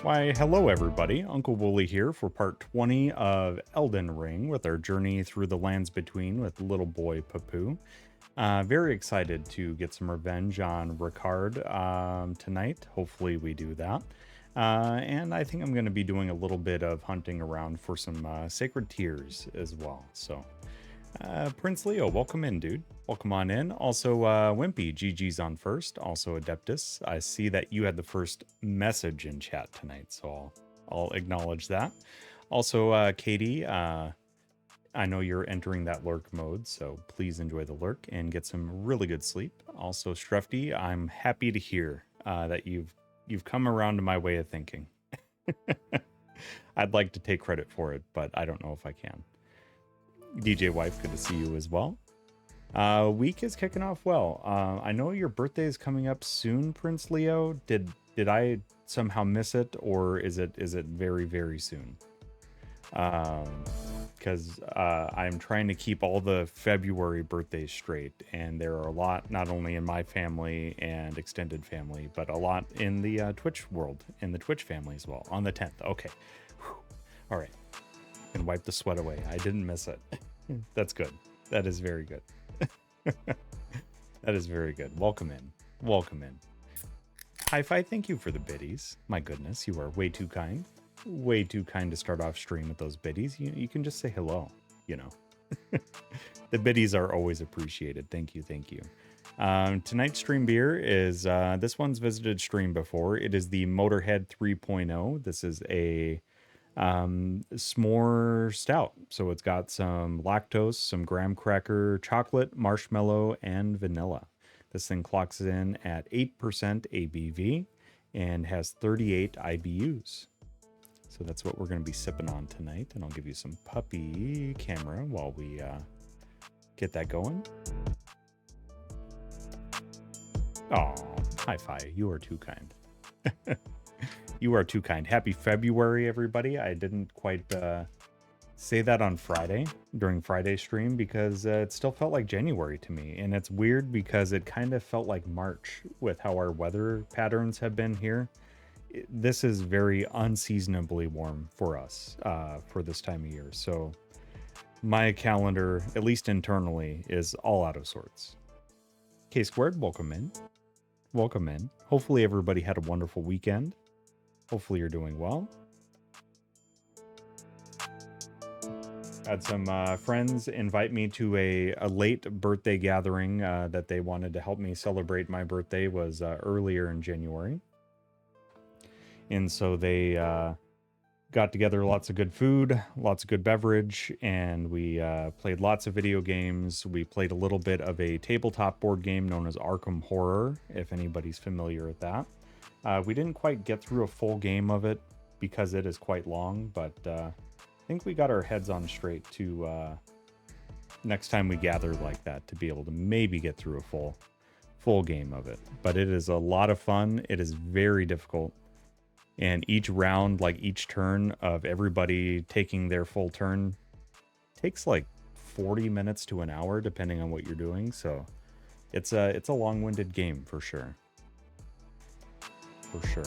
Why, hello everybody. UncleWooly here for part 20 of Elden Ring with our journey through the lands between with little boy Papu. Very excited to get some revenge on Rykard tonight. Hopefully we do that. And I think I'm going to be doing a little bit of hunting around for some sacred tears as well. So, Prince Leo, welcome in, dude. Welcome on in. Also, Wimpy, GG's on first. Also, Adeptus. I see that you had the first message in chat tonight, so I'll acknowledge that. Also, Katie, I know you're entering that lurk mode, so please enjoy the lurk and get some really good sleep. Also, Strefty, I'm happy to hear that you've come around to my way of thinking. I'd like to take credit for it, but I don't know if I can. DJ Wife, good to see you as well. Week is kicking off well. I know your birthday is coming up soon, Prince Leo. Did I somehow miss it, or is it very, very soon? Because I'm trying to keep all the February birthdays straight, and there are a lot, not only in my family and extended family, but a lot in the Twitch world, in the Twitch family as well, on the 10th. Okay. Whew. All right. And wipe the sweat away. I didn't miss it. That's good. That is very good. That is very good. Welcome in. Welcome in. Hi-Fi, thank you for the biddies. My goodness, you are way too kind. Way too kind to start off stream with those biddies. You can just say hello, you know. The biddies are always appreciated. Thank you, thank you. Tonight's stream beer is, this one's visited stream before. It is the Motorhead 3.0. This is a s'more stout. So it's got some lactose, some graham cracker, chocolate, marshmallow, and vanilla. This thing clocks in at 8% ABV and has 38 IBUs. So that's what we're going to be sipping on tonight. And I'll give you some puppy camera while we get that going. Oh, hi-fi. You are too kind. You are too kind. Happy February, everybody. I didn't quite say that on Friday, during Friday's stream, because it still felt like January to me. And it's weird because it kind of felt like March with how our weather patterns have been here. This is very unseasonably warm for us for this time of year. So my calendar, at least internally, is all out of sorts. K-Squared, welcome in. Welcome in. Hopefully everybody had a wonderful weekend. Hopefully you're doing well. Had some friends invite me to a late birthday gathering that they wanted to help me celebrate my birthday. Was earlier in January. And so they got together lots of good food, lots of good beverage, and we played lots of video games. We played a little bit of a tabletop board game known as Arkham Horror, if anybody's familiar with that. We didn't quite get through a full game of it because it is quite long, but I think we got our heads on straight to next time we gather like that to be able to maybe get through a full game of it. But it is a lot of fun. It is very difficult. And each round, like each turn of everybody taking their full turn, takes like 40 minutes to an hour, depending on what you're doing. So it's a long-winded game for sure. For sure.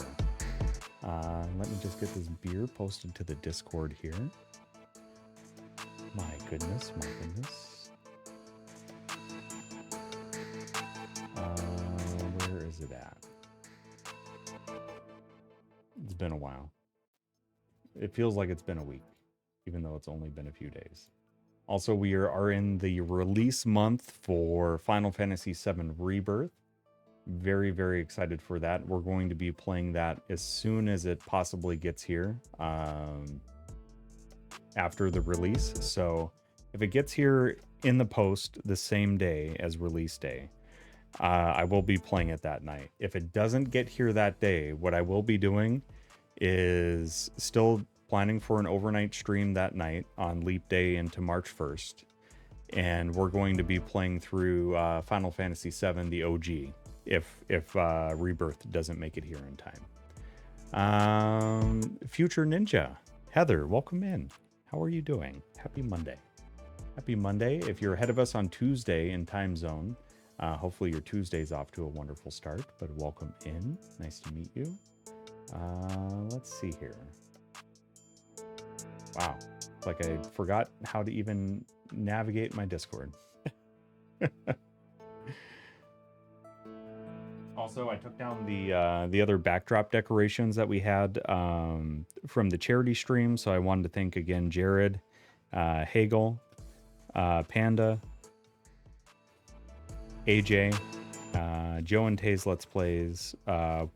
Let me just get this beer posted to the Discord here. My goodness, my goodness. Where is it at? It's been a while. It feels like it's been a week, even though it's only been a few days. Also, we are in the release month for Final Fantasy VII Rebirth. Very, very excited for that. We're going to be playing that as soon as it possibly gets here after the release. So if it gets here in the post the same day as release day, I will be playing it that night. If it doesn't get here that day, what I will be doing is still planning for an overnight stream that night on Leap Day into March 1st. And we're going to be playing through Final Fantasy VII, the OG, if Rebirth doesn't make it here in time. Future Ninja, Heather, welcome in. How are you doing? Happy Monday. Happy Monday. If you're ahead of us on Tuesday in time zone, hopefully your Tuesday's off to a wonderful start, but welcome in. Nice to meet you. Let's see here. Wow. It's like I forgot how to even navigate my Discord. Also, I took down the other backdrop decorations that we had from the charity stream. So I wanted to thank again Jared, Hagel, Panda, AJ, Joe and Tay's Let's Plays,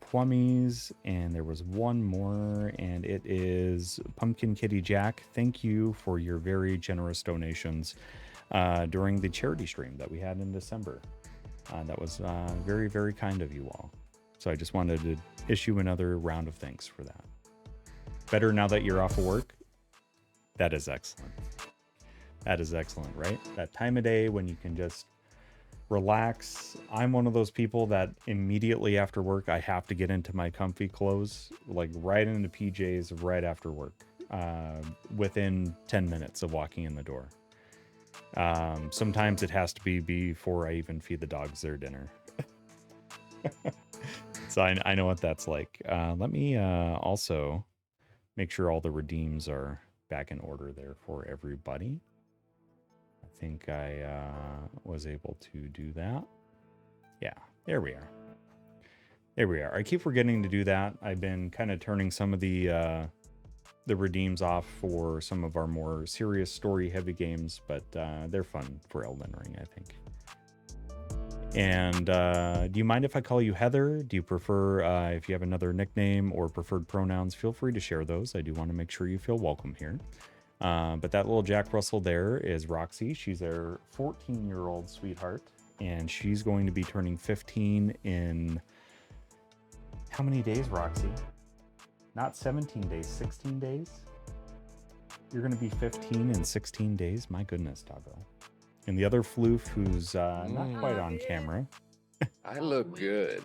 Plummies, and there was one more, and it is Pumpkin Kitty Jack. Thank you for your very generous donations during the charity stream that we had in December. That was very, very kind of you all. So I just wanted to issue another round of thanks for that. Better now that you're off of work? That is excellent. That is excellent, right? That time of day when you can just relax. I'm one of those people that immediately after work, I have to get into my comfy clothes, like right into PJs right after work, within 10 minutes of walking in the door. Sometimes it has to be before I even feed the dogs their dinner. So I know what that's like. Let me also make sure all the redeems are back in order there for everybody. I think I was able to do that. Yeah, there we are. There we are. I keep forgetting to do that. I've been kind of turning some of the redeems off for some of our more serious story-heavy games, but they're fun for Elden Ring, I think. And do you mind if I call you Heather? Do you prefer, if you have another nickname or preferred pronouns, feel free to share those. I do want to make sure you feel welcome here. But that little Jack Russell there is Roxy. She's our 14-year-old sweetheart, and she's going to be turning 15 in... How many days, Roxy? Not 17 days, 16 days? You're going to be 15 in 16 days? My goodness, doggo. And the other floof who's not quite on camera. I look good.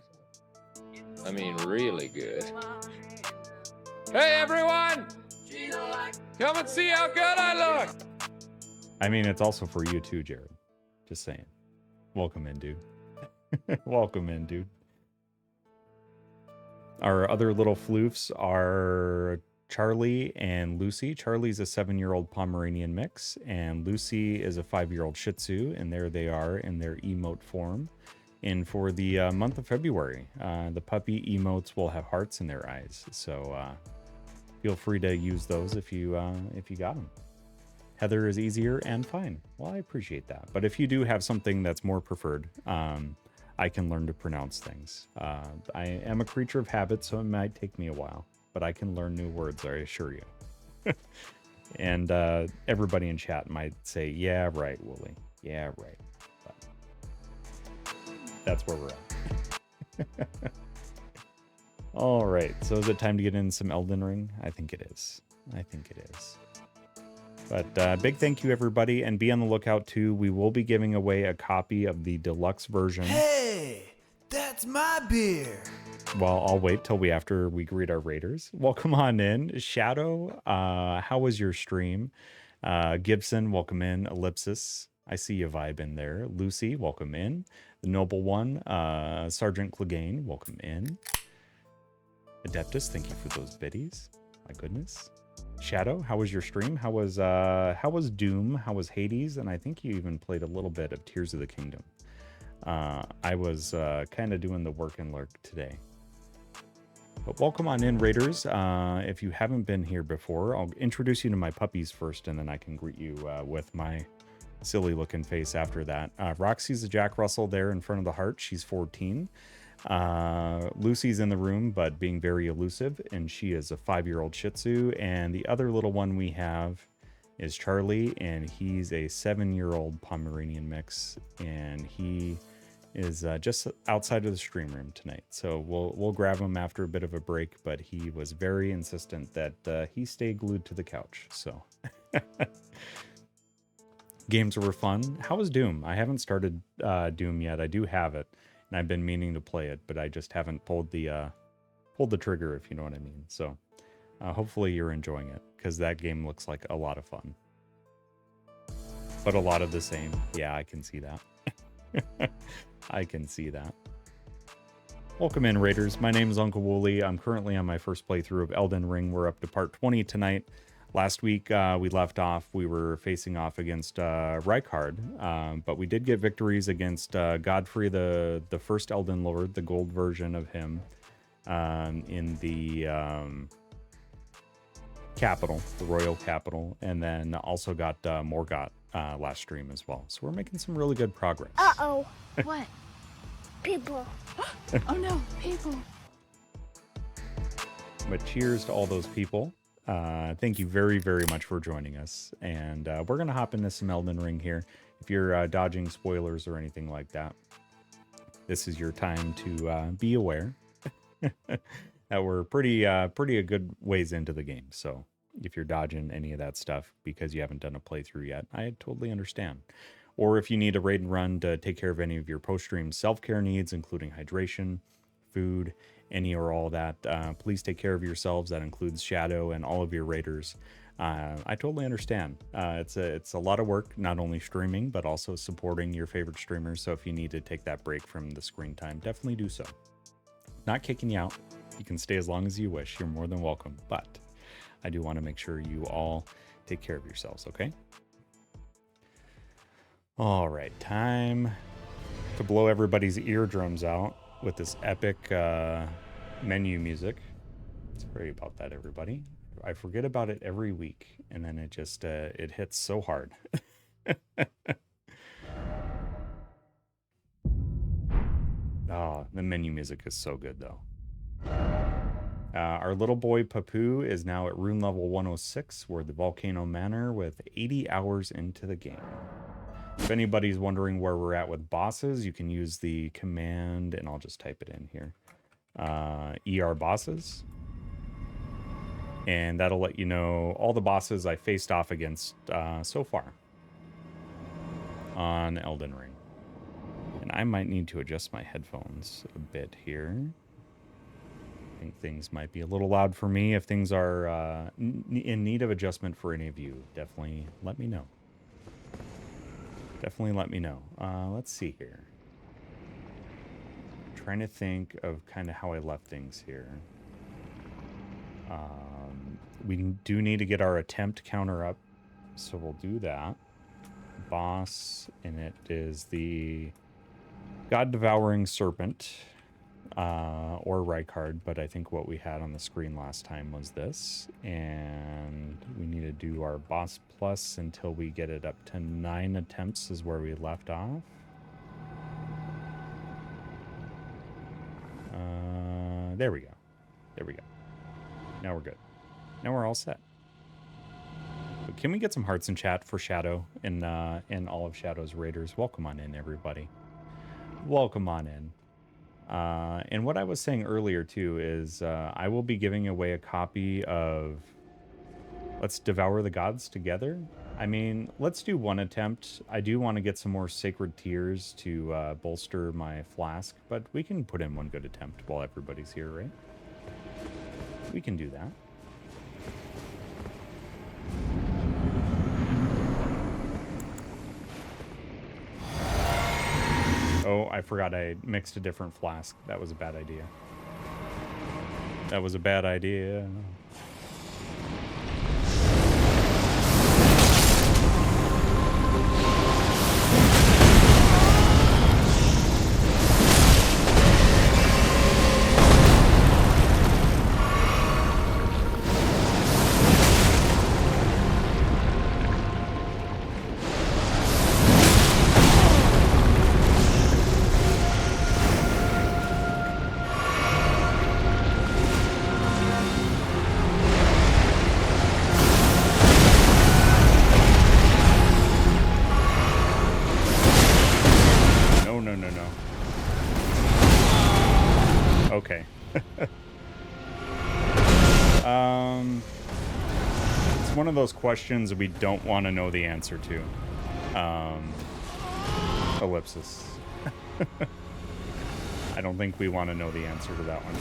I mean, really good. Hey, everyone! Come and see how good I look! I mean, it's also for you too, Jared. Just saying. Welcome in, dude. Welcome in, dude. Our other little floofs are Charlie and Lucy. Charlie's a 7-year-old Pomeranian mix, and Lucy is a 5-year-old Shih Tzu, and there they are in their emote form. And for the month of February, the puppy emotes will have hearts in their eyes, so feel free to use those if you got them. Heather is easier and fine. Well, I appreciate that. But if you do have something that's more preferred, I can learn to pronounce things. I am a creature of habit, so it might take me a while, but I can learn new words, I assure you. And everybody in chat might say, yeah, right, Wooly. Yeah, right. But that's where we're at. All right, so is it time to get in some Elden Ring? I think it is. I think it is. But big thank you, everybody, and be on the lookout, too. We will be giving away a copy of the deluxe version. Hey, that's my beer. Well, I'll wait till after we greet our raiders. Welcome on in. Shadow, how was your stream? Gibson, welcome in. Ellipsis, I see you vibe in there. Lucy, welcome in. The Noble One, Sergeant Clegane, welcome in. Adeptus, thank you for those biddies. My goodness. Shadow, how was your stream? How was Doom? How was Hades? And I think you even played a little bit of Tears of the Kingdom. I was kind of doing the work and lurk today. But welcome on in, Raiders. If you haven't been here before, I'll introduce you to my puppies first, and then I can greet you with my silly-looking face after that. Roxy's a Jack Russell there in front of the heart. She's 14. Lucy's in the room, but being very elusive, and she is a 5-year-old Shih Tzu. And the other little one we have is Charlie, and he's a 7-year-old Pomeranian mix, and he is just outside of the stream room tonight. So we'll grab him after a bit of a break, but he was very insistent that he stay glued to the couch. So games were fun. How was Doom? I haven't started Doom yet. I do have it, and I've been meaning to play it, but I just haven't pulled the trigger, if you know what I mean. So hopefully you're enjoying it, because that game looks like a lot of fun. But a lot of the same. Yeah, I can see that. I can see that. Welcome in, Raiders. My name is UncleWooly. I'm currently on my first playthrough of Elden Ring. We're up to part 20 tonight. Last week, we left off. We were facing off against Rykard, but we did get victories against Godfrey, the first Elden Lord, the gold version of him, in the capital, the royal capital, and then also got Morgott last stream as well. So we're making some really good progress. Uh-oh. What? People. Oh no, people. But cheers to all those people. Thank you very, very much for joining us. And we're going to hop into some Elden Ring here. If you're dodging spoilers or anything like that, this is your time to be aware that we're pretty a good ways into the game. So if you're dodging any of that stuff because you haven't done a playthrough yet, I totally understand. Or if you need a raid and run to take care of any of your post-stream self-care needs, including hydration, food, any or all that, please take care of yourselves. That includes Shadow and all of your raiders. I totally understand. It's a lot of work, not only streaming, but also supporting your favorite streamers. So if you need to take that break from the screen time, definitely do so. Not kicking you out. You can stay as long as you wish. You're more than welcome. But I do want to make sure you all take care of yourselves, okay? All right, time to blow everybody's eardrums out with this epic menu music. Sorry about that, everybody. I forget about it every week, and then it just it hits so hard. Oh, the menu music is so good, though. Our little boy Papu is now at rune level 106. We're at the Volcano Manor with 80 hours into the game. If anybody's wondering where we're at with bosses, you can use the command, and I'll just type it in here, ER bosses. And that'll let you know all the bosses I faced off against so far on Elden Ring. And I might need to adjust my headphones a bit here. I think things might be a little loud for me. If things are in need of adjustment for any of you, definitely let me know. Definitely let me know. Let's see here. I'm trying to think of kind of how I left things here. We do need to get our attempt counter up, so we'll do that. Boss, and it is the God-Devouring Serpent, or Rykard, but I think what we had on the screen last time was this. And we need to do our boss plus until we get it up to 9 attempts is where we left off. There we go. There we go. Now we're good. Now we're all set. But can we get some hearts in chat for Shadow and all of Shadow's raiders? Welcome on in, everybody. Welcome on in. And what I was saying earlier too is I will be giving away a copy of Let's Devour the Gods Together. I mean, let's do one attempt. I do want to get some more Sacred Tears to bolster my flask, but we can put in one good attempt while everybody's here, right? We can do that. Oh, I forgot I mixed a different flask. That was a bad idea. That was a bad idea. Okay. It's one of those questions we don't want to know the answer to. Ellipsis. I don't think we want to know the answer to that one.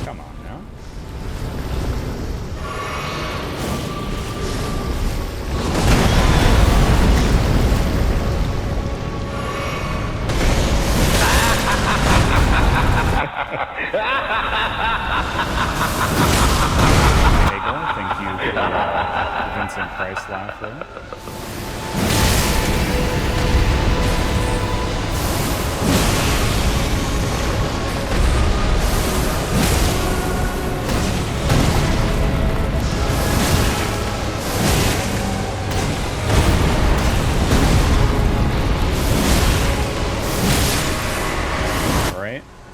Come on now.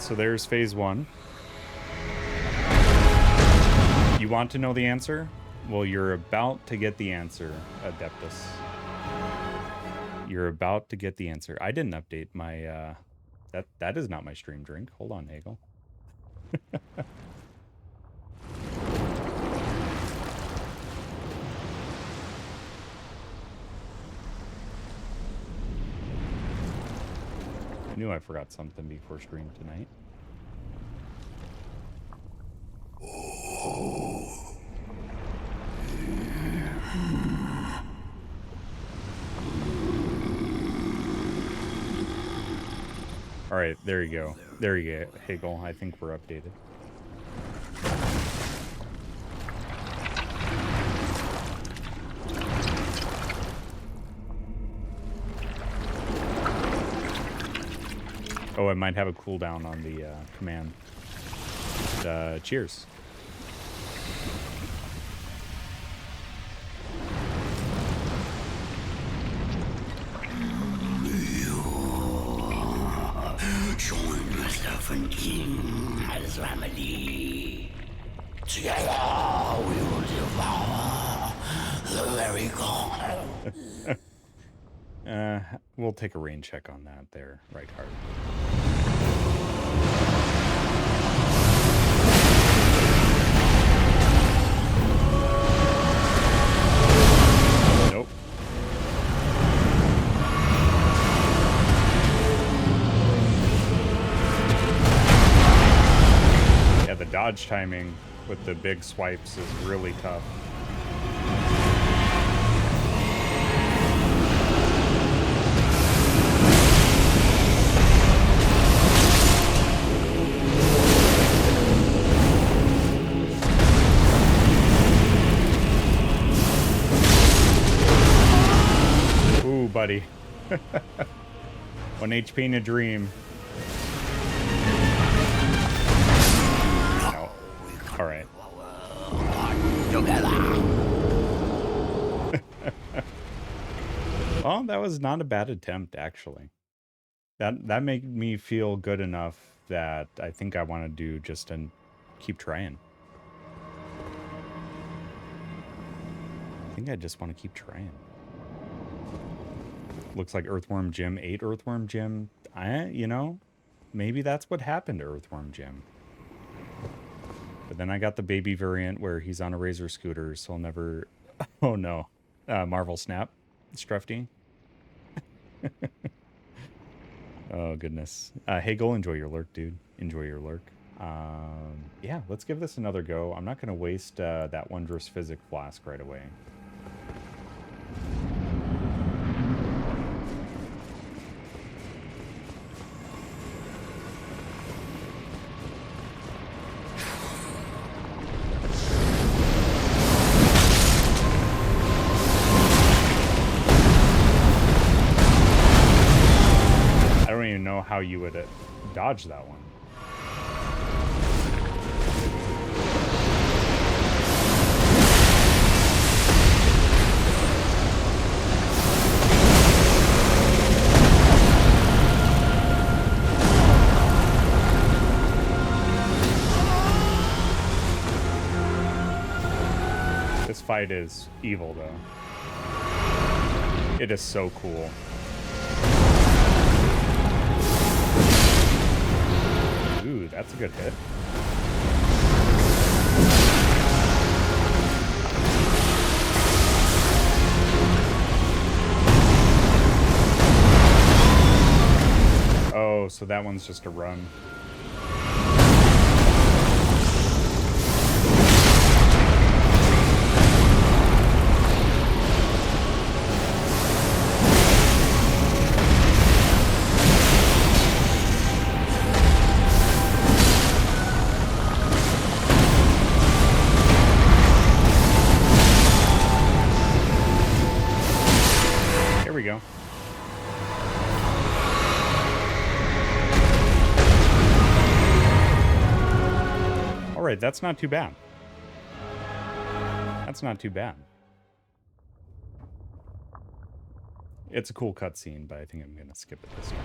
so there's phase 1. You want to know the answer? Well, you're about to get the answer, Adeptus. You're about to get the answer. I didn't update my, that is not my stream drink. Hold on, Hagel. I knew I forgot something before stream tonight. All right, there you go. There you go, Hagel. I think we're updated. Oh, I might have a cooldown on the command. Cheers. Join myself and King as family. Together we will devour the very god. We'll take a rain check on that there, Rykard. Nope. Yeah, the dodge timing with the big swipes is really tough. Ooh, buddy. 1 HP in a dream. No. All right. Well, that was not a bad attempt, actually. That made me feel good enough that I think I want to do just and keep trying. I think I just want to keep trying. Looks like Earthworm Jim ate Earthworm Jim. You know, maybe that's what happened to Earthworm Jim. But then I got the baby variant where he's on a Razor scooter, so I'll never... Oh, no. Marvel Snap. Strefty. Oh, goodness. Hagel, enjoy your lurk, dude. Enjoy your lurk. Yeah, let's give this another go. I'm not going to waste that Wondrous Physic Flask right away. How you would dodge that one. This fight is evil, though. It is so cool. Ooh, that's a good hit. Oh, so that one's just a run. Alright, that's not too bad. That's not too bad. It's a cool cutscene, but I think I'm gonna skip it this time.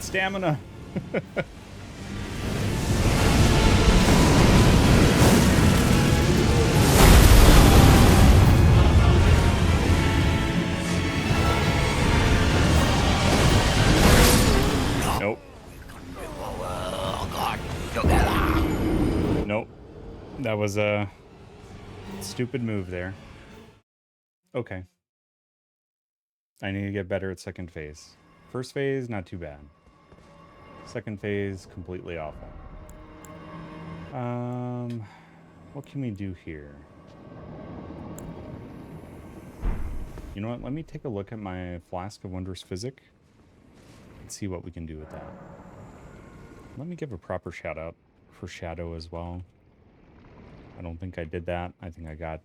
stamina. Nope. Nope. That was a stupid move there. Okay. I need to get better at second phase. First phase, not too bad. Second phase, completely awful. What can we do here? You know what? Let me take a look at my Flask of Wondrous Physic and see what we can do with that. Let me give a proper shout out for Shadow as well. I don't think I did that. I think I got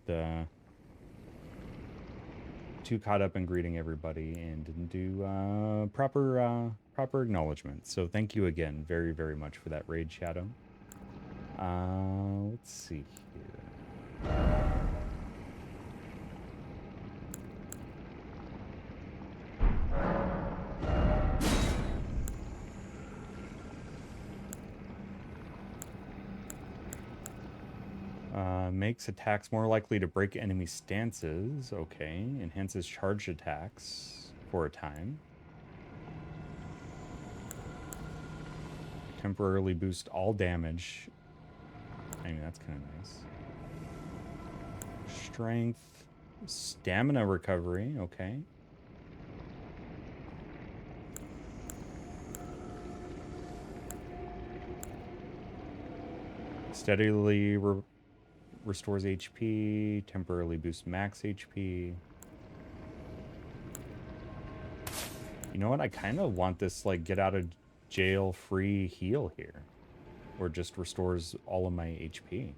too caught up in greeting everybody and didn't do proper acknowledgement. So thank you again very, very much for that raid, Shadow. Let's see here. Makes attacks more likely to break enemy stances. Okay. Enhances charged attacks for a time. Temporarily boost all damage. I mean, that's kind of nice. Strength. Stamina recovery. Okay. Steadily restores HP, temporarily boosts max HP. You know what? I kind of want this, like, get out of jail free heal here. Or just restores all of my HP.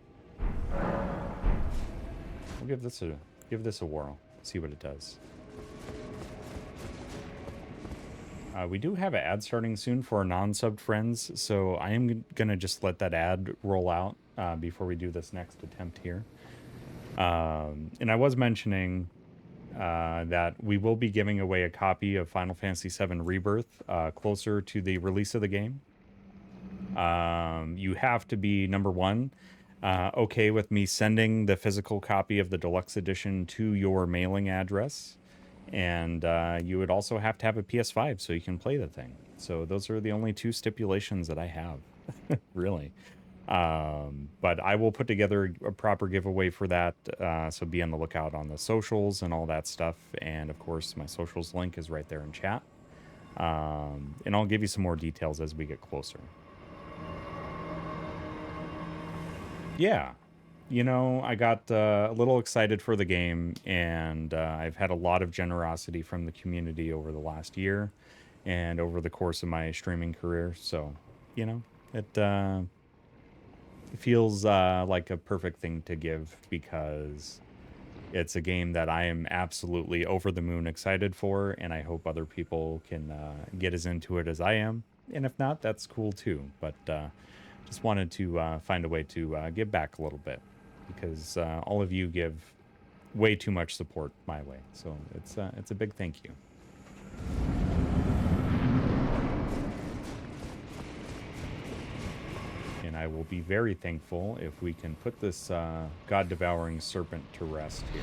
We'll give this a whirl. See what it does. We do have an ad starting soon for our non-subbed friends, so I am gonna just let that ad roll out before we do this next attempt here. And I was mentioning that we will be giving away a copy of Final Fantasy VII Rebirth closer to the release of the game. You have to be, number one, okay with me sending the physical copy of the deluxe edition to your mailing address. And you would also have to have a PS5 so you can play the thing. So those are the only two stipulations that I have, really. But I will put together a proper giveaway for that. So be on the lookout on the socials and all that stuff. And of course, my socials link is right there in chat. And I'll give you some more details as we get closer. Yeah. You know, I got a little excited for the game, and I've had a lot of generosity from the community over the last year and over the course of my streaming career. So, you know, it feels like a perfect thing to give because it's a game that I am absolutely over the moon excited for, and I hope other people can get as into it as I am. And if not, that's cool too. But just wanted to find a way to give back a little bit. Because all of you give way too much support my way. So it's a big thank you. And I will be very thankful if we can put this God-Devouring Serpent to rest here.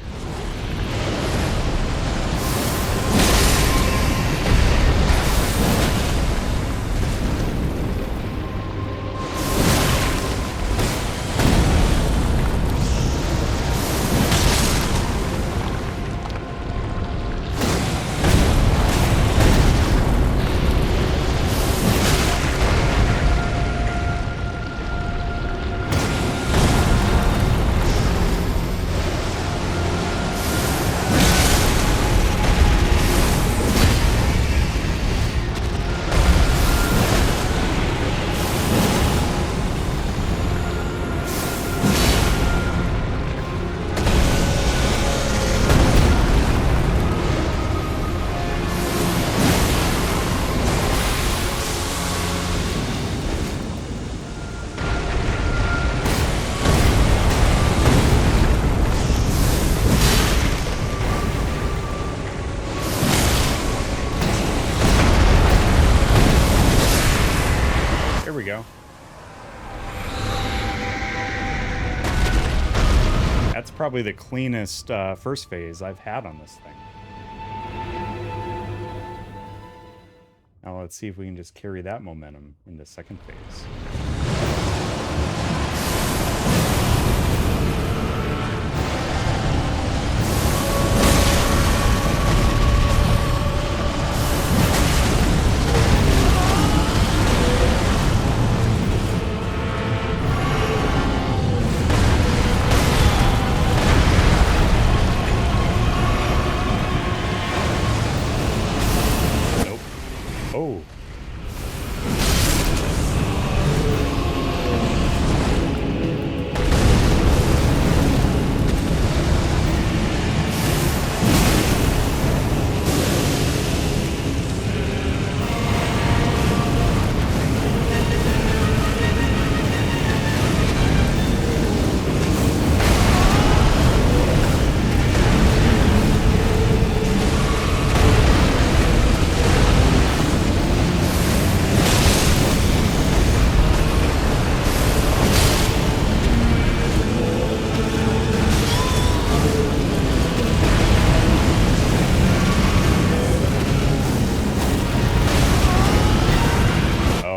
probably the cleanest first phase I've had on this thing. Now let's see if we can just carry that momentum into second phase. Oh.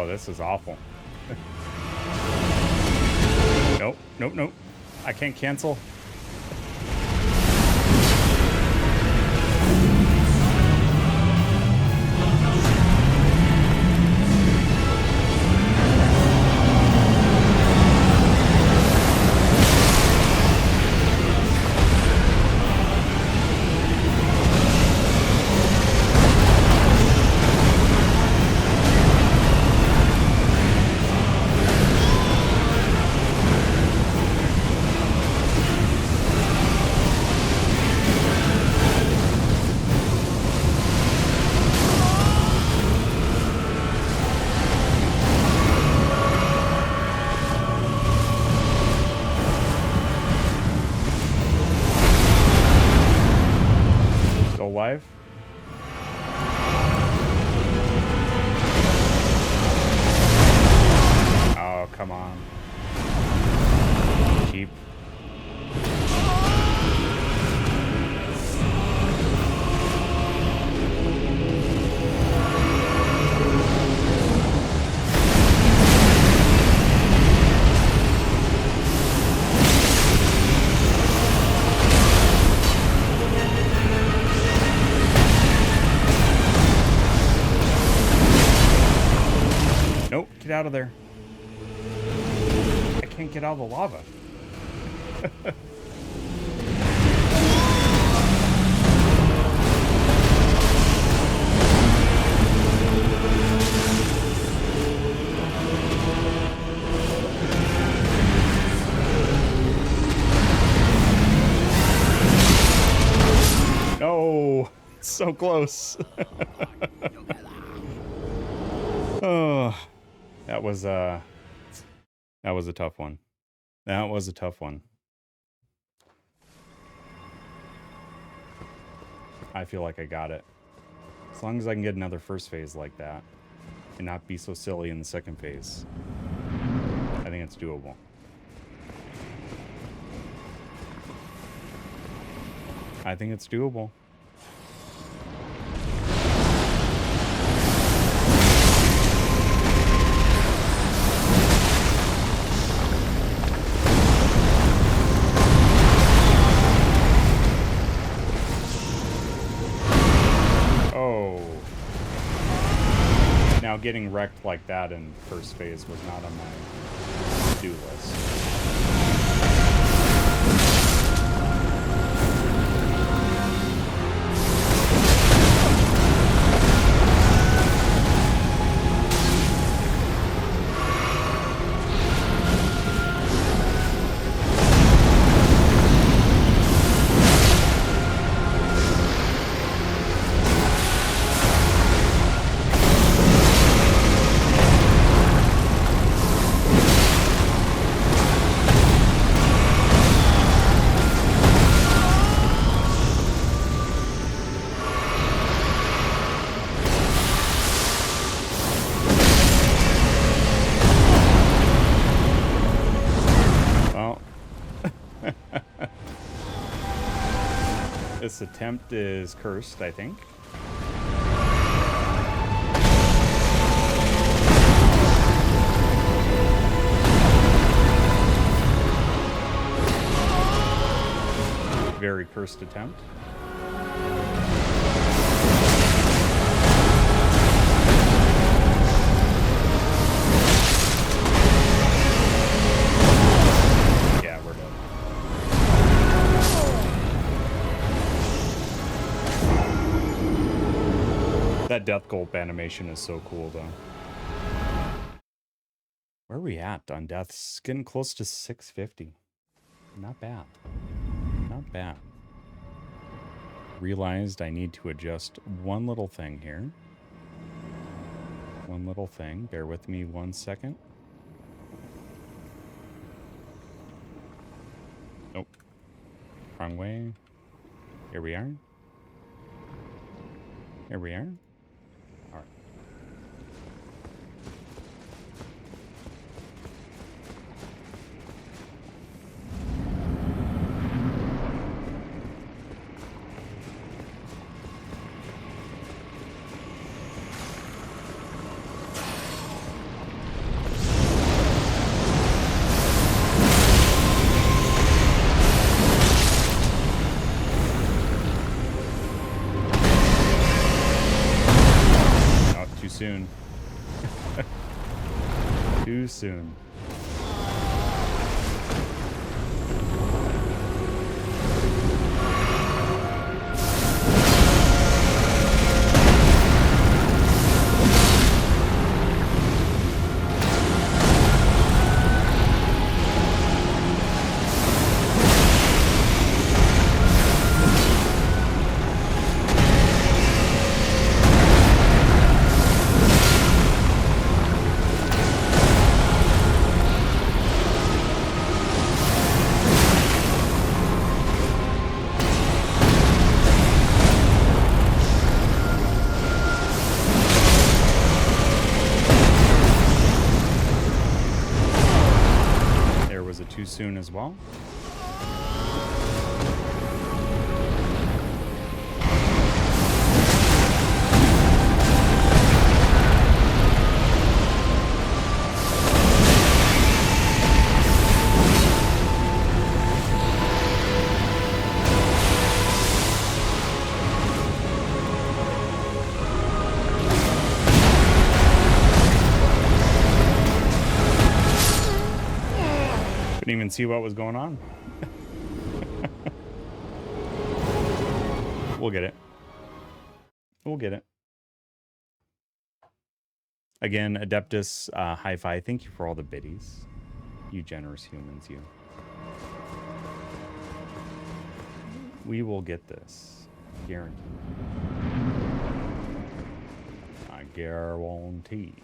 This is awful. Nope, nope, nope. I can't cancel. Live. Oh, come on. Cheap. Nope, get out of there. I can't get out of the lava. No, so close. Oh. That was a tough one. That was a tough one. I feel like I got it. As long as I can get another first phase like that and not be so silly in the second phase, I think it's doable. I think it's doable. Now, getting wrecked like that in first phase was not on my to-do list. This attempt is cursed, I think. Very cursed attempt. Yeah, we're done. That death gulp animation is so cool, though. Where are we at on deaths? Getting close to 650. Not bad. Not bad. Realized I need to adjust one little thing here. One little thing. Bear with me 1 second. Nope. Wrong way. Here we are. Here we are. All right. Soon. Too soon. Soon as well. Couldn't even see what was going on. We'll get it. We'll get it. Again, Adeptus, Hi-Fi, thank you for all the biddies. You generous humans, you. We will get this. Guaranteed. I guarantee.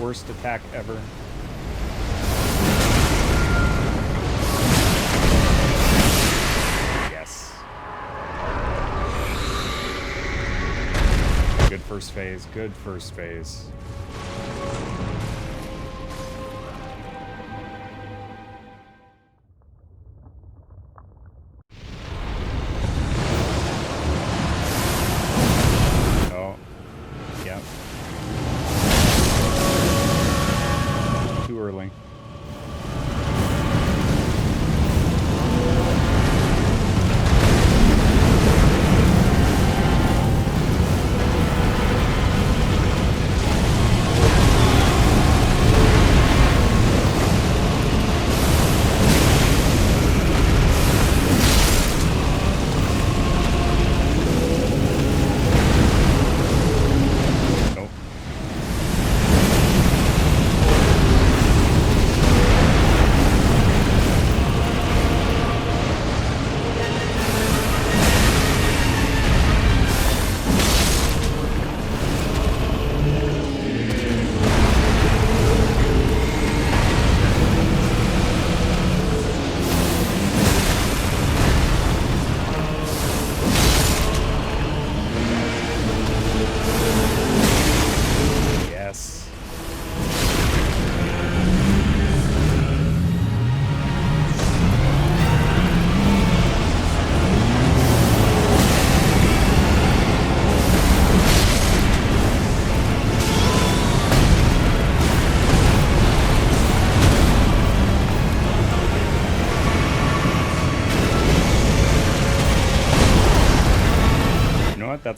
Worst attack ever. Yes. Good first phase. Good first phase. Oh. Yep. Too early.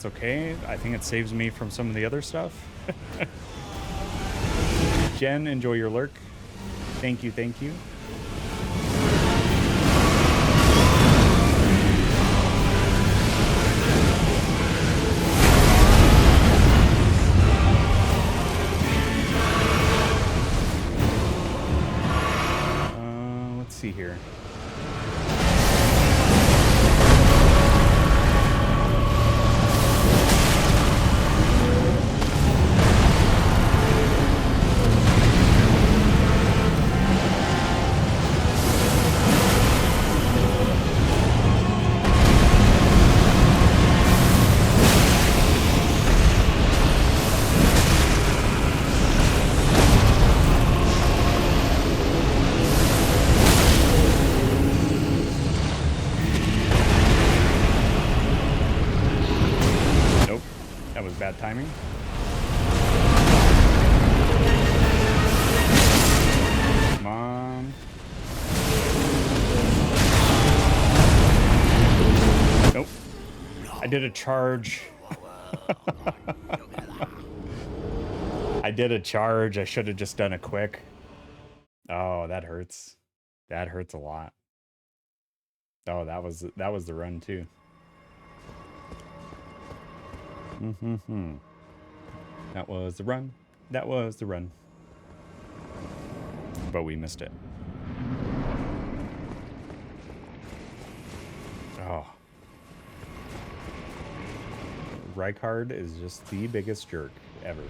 that's okay. I think it saves me from some of the other stuff. Jen, enjoy your lurk. Thank you, thank you. Let's see here. Bad timing. Come on. Nope. I did a charge. I did a charge. I should have just done a quick. Oh, that hurts. That hurts a lot. Oh, that was the run too. That was the run. That was the run. But we missed it. Oh. Rykard is just the biggest jerk ever.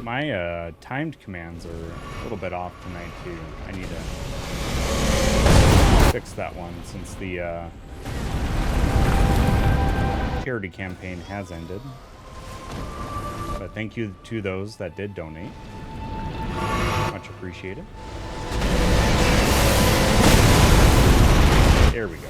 My timed commands are a little bit off tonight too. I need to fix that one since the charity campaign has ended. But thank you to those that did donate. Much appreciated. There we go.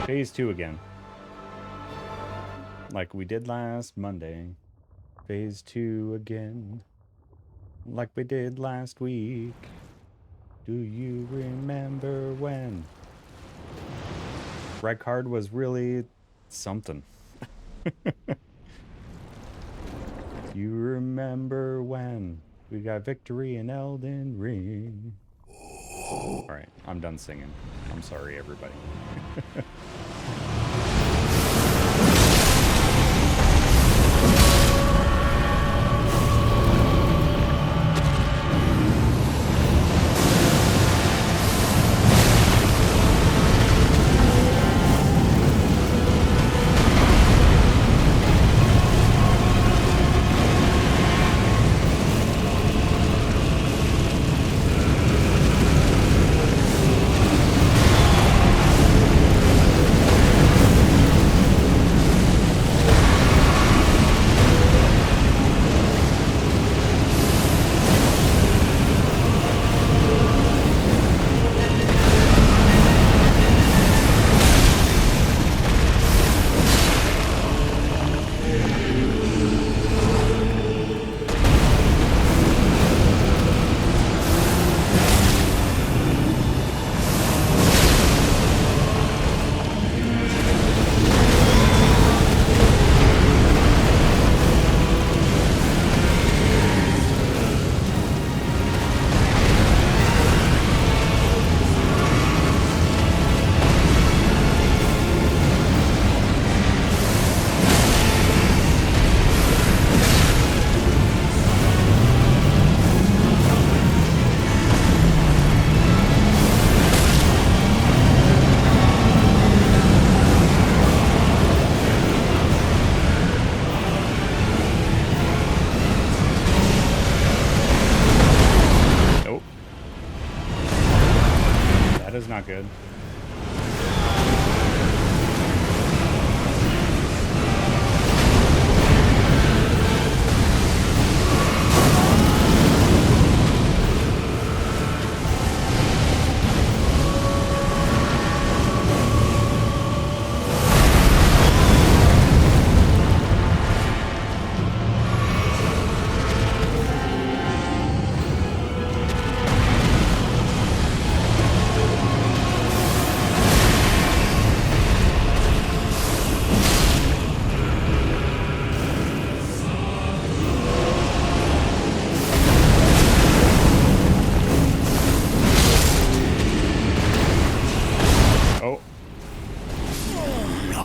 Phase 2 again. Like we did last Monday. Phase 2 again. Like we did last week. Do you remember when? Rykard was really something. You remember when we got victory in Elden Ring? Alright, I'm done singing. I'm sorry, everybody. Not good.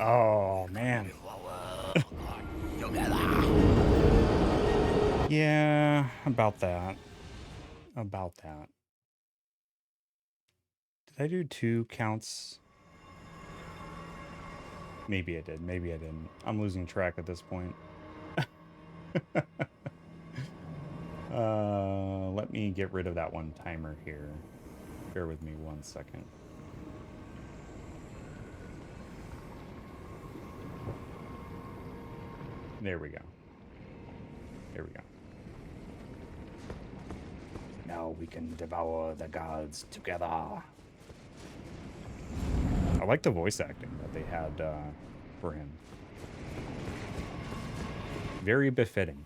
Oh, man. Yeah, about that. About that. Did I do 2 counts? Maybe I did. Maybe I didn't. I'm losing track at this point. Let me get rid of that one timer here. Bear with me 1 second. There we go. There we go. Now we can devour the gods together. I like the voice acting that they had for him. Very befitting.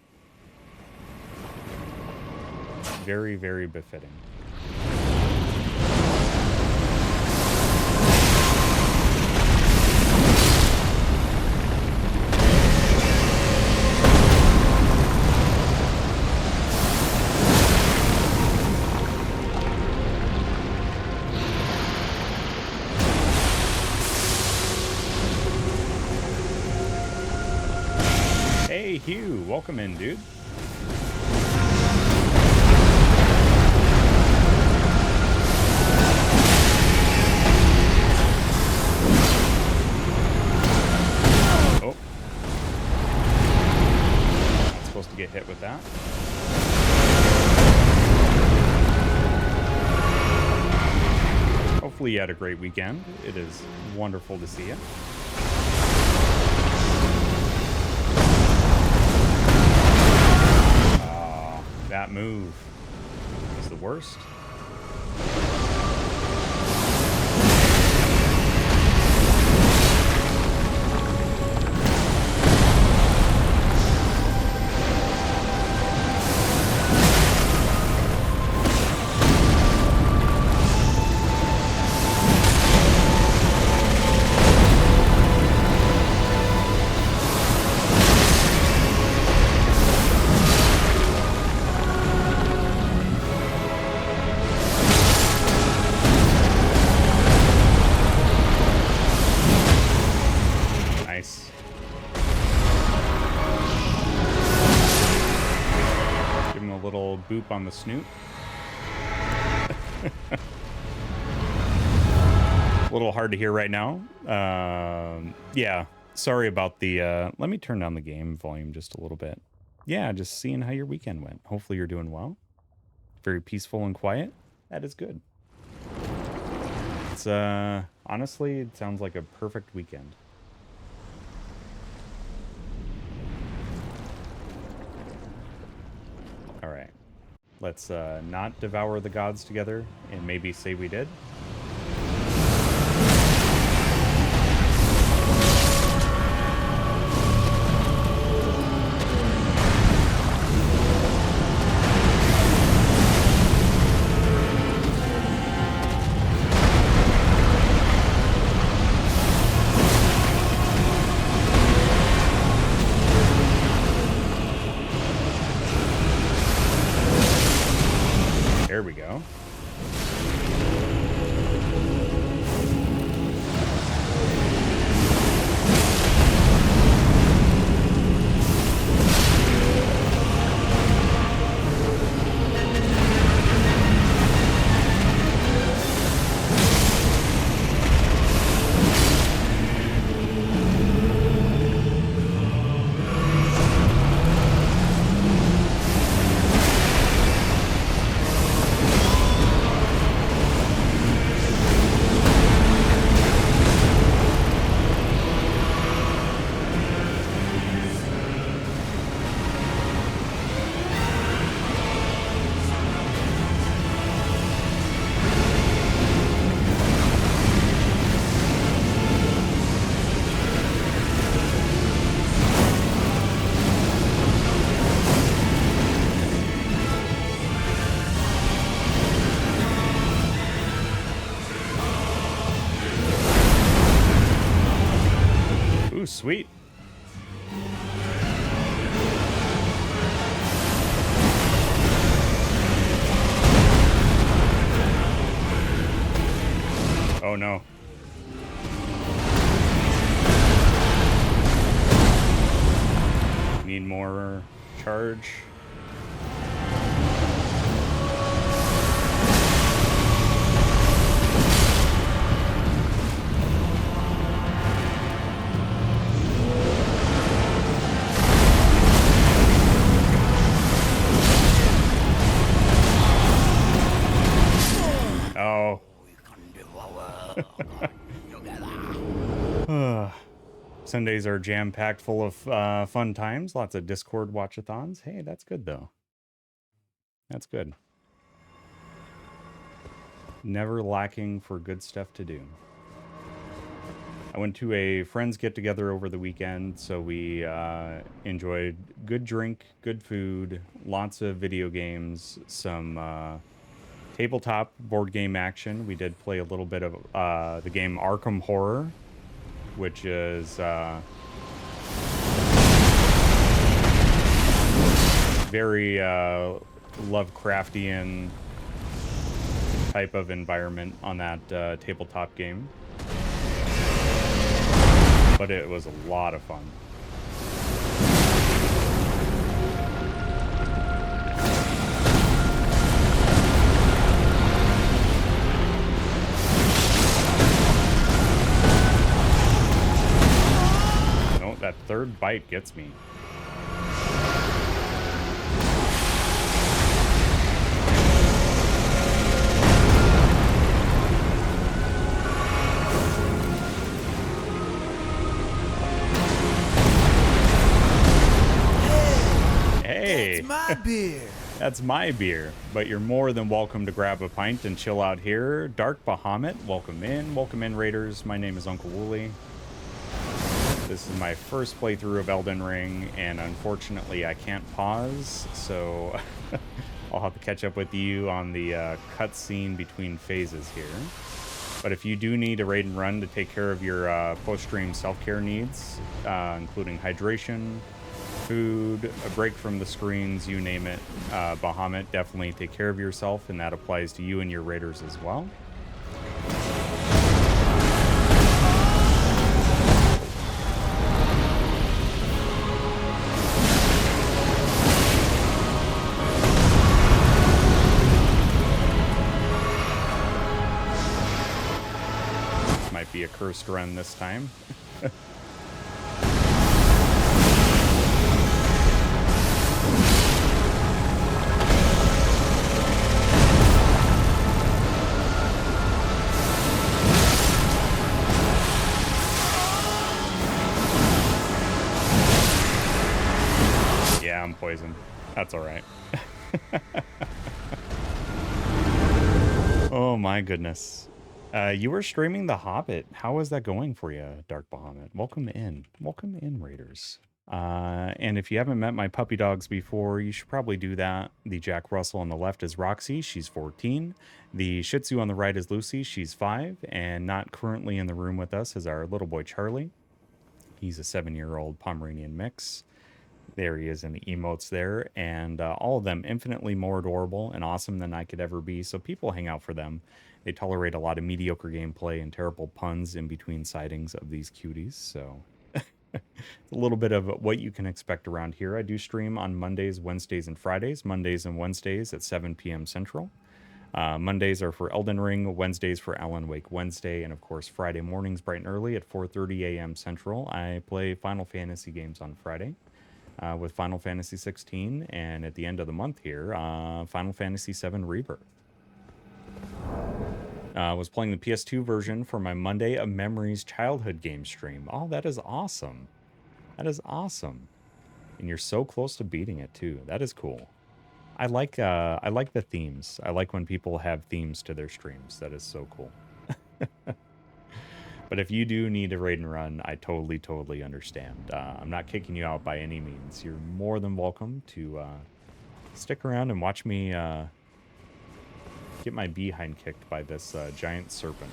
Very, very befitting. Hey, Hugh, welcome in, dude. Oh. Not supposed to get hit with that. Hopefully you had a great weekend. It is wonderful to see you. That move is the worst. Boop on the snoot. A little hard to hear right now. Yeah, sorry about the let me turn down the game volume just a little bit. Yeah, just seeing how your weekend went. Hopefully you're doing well. Very peaceful and quiet. That is good. It's honestly, it sounds like a perfect weekend. All right. Let's not devour the gods together and maybe say we did. There we go. Sweet. Oh no. Need more charge. Oh. Sundays are jam-packed full of fun times. Lots of Discord watch-a-thons. Hey, that's good, though. That's good. Never lacking for good stuff to do. I went to a friends get-together over the weekend, so we enjoyed good drink, good food, lots of video games, some tabletop board game action. We did play a little bit of the game Arkham Horror, which is very Lovecraftian type of environment on that tabletop game. But it was a lot of fun. That third bite gets me. Hey! That's my beer! That's my beer, but you're more than welcome to grab a pint and chill out here. Dark Bahamut, welcome in Raiders. My name is UncleWooly. This is my first playthrough of Elden Ring, and unfortunately I can't pause, so I'll have to catch up with you on the cutscene between phases here. But if you do need a raid and run to take care of your post-stream self-care needs, including hydration, food, a break from the screens, you name it, Bahamut, definitely take care of yourself, and that applies to you and your raiders as well. Be a cursed run this time. Yeah, I'm poisoned. That's all right. Oh my goodness. You were streaming The Hobbit. How is that going for you, Dark Bahamut? Welcome in. Welcome in, Raiders. And if you haven't met my puppy dogs before, you should probably do that. The Jack Russell on the left is Roxy. She's 14. The Shih Tzu on the right is Lucy. She's 5. And not currently in the room with us is our little boy, Charlie. He's a 7-year-old Pomeranian mix. There he is in the emotes there. And all of them infinitely more adorable and awesome than I could ever be. So people hang out for them. They tolerate a lot of mediocre gameplay and terrible puns in between sightings of these cuties. So it's a little bit of what you can expect around here. I do stream on Mondays, Wednesdays, and Fridays. Mondays and Wednesdays at 7 p.m. Central. Mondays are for Elden Ring, Wednesdays for Alan Wake Wednesday, and of course Friday mornings bright and early at 4:30 a.m. Central. I play Final Fantasy games on Friday with Final Fantasy 16, and at the end of the month here, Final Fantasy 7 Rebirth. Was playing the PS2 version for my Monday of Memories childhood game stream. Oh, that is awesome. That is awesome. And you're so close to beating it too. That is cool. I like the themes. I like when people have themes to their streams. That is so cool. But if you do need a raid and run, I totally understand. I'm not kicking you out by any means. You're more than welcome to stick around and watch me get my behind kicked by this giant serpent.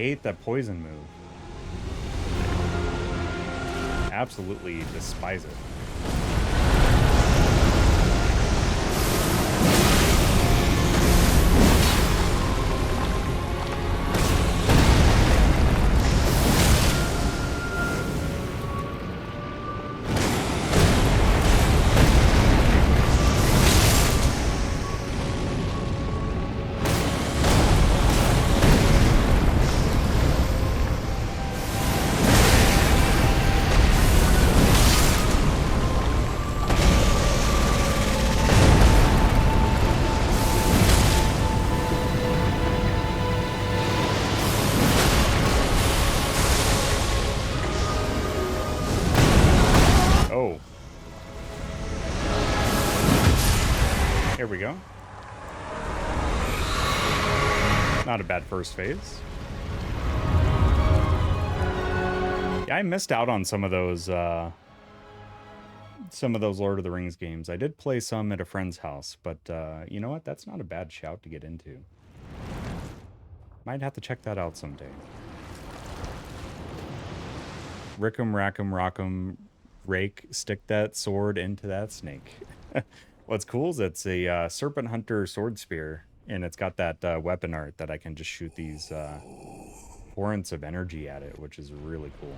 hate that poison move. Absolutely despise it. There we go. Not a bad first phase. Yeah, I missed out on some of those Lord of the Rings games. I did play some at a friend's house, but you know what? That's not a bad shout to get into. Might have to check that out someday. Rick'em, rack'em, rock'em, rake, stick that sword into that snake. What's cool is it's a Serpent Hunter sword spear, and it's got that weapon art that I can just shoot these torrents of energy at it, which is really cool.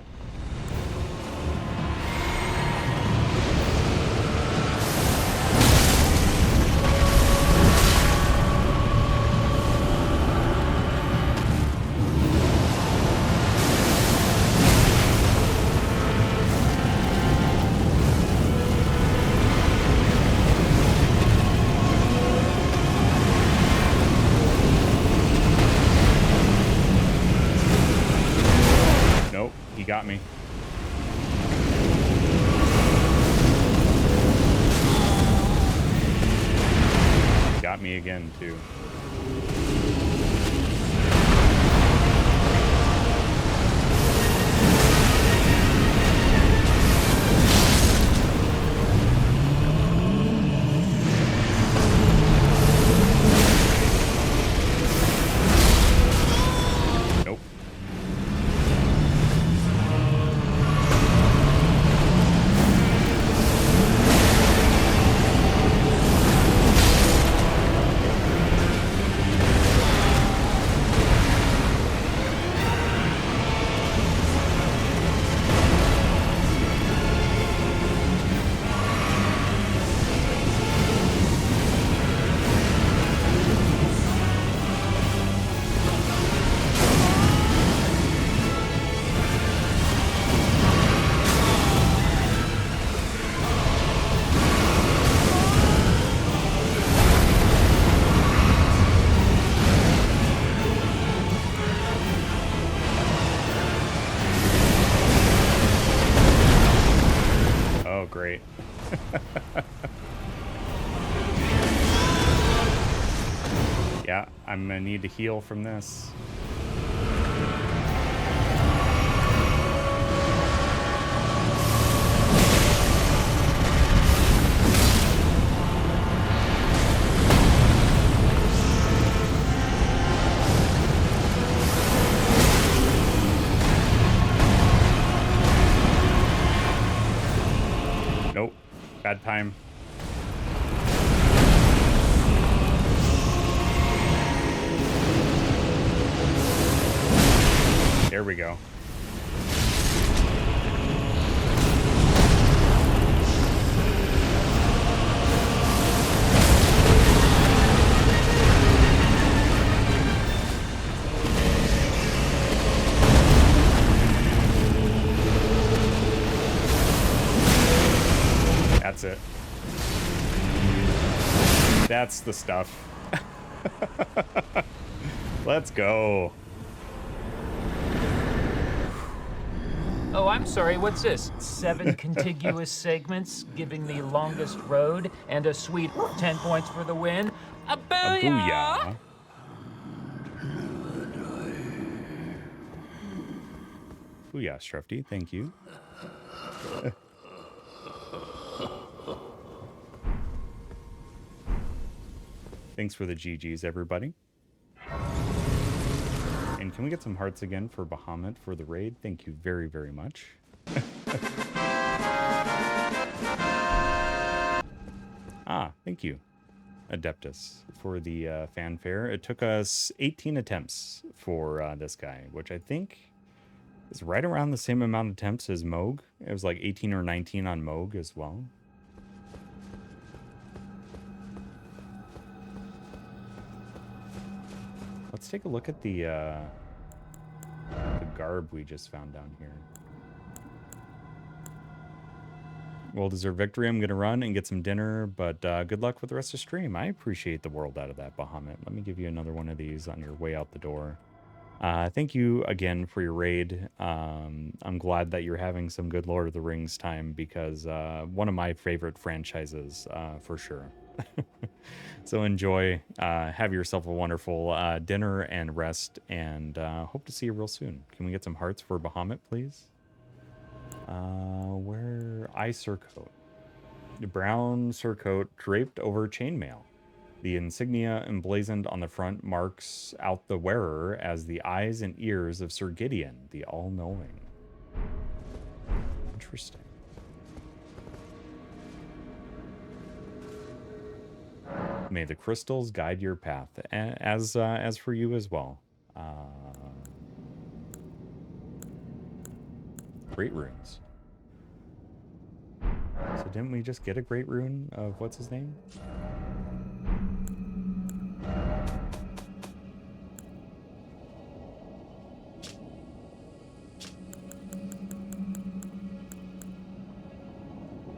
Got me. Got me again, too. Great. Yeah, I'm gonna need to heal from this. Bad time. There we go. That's it. That's the stuff. Let's go. Oh, I'm sorry, what's this? 7 contiguous segments giving the longest road and a sweet 10 points for the win? A booyah! Booyah, Strefty, thank you. Thanks for the GGs, everybody. And can we get some hearts again for Bahamut for the raid? Thank you very, very much. Thank you, Adeptus, for the fanfare. It took us 18 attempts for this guy, which I think is right around the same amount of attempts as Moog. It was like 18 or 19 on Moog as well. Let's take a look at the garb we just found down here. Well-deserved victory. I'm going to run and get some dinner, but good luck with the rest of the stream. I appreciate the world out of that, Bahamut. Let me give you another one of these on your way out the door. Thank you again for your raid. I'm glad that you're having some good Lord of the Rings time, because one of my favorite franchises, for sure. So enjoy. Have yourself a wonderful dinner and rest, and hope to see you real soon. Can we get some hearts for Bahamut, please? Where surcoat. The brown surcoat draped over chainmail. The insignia emblazoned on the front marks out the wearer as the eyes and ears of Sir Gideon, the all-knowing. Interesting. May the crystals guide your path, as for you as well. Great runes. So didn't we just get a great rune of what's his name?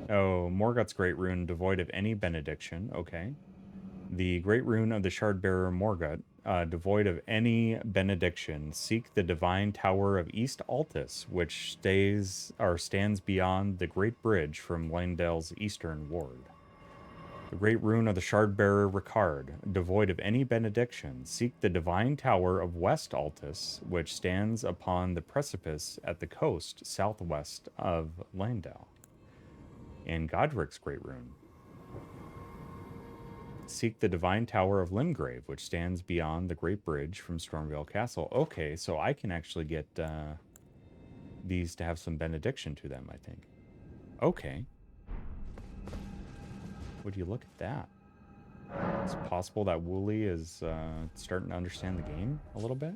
Oh, Morgoth's great rune, devoid of any benediction. Okay. The great rune of the Shardbearer Morgoth, devoid of any benediction. Seek the divine tower of East Altus, which stands beyond the great bridge from Leyndell's eastern ward. The great rune of the Shardbearer Rykard, devoid of any benediction. Seek the divine tower of West Altus, which stands upon the precipice at the coast southwest of Leyndell. And Godric's great rune. Seek the divine tower of Limgrave, which stands beyond the great bridge from Stormvale Castle. Okay, so I can actually get these to have some benediction to them, I think. Okay. Would you look at that? It's possible that Wooly is starting to understand the game a little bit.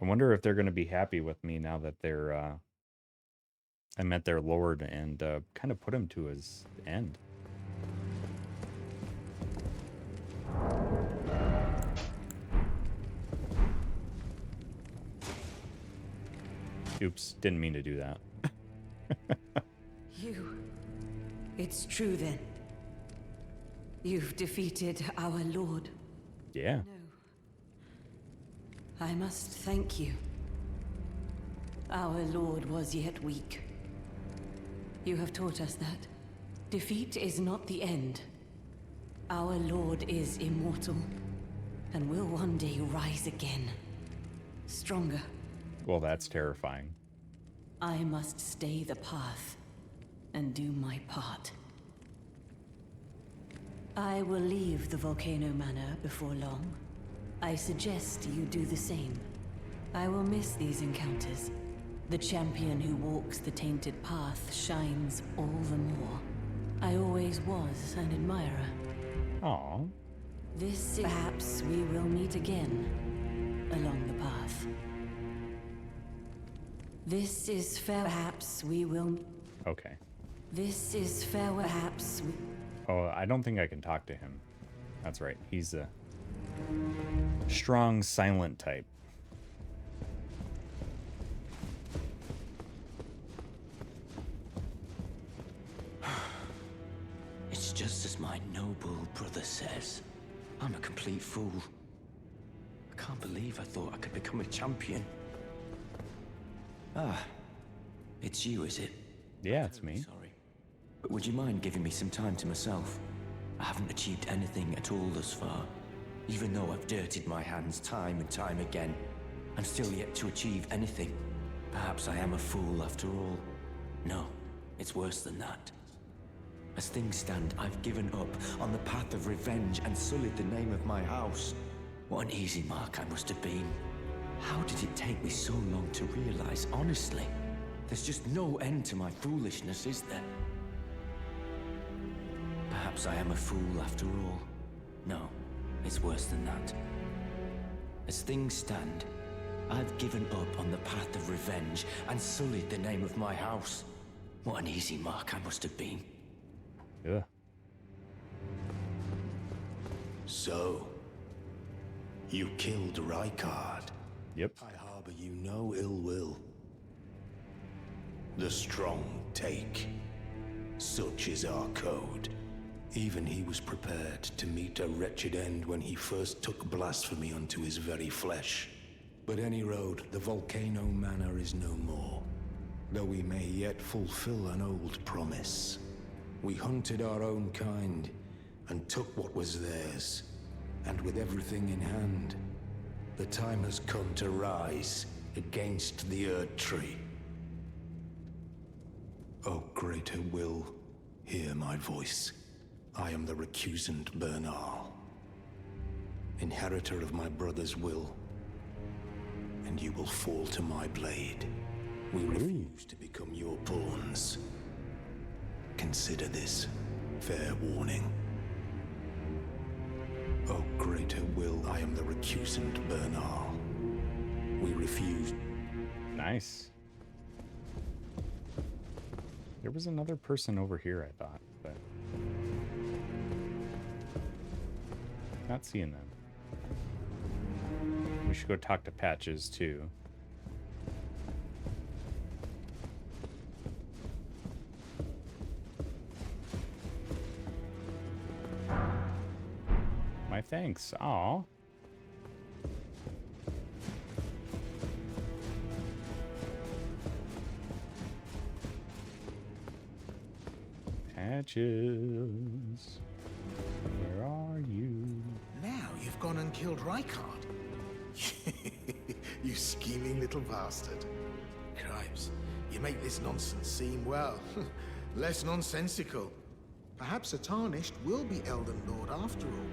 I wonder if they're going to be happy with me now that they're... I met their lord and kind of put him to his end. Oops, didn't mean to do that. It's true then. You've defeated our lord. Yeah. No. I must thank you. Our lord was yet weak. You have taught us that defeat is not the end. Our lord is immortal and will one day rise again, stronger. Well, that's terrifying. I must stay the path and do my part. I will leave the Volcano Manor before long. I suggest you do the same. I will miss these encounters. The champion who walks the tainted path shines all the more. I always was an admirer. Aww. This is perhaps we will meet again along the path. This is fair. Perhaps we will. Okay. This is fair. Perhaps we. Oh, I don't think I can talk to him. That's right. He's a strong, silent type. It's just as my noble brother says. I'm a complete fool. I can't believe I thought I could become a champion. Ah, it's you, is it? Yeah, it's me. Sorry. But would you mind giving me some time to myself? I haven't achieved anything at all thus far. Even though I've dirtied my hands time and time again, I'm still yet to achieve anything. Perhaps I am a fool after all. No, it's worse than that. As things stand, I've given up on the path of revenge and sullied the name of my house. What an easy mark I must have been. How did it take me so long to realize, honestly? There's just no end to my foolishness, is there? Perhaps I am a fool after all. No, it's worse than that. As things stand, I've given up on the path of revenge and sullied the name of my house. What an easy mark I must have been. Yeah. So, you killed Rykard. Yep. I harbor you no ill will. The strong take. Such is our code. Even he was prepared to meet a wretched end when he first took blasphemy unto his very flesh. But any road, the Volcano Manor is no more. Though we may yet fulfill an old promise. We hunted our own kind, and took what was theirs. And with everything in hand, the time has come to rise against the Erdtree. O greater will, hear my voice. I am the recusant Bernal, inheritor of my brother's will, and you will fall to my blade. We refuse to become your pawns. Consider this fair warning. O greater will, I am the recusant Bernal. We refuse. Nice. There was another person over here, I thought, but not seeing them. We should go talk to Patches too. My thanks. Aw. Patches. Where are you? Now you've gone and killed Rykard. You scheming little bastard. Cripes, you make this nonsense seem, well, less nonsensical. Perhaps a Tarnished will be Elden Lord after all.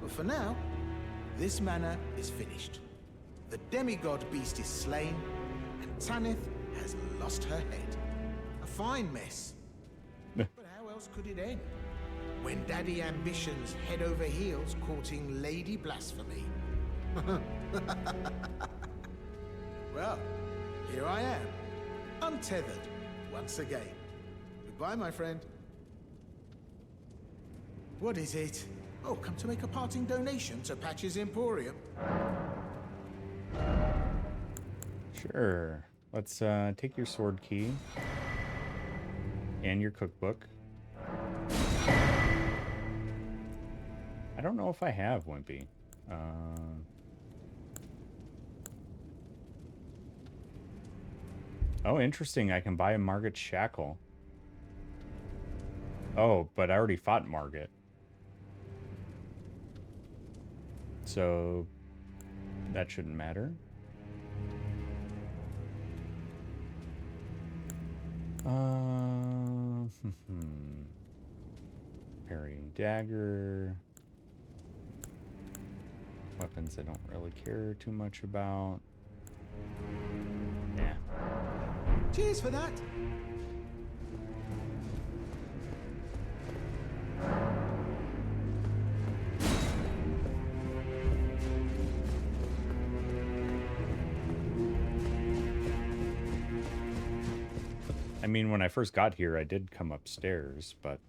But for now, this manor is finished. The demigod beast is slain, and Tanith has lost her head. A fine mess. But how else could it end? When Daddy Ambition's head over heels courting Lady Blasphemy. Well, here I am, untethered once again. Goodbye, my friend. What is it? Oh, come to make a parting donation to Patch's Emporium. Sure. Let's take your sword key and your cookbook. I don't know if I have Wimpy. Oh, interesting. I can buy a Margit Shackle. Oh, but I already fought Margit. So that shouldn't matter. Parrying dagger. Weapons I don't really care too much about. Yeah. Cheers for that. I mean, when I first got here, I did come upstairs, but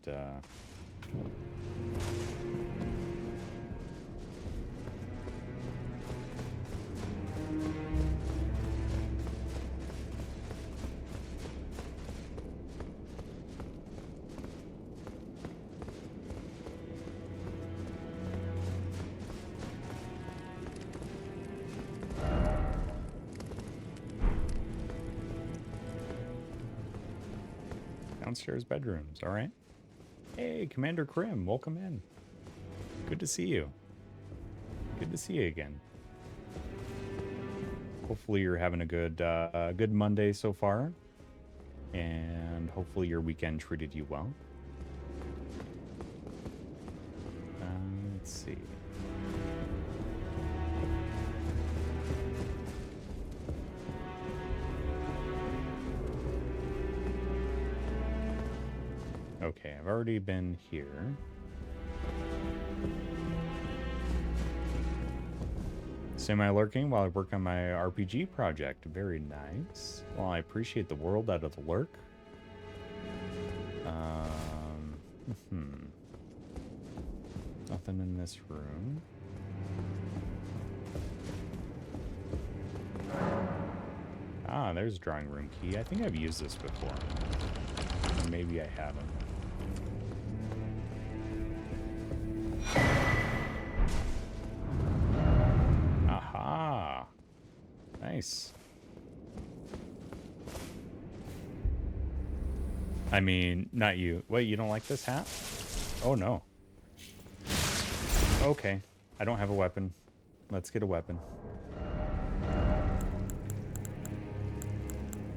downstairs bedrooms. All right. Hey, Commander Krim, welcome in. Good to see you. Good to see you again. Hopefully you're having a good Monday so far, and hopefully your weekend treated you well. Let's see. Okay, I've already been here. Semi-lurking while I work on my RPG project. Very nice. Well, I appreciate the world out of the lurk. Nothing in this room. Ah, there's a drawing room key. I think I've used this before. Or maybe I haven't. Aha! Nice. I mean, not you. Wait, you don't like this hat? Oh, no. Okay. I don't have a weapon. Let's get a weapon.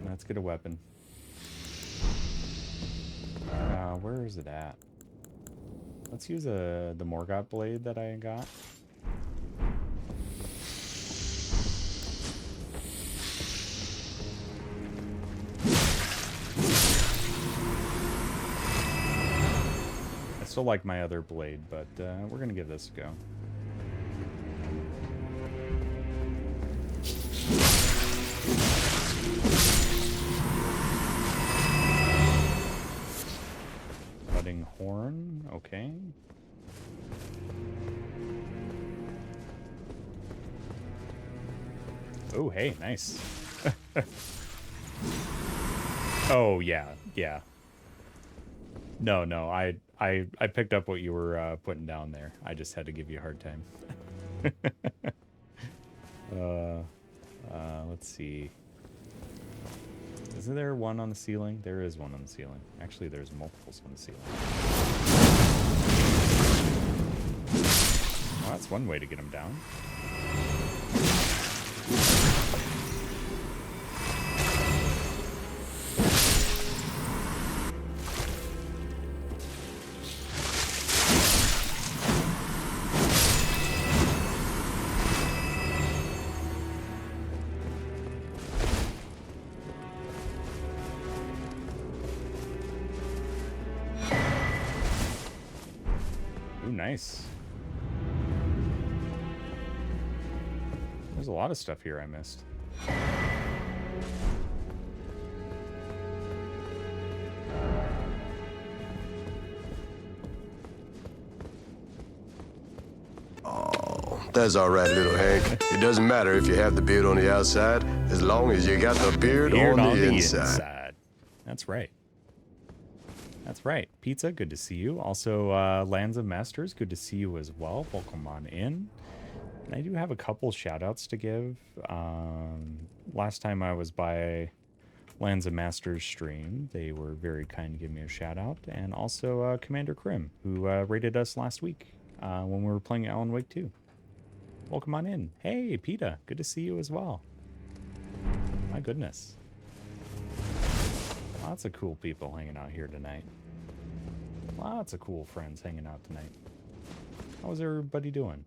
Let's get a weapon. Where is it at? Let's use the Morgott blade that I got. I still like my other blade, but we're gonna give this a go. Budding horn, okay. Oh, hey, nice. Oh, yeah, yeah. No, I picked up what you were putting down there. I just had to give you a hard time. Let's see. Isn't there one on the ceiling? There is one on the ceiling. Actually, there's multiples on the ceiling. Well, that's one way to get them down. Nice. There's a lot of stuff here I missed. Oh, that's all right, little Hank. It doesn't matter if you have the beard on the outside, as long as you got the beard on the inside. That's right. That's right. Pizza, good to see you. Also, Lands of Masters, good to see you as well. Welcome on in. And I do have a couple shout-outs to give. Last time I was by Lands of Masters stream, they were very kind to give me a shout-out. And also Commander Krim, who rated us last week when we were playing Alan Wake 2. Welcome on in. Hey, Peta, good to see you as well. My goodness. Lots of cool people hanging out here tonight. Lots of cool friends hanging out tonight. How's everybody doing?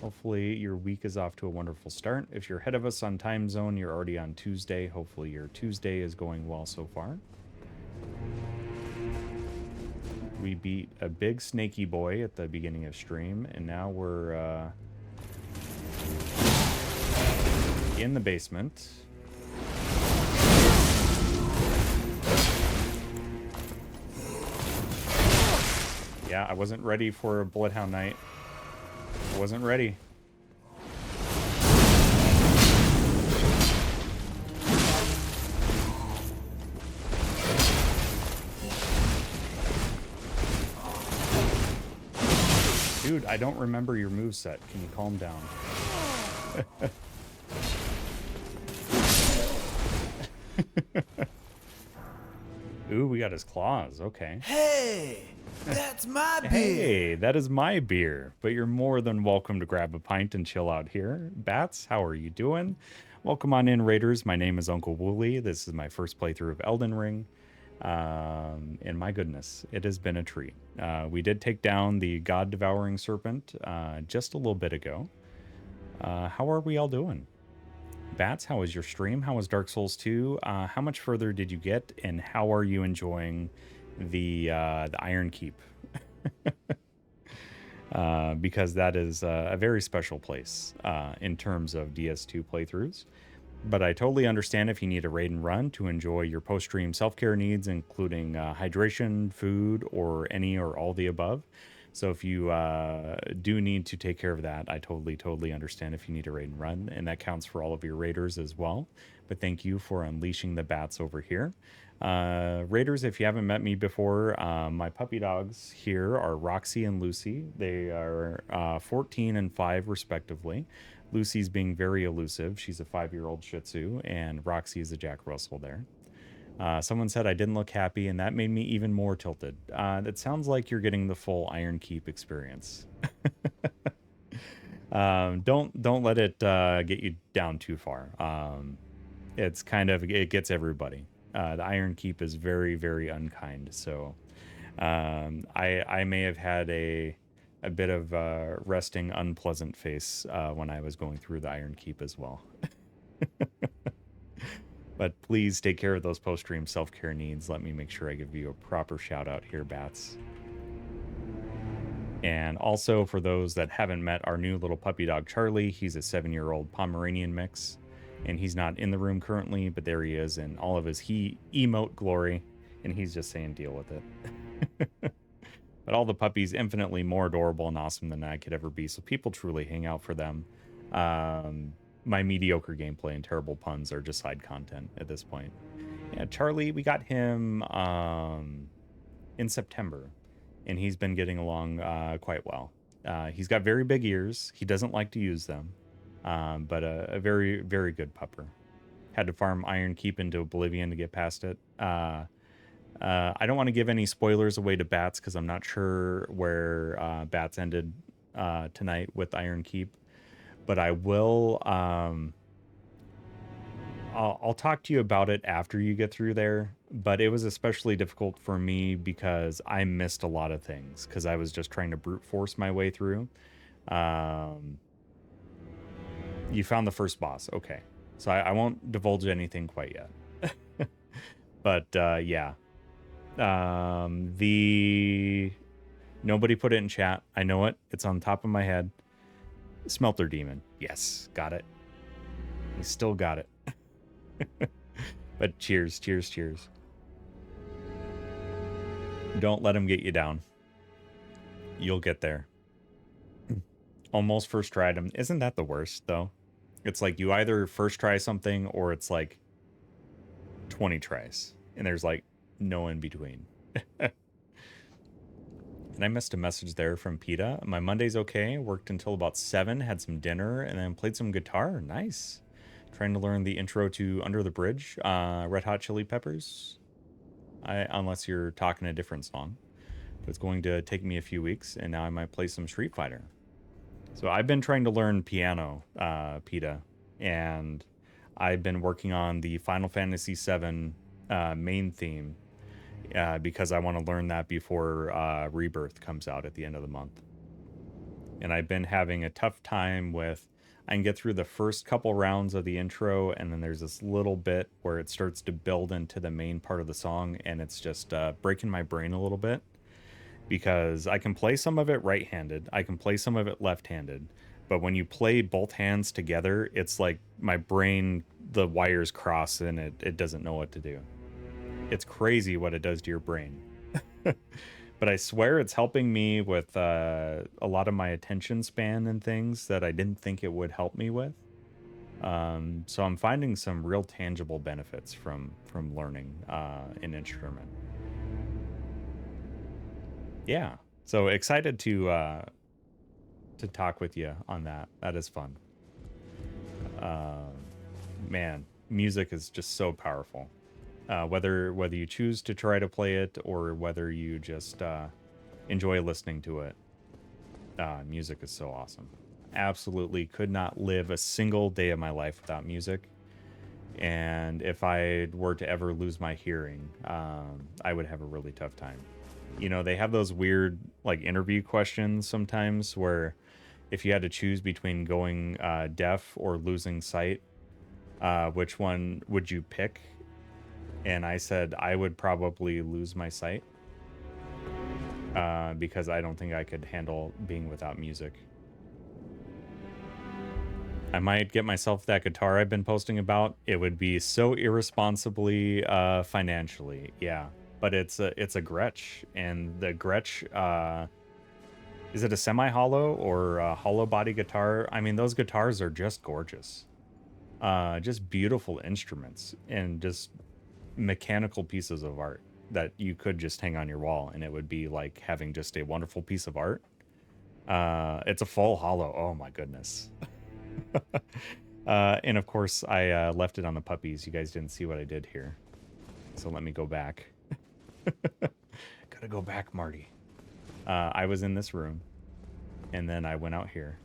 Hopefully your week is off to a wonderful start. If you're ahead of us on time zone, you're already on Tuesday. Hopefully your Tuesday is going well so far. We beat a big snaky boy at the beginning of stream, and now we're in the basement. Yeah, I wasn't ready for a Bloodhound Night. I wasn't ready. Dude, I don't remember your moveset. Can you calm down? Ooh, we got his claws. Okay. Hey! That's my beer! Hey, that is my beer. But you're more than welcome to grab a pint and chill out here. Bats, how are you doing? Welcome on in, Raiders. My name is UncleWooly. This is my first playthrough of Elden Ring. And my goodness, it has been a treat. We did take down the God-Devouring Serpent just a little bit ago. How are we all doing? Bats, how was your stream? How was Dark Souls 2? How much further did you get? And how are you enjoying the Iron Keep? Because that is a very special place in terms of DS2 playthroughs. But I totally understand if you need a raid and run to enjoy your post-stream self-care needs, including hydration, food, or any or all the above. So if you do need to take care of that, I totally understand if you need a raid and run, and that counts for all of your raiders as well. But thank you for unleashing the bats over here. Raiders, if you haven't met me before, my puppy dogs here are Roxy and Lucy. They are 14 and 5 respectively. Lucy's being very elusive. She's a 5-year-old Shih Tzu, and Roxy is a Jack Russell there. Someone said I didn't look happy, and that made me even more tilted. That sounds like you're getting the full Iron Keep experience. Don't let it get you down too far. It's kind of, it gets everybody. The Iron Keep is very, very unkind. So I may have had a bit of resting unpleasant face when I was going through the Iron Keep as well. But please take care of those post-stream self-care needs. Let me make sure I give you a proper shout out here, Bats. And also for those that haven't met our new little puppy dog, Charlie, he's a 7-year-old Pomeranian mix. And he's not in the room currently, but there he is in all of his emote glory. And he's just saying deal with it. But all the puppies infinitely more adorable and awesome than I could ever be. So people truly hang out for them. My mediocre gameplay and terrible puns are just side content at this point. Yeah, Charlie, we got him in September, and he's been getting along quite well. He's got very big ears. He doesn't like to use them, but a very, very good pupper. Had to farm Iron Keep into oblivion to get past it. I don't want to give any spoilers away to Bats because I'm not sure where Bats ended tonight with Iron Keep. But I will, I'll talk to you about it after you get through there. But it was especially difficult for me because I missed a lot of things because I was just trying to brute force my way through. You found the first boss. Okay. So I won't divulge anything quite yet. But yeah. Nobody put it in chat. I know it. It's on top of my head. Smelter Demon. Yes, got it. He still got it. But cheers. Don't let him get you down. You'll get there. Almost first tried him. Isn't that the worst, though? It's like you either first try something or it's like 20 tries. And there's like no in between. And I missed a message there from PETA. My Monday's okay. Worked until about 7. Had some dinner and then played some guitar. Nice. Trying to learn the intro to Under the Bridge. Red Hot Chili Peppers. Unless you're talking a different song. But it's going to take me a few weeks. And now I might play some Street Fighter. So I've been trying to learn piano, PETA. And I've been working on the Final Fantasy VII main theme. Because I want to learn that before Rebirth comes out at the end of the month. And I've been having a tough time with, I can get through the first couple rounds of the intro, and then there's this little bit where it starts to build into the main part of the song, and it's just breaking my brain a little bit. Because I can play some of it right-handed, I can play some of it left-handed, but when you play both hands together, it's like my brain, the wires cross, and it doesn't know what to do. It's crazy what it does to your brain. But I swear it's helping me with a lot of my attention span and things that I didn't think it would help me with. So I'm finding some real tangible benefits from learning an instrument. Yeah, so excited to talk with you on that. That is fun. Man, music is just so powerful. Whether you choose to try to play it or whether you just enjoy listening to it, music is so awesome. Absolutely could not live a single day of my life without music. And if I were to ever lose my hearing, I would have a really tough time. You know, they have those weird like interview questions sometimes where if you had to choose between going deaf or losing sight, which one would you pick? And I said I would probably lose my sight because I don't think I could handle being without music. I might get myself that guitar I've been posting about. It would be so irresponsibly financially, yeah. But it's a Gretsch, and the Gretsch, is it a semi-hollow or a hollow body guitar? I mean, those guitars are just gorgeous. Just beautiful instruments and just mechanical pieces of art that you could just hang on your wall, and it would be like having just a wonderful piece of art. It's a full hollow. Oh my goodness. And of course, I left it on the puppies. You guys didn't see what I did here. So let me go back. Gotta go back, Marty. I was in this room, and then I went out here.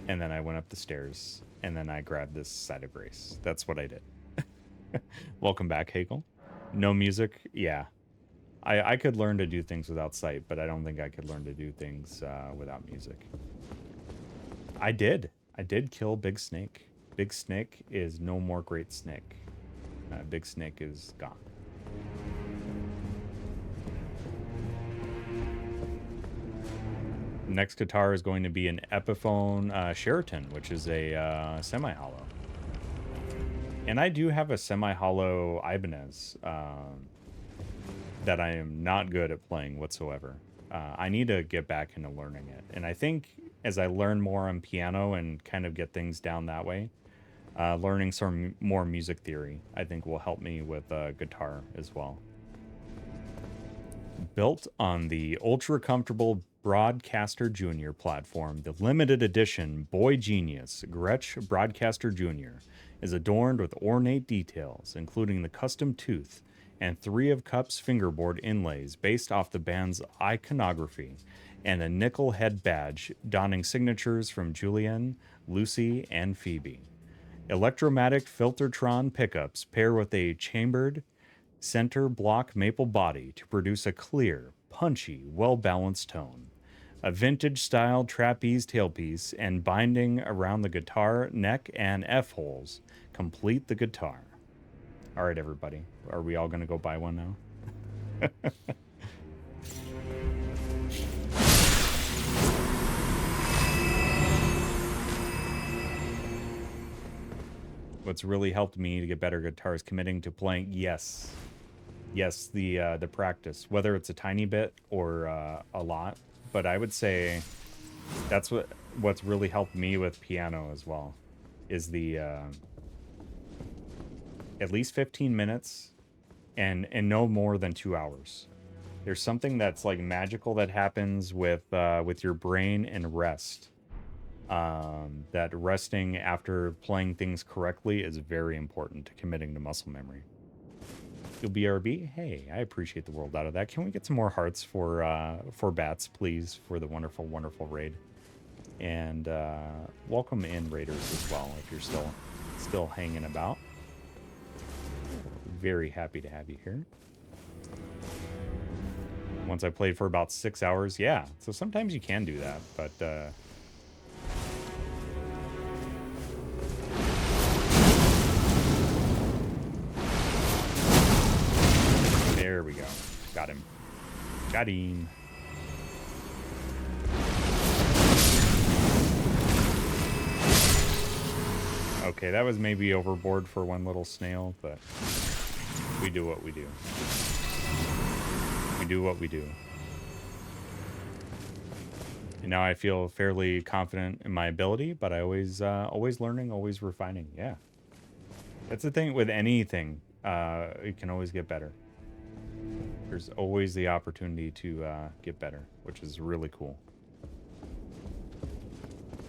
And then I went up the stairs, and then I grabbed this side of grace. That's what I did. Welcome back, Hagel. No music? Yeah. I could learn to do things without sight, but I don't think I could learn to do things without music. I did kill Big Snake. Big Snake is no more Great Snake. Big Snake is gone. Next guitar is going to be an Epiphone Sheraton, which is a semi-hollow. And I do have a semi-hollow Ibanez that I am not good at playing whatsoever. I need to get back into learning it. And I think as I learn more on piano and kind of get things down that way, learning some more music theory, I think will help me with guitar as well. Built on the ultra-comfortable Broadcaster Jr. platform, the limited edition Boy Genius Gretsch Broadcaster Jr. is adorned with ornate details, including the custom tooth and 3 of Cups fingerboard inlays based off the band's iconography, and a nickel head badge donning signatures from Julian, Lucy, and Phoebe. Electromatic Filtertron pickups pair with a chambered center block maple body to produce a clear, punchy, well-balanced tone. A vintage-style trapeze tailpiece and binding around the guitar neck and F-holes complete the guitar. All right, everybody. Are we all going to go buy one now? What's really helped me to get better guitar is committing to playing. Yes, the practice, whether it's a tiny bit or a lot. But I would say that's what's really helped me with piano as well, is the at least 15 minutes and no more than 2 hours. There's something that's like magical that happens with your brain and rest. That resting after playing things correctly is very important to committing to muscle memory. You'll BRB? Hey, I appreciate the world out of that. Can we get some more hearts for Bats, please, for the wonderful, wonderful raid? And welcome in, raiders, as well, if you're still hanging about. Very happy to have you here. Once I played for about 6 hours, yeah. So sometimes you can do that, but there we go. Got him. Got him. Okay, that was maybe overboard for one little snail, but we do what we do. We do what we do. And now I feel fairly confident in my ability, but I always learning, always refining. Yeah. That's the thing with anything. It can always get better. There's always the opportunity to get better, which is really cool.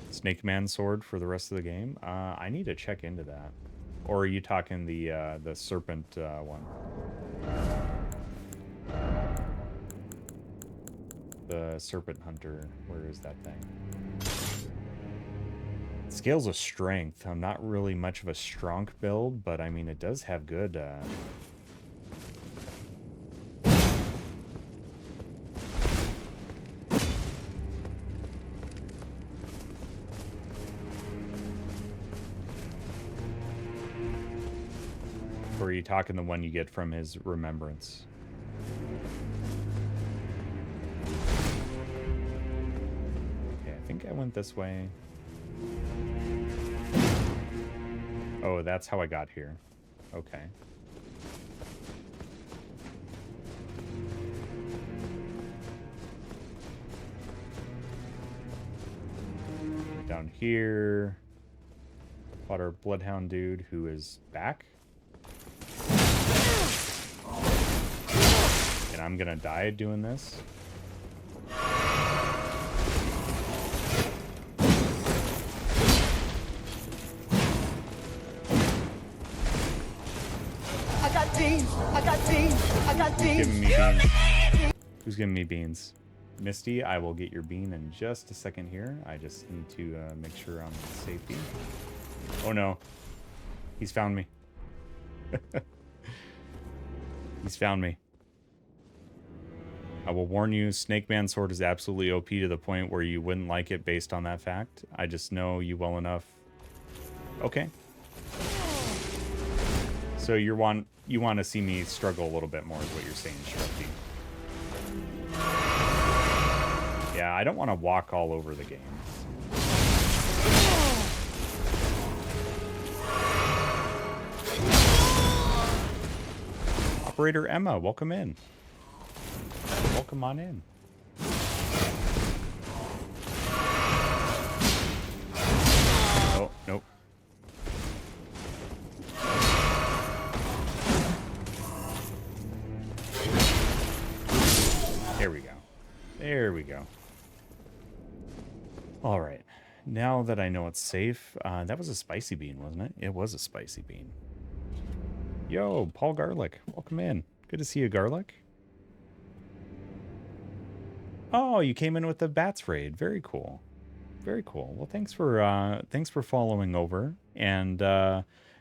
Snake Man sword for the rest of the game? I need to check into that. Or are you talking the Serpent one? The Serpent Hunter. Where is that thing? Scales of strength. I'm not really much of a strong build, but I mean, it does have good... Or are you talking the one you get from his remembrance? Okay, I think I went this way. Oh, that's how I got here. Okay. Down here. Fought our Bloodhound dude who is back. And I'm gonna die doing this. I got beans. I got beans. I got beans. Giving me beans. Who's giving me beans? Misty, I will get your bean in just a second here. I just need to make sure I'm in safety. Oh no. He's found me. He's found me. I will warn you, Snake Man Sword is absolutely OP to the point where you wouldn't like it based on that fact. I just know you well enough. Okay. So you want to see me struggle a little bit more is what you're saying, Shrubby. Yeah, I don't want to walk all over the game. Operator Emma, welcome in. Welcome on in. Oh, nope. There we go. There we go. All right. Now that I know it's safe, that was a spicy bean, wasn't it? It was a spicy bean. Yo, Paul Garlic, welcome in. Good to see you, Garlic. Oh, you came in with the Bats raid. Very cool. Very cool. Well, thanks for following over. And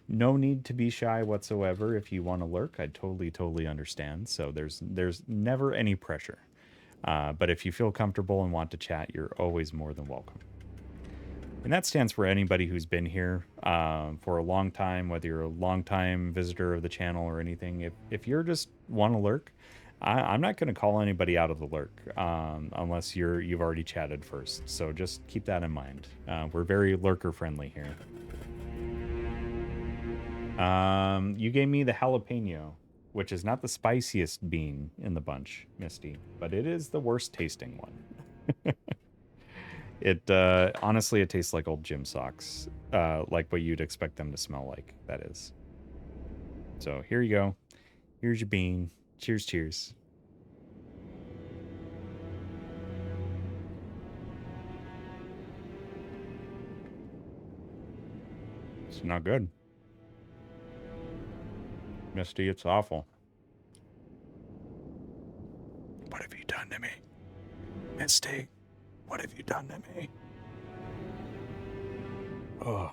no need to be shy whatsoever if you want to lurk. I totally understand. So there's never any pressure. But if you feel comfortable and want to chat, you're always more than welcome. And that stands for anybody who's been here for a long time, whether you're a long-time visitor of the channel or anything. If you're just want to lurk, I'm not going to call anybody out of the lurk unless you've already chatted first. So just keep that in mind. We're very lurker-friendly here. You gave me the jalapeno, which is not the spiciest bean in the bunch, Misty, but it is the worst tasting one. It honestly, it tastes like old gym socks, like what you'd expect them to smell like. That is. So here you go. Here's your bean. Cheers, cheers. It's not good. Misty, it's awful. What have you done to me? Misty, what have you done to me? Oh.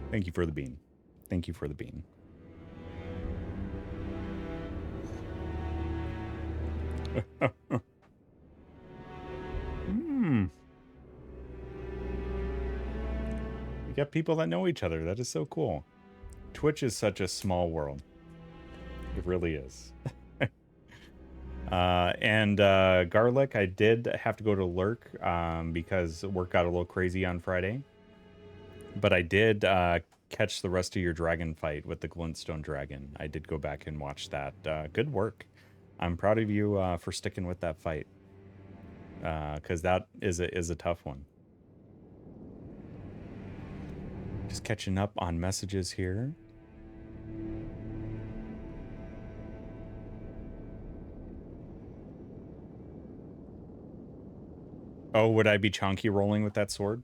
Thank you for the bean. Thank you for the bean. We got people that know each other. That is so cool. Twitch is such a small world. It really is. Garlic, I did have to go to lurk because work got a little crazy on Friday. But I did catch the rest of your dragon fight with the glintstone dragon. I did go back and watch that. Good work. I'm proud of you for sticking with that fight. Because that is a tough one. Just catching up on messages here. Oh, would I be chonky rolling with that sword?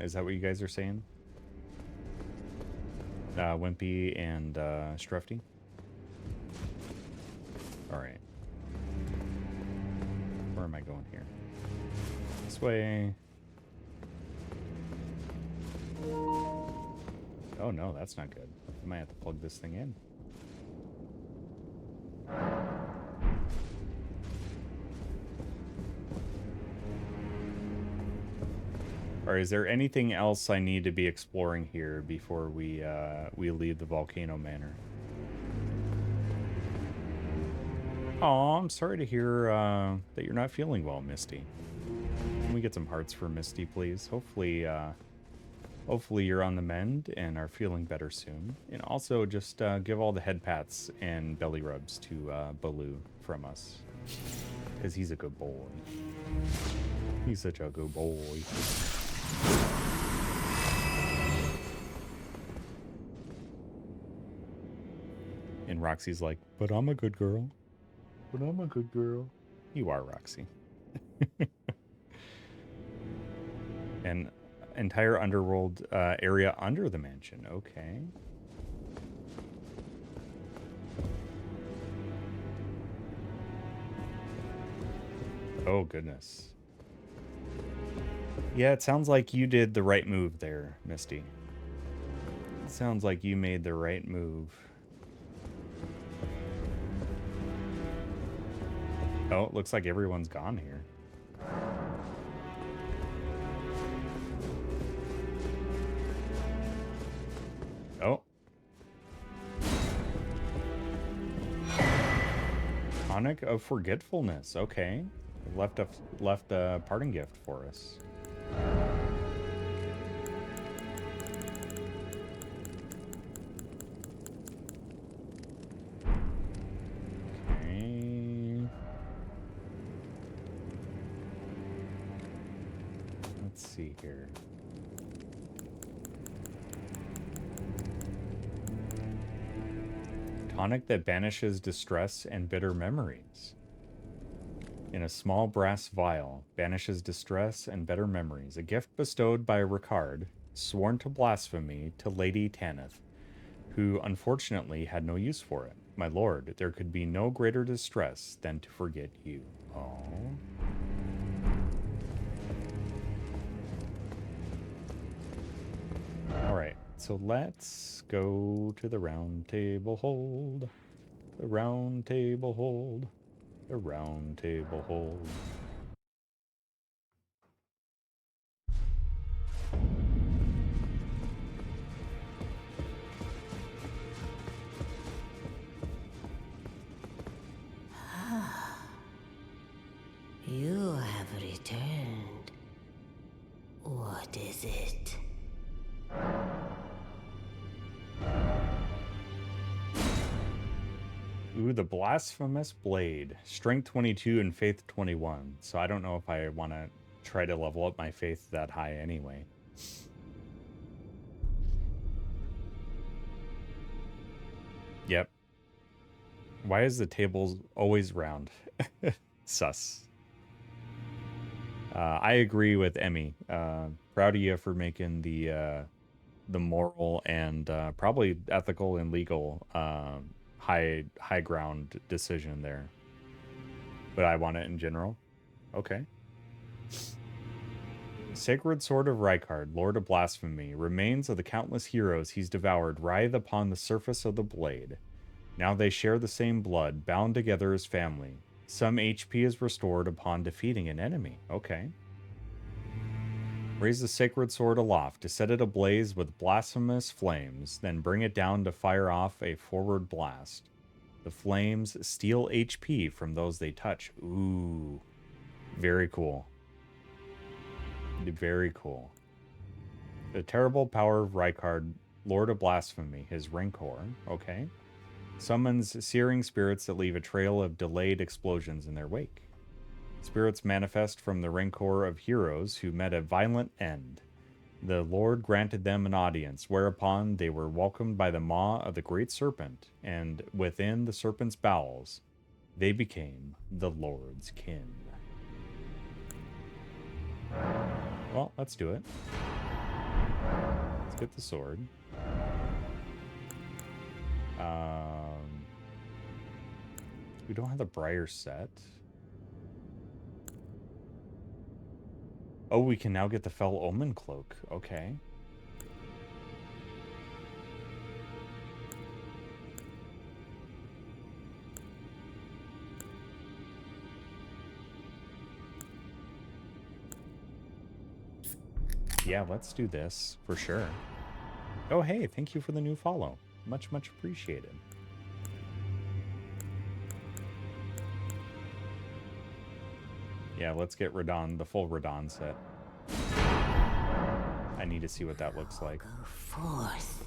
Is that what you guys are saying? Wimpy and Strufty? Alright. Where am I going here? This way. Oh no, that's not good. I might have to plug this thing in. Or is there anything else I need to be exploring here before we leave the Volcano Manor? Oh, I'm sorry to hear that you're not feeling well, Misty. Can we get some hearts for Misty, please? Hopefully, hopefully you're on the mend and are feeling better soon. And also, just give all the head pats and belly rubs to Baloo from us, because he's a good boy. He's such a good boy. And Roxy's like, but I'm a good girl. But I'm a good girl. You are, Roxy. An entire underworld area under the mansion. Okay. Oh, goodness. Yeah, it sounds like you did the right move there, Misty. It sounds like you made the right move. Oh, it looks like everyone's gone here. Oh. Tonic of Forgetfulness. Okay. Left a parting gift for us. Okay. Let's see here. Tonic that banishes distress and bitter memories. In a small brass vial, banishes distress and bitter memories. A gift bestowed by Rykard, sworn to blasphemy, to Lady Tanith, who unfortunately had no use for it. My lord, there could be no greater distress than to forget you. Oh. Alright, so let's go to the round table hold. The round table hold. The round table hold. You have returned. What is it? Ooh, the Blasphemous Blade. Strength 22 and Faith 21. So I don't know if I want to try to level up my faith that high anyway. Yep. Why is the table always round? Sus. I agree with Emmy. Proud of you for making the moral and probably ethical and legal high ground decision there. But I want it in general. Okay. Sacred Sword of Rykard, Lord of Blasphemy, remains of the countless heroes he's devoured writhe upon the surface of the blade. Now they share the same blood, bound together as family. Some HP is restored upon defeating an enemy. Okay. Raise the sacred sword aloft to set it ablaze with blasphemous flames, then bring it down to fire off a forward blast. The flames steal HP from those they touch. Ooh. Very cool. Very cool. The terrible power of Rykard, Lord of Blasphemy, his Rancor. Okay. Summons searing spirits that leave a trail of delayed explosions in their wake. Spirits manifest from the Rancor of heroes who met a violent end. The Lord granted them an audience, whereupon they were welcomed by the maw of the great Serpent, and within the Serpent's bowels, they became the Lord's kin. Well, let's do it. Let's get the sword. We don't have the Briar set. Oh, we can now get the Fell Omen cloak. Okay. Yeah, let's do this for sure. Oh, hey, thank you for the new follow. Much, much appreciated. Yeah, let's get Radon, the full Radon set. I need to see what that looks like. Go forth.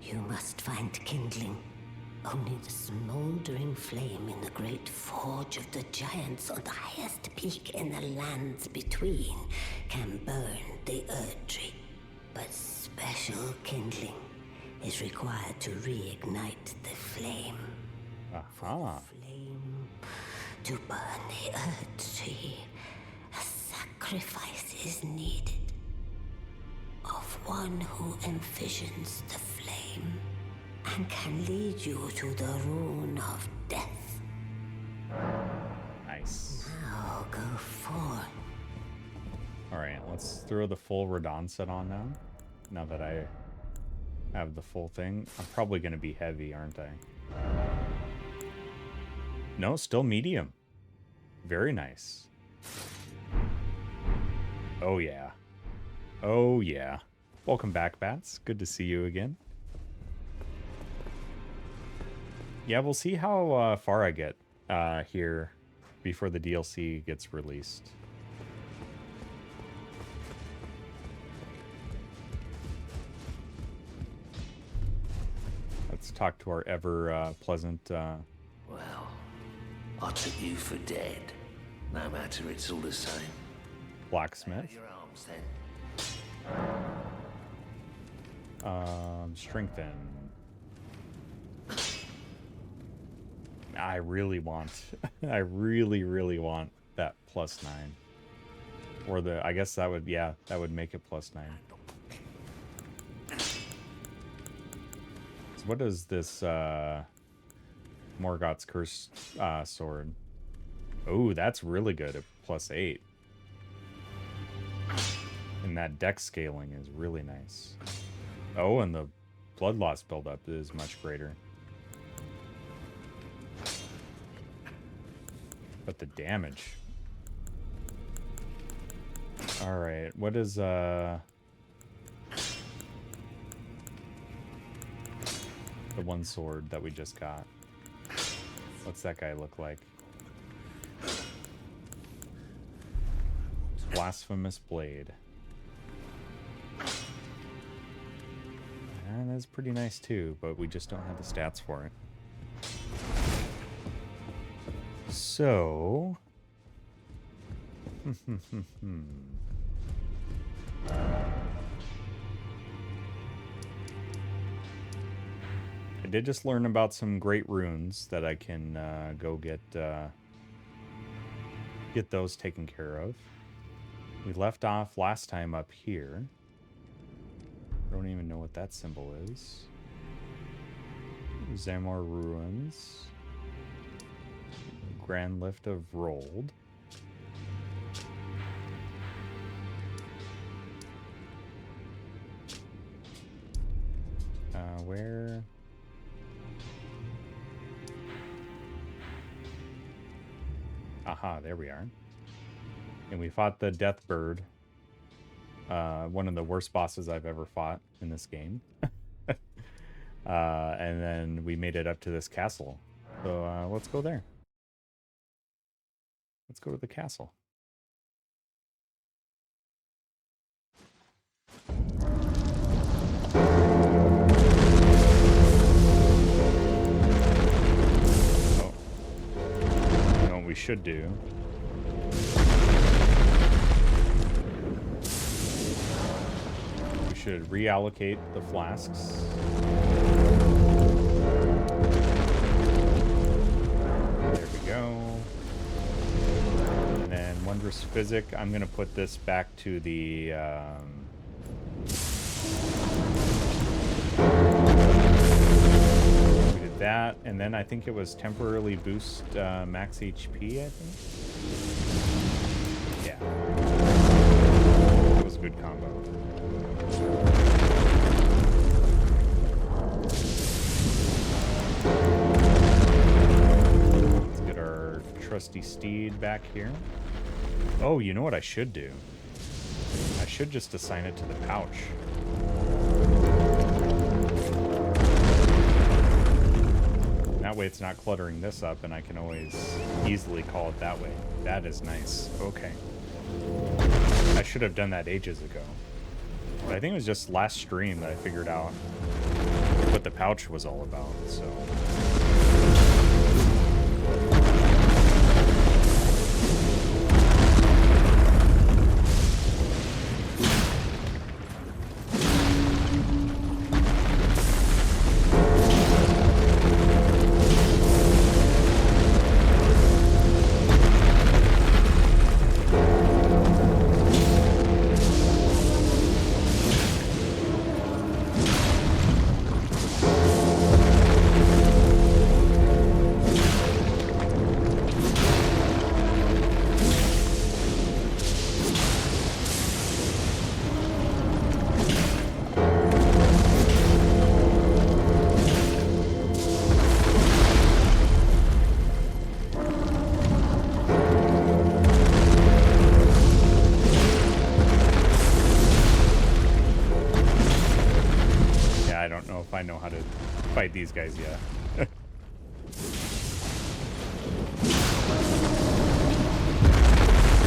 You must find kindling. Only the smoldering flame in the great forge of the giants on the highest peak in the lands between can burn the Erdtree. But special kindling is required to reignite the flame. Aha. Flame to burn the Erdtree, a sacrifice is needed of one who envisions the flame and can lead you to the rune of death. Nice. Now go forth. Alright, let's throw the full Radon set on now. Now that I have the full thing. I'm probably going to be heavy, aren't I? No, still medium. Very nice. Oh, yeah. Oh, yeah. Welcome back, Bats. Good to see you again. Yeah, we'll see how far I get here before the DLC gets released. Let's talk to our ever pleasant... Well, I took you for dead. No matter, it's all the same. Blacksmith. Your arms, then. Strengthen. I really want... I really want that +9. Or the... I guess that would... Yeah, that would make it +9. So what is this, Morgoth's Curse sword? Oh, that's really good at +8. And that dex scaling is really nice. Oh, and the blood loss buildup is much greater. But the damage. Alright, what is the one sword that we just got? What's that guy look like? Blasphemous Blade. And that's pretty nice too, but we just don't have the stats for it. So... I did just learn about some great runes that I can go get those taken care of. We left off last time up here. I don't even know what that symbol is. Zamor Ruins. Grand Lift of Rolled. Where? Aha, there we are. And we fought the Death Bird. One of the worst bosses I've ever fought in this game. And then we made it up to this castle. So let's go there. Let's go to the castle. Oh. You know what we should do? We should reallocate the flasks. There we go. And then Wondrous Physic, I'm going to put this back to the... we did That, and then I think it was temporarily boost max HP, I think. Yeah. That was a good combo. Let's get our trusty steed back here. Oh, you know what I should do? I should just assign it to the pouch. That way it's not cluttering this up, and I can always easily call it that way. That is nice. Okay. I should have done that ages ago. But I think it was just last stream that I figured out what the pouch was all about, so... I know how to fight these guys yet.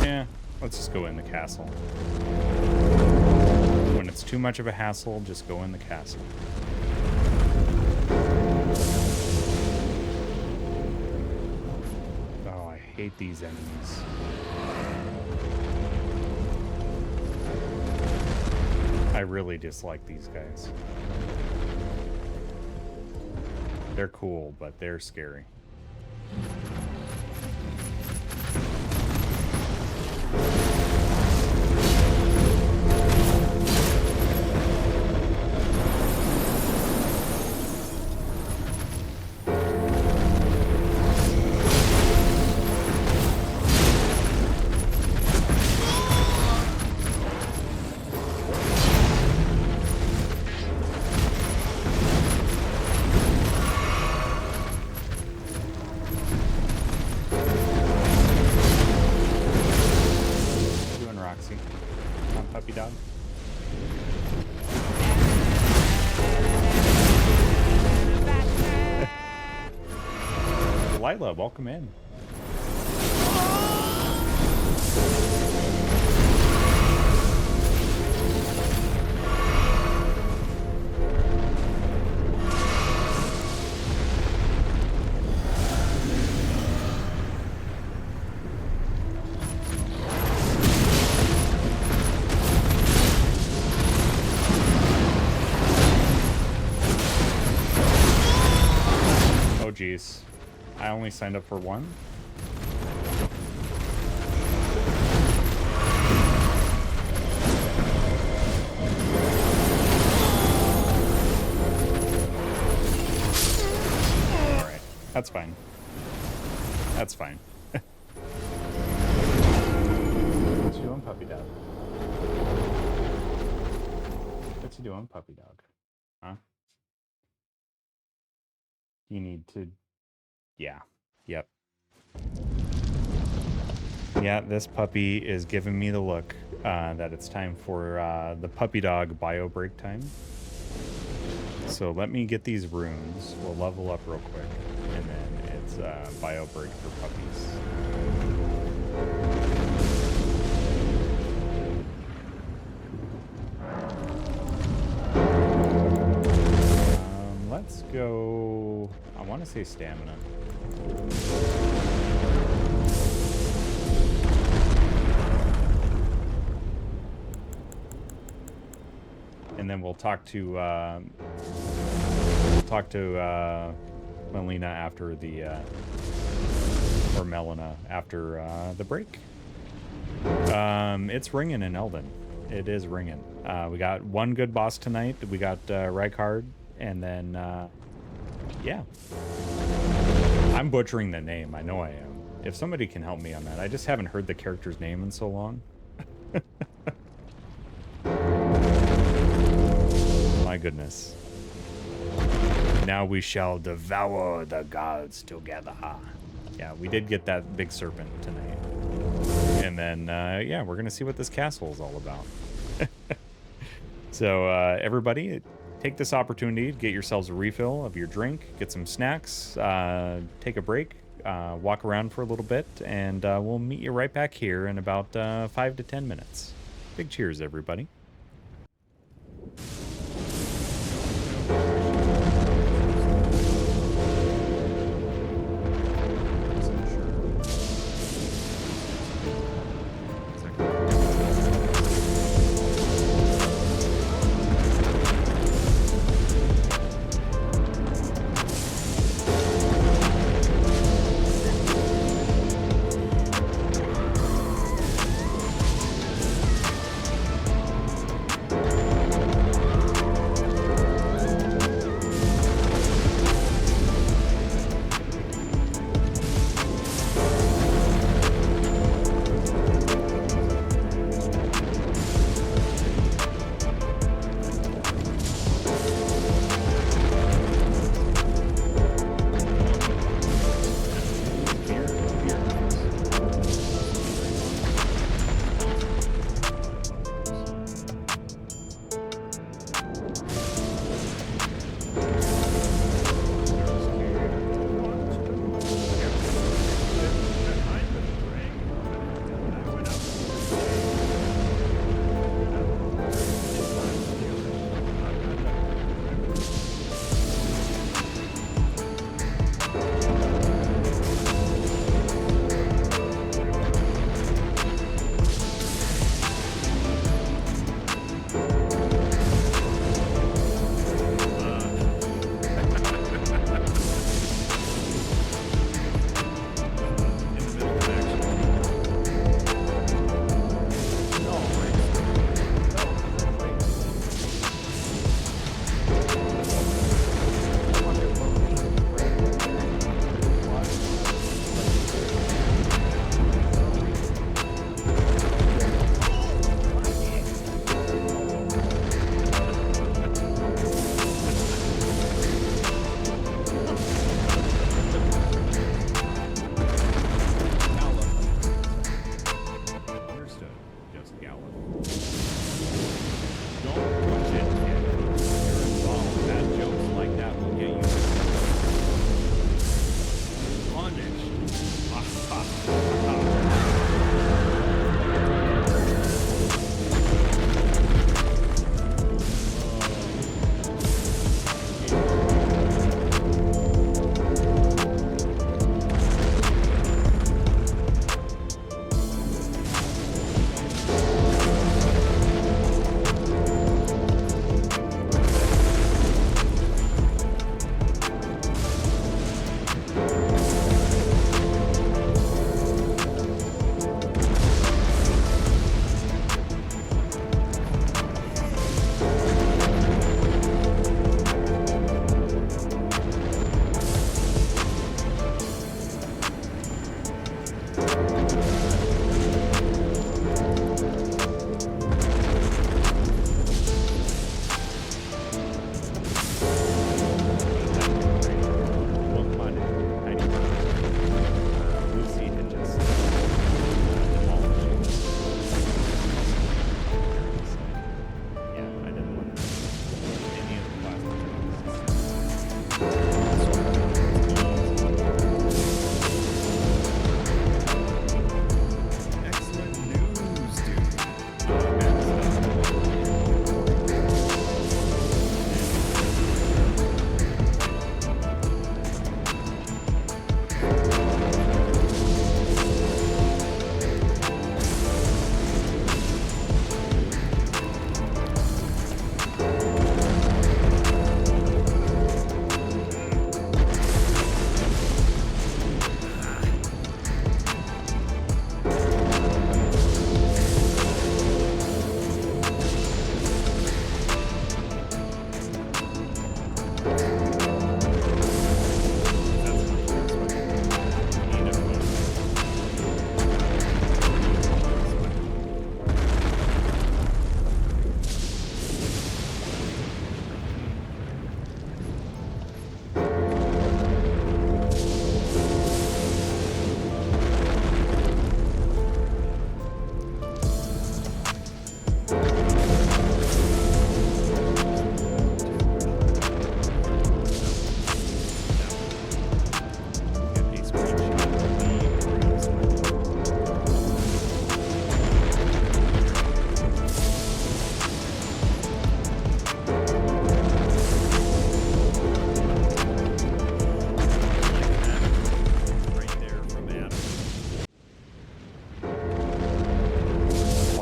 Yeah, let's just go in the castle. When it's too much of a hassle, just go in the castle. Oh, I hate these enemies. I really dislike these guys. They're cool, but they're scary. Welcome in. Oh geez. I only signed up for one. All right, that's fine. That's fine. What you doing, puppy dog? What you doing, puppy dog? Huh? You need to... Yeah. Yep. Yeah, this puppy is giving me the look that it's time for the puppy dog bio break time. So let me get these runes. We'll level up real quick. And then it's bio break for puppies. Let's go... I want to say stamina. And then we'll talk to Melina after the or Melina after the break. It's ringing in Elden. It is ringing. We got one good boss tonight. We got Rykard, and then Yeah. I'm butchering the name. I know I am. If somebody can help me on that. I just haven't heard the character's name in so long. My goodness. Now we shall devour the gods together. Yeah, we did get that big serpent tonight. And then, yeah, we're going to see what this castle is all about. So, everybody, take this opportunity to get yourselves a refill of your drink, get some snacks, take a break, walk around for a little bit, and we'll meet you right back here in about 5 to 10 minutes. Big cheers, everybody.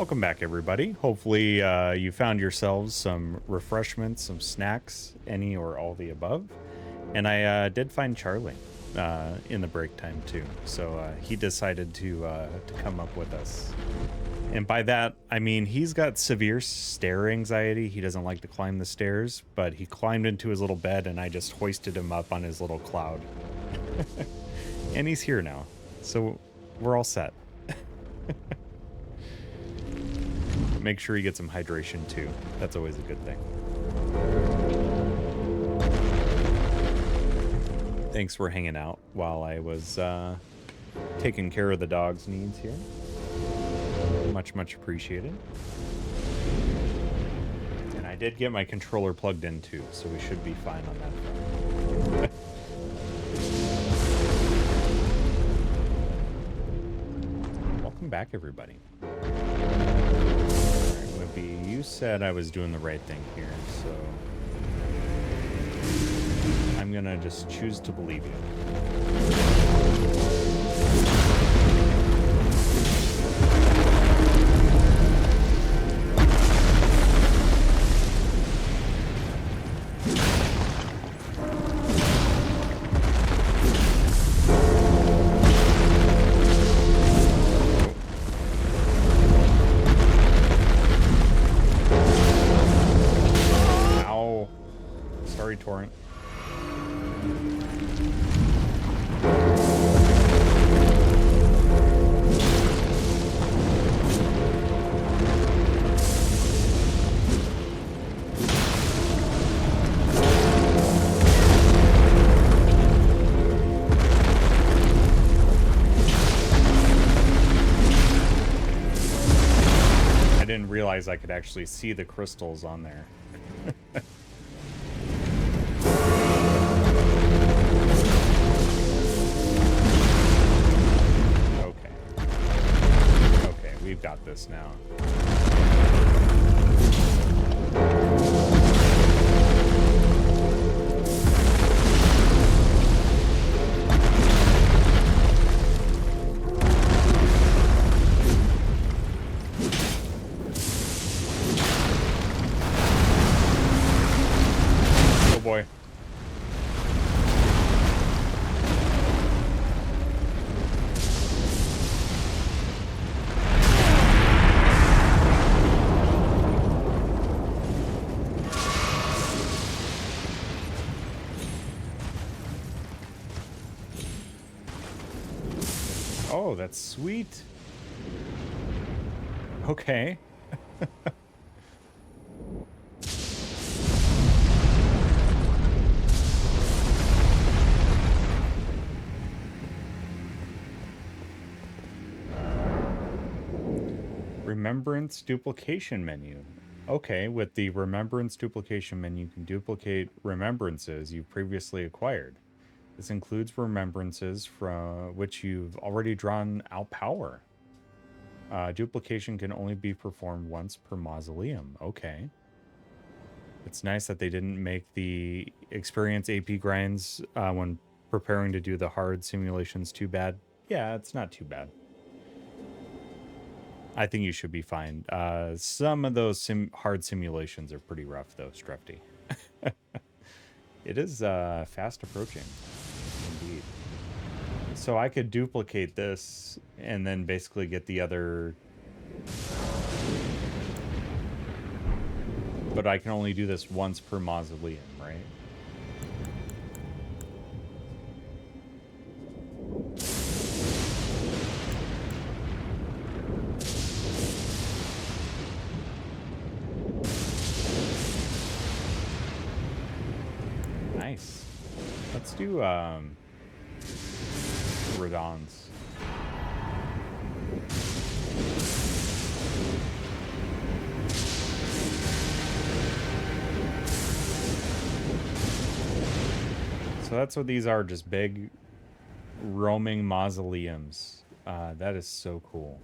welcome back, everybody. Hopefully you found yourselves some refreshments, some snacks, any or all the above. And I did find Charlie in the break time too. So he decided to come up with us. And by that, I mean he's got severe stair anxiety. He doesn't like to climb the stairs, but he climbed into his little bed and I just hoisted him up on his little cloud. And he's here now. So we're all set. Make sure you get some hydration too. That's always a good thing. Thanks for hanging out while I was taking care of the dog's needs here. Much, much appreciated. And I did get my controller plugged in too, so we should be fine on that front. Welcome back, everybody. You said I was doing the right thing here, so I'm gonna just choose to believe you. Torrent. I didn't realize I could actually see the crystals on there. We've got this now. Oh boy. Oh, that's sweet. Okay. Remembrance duplication menu. Okay, with the remembrance duplication menu, you can duplicate remembrances you've previously acquired. This includes remembrances from which you've already drawn out power. Duplication can only be performed once per mausoleum. Okay. It's nice that they didn't make the experience AP grinds when preparing to do the hard simulations too bad. Yeah, it's not too bad. I think you should be fine. Some of those hard simulations are pretty rough, though, Strefty. It is fast approaching. Indeed. So I could duplicate this and then basically get the other... But I can only do this once per mausoleum, right? Nice. Let's do Radons. So that's what these are, just big roaming mausoleums. That is so cool.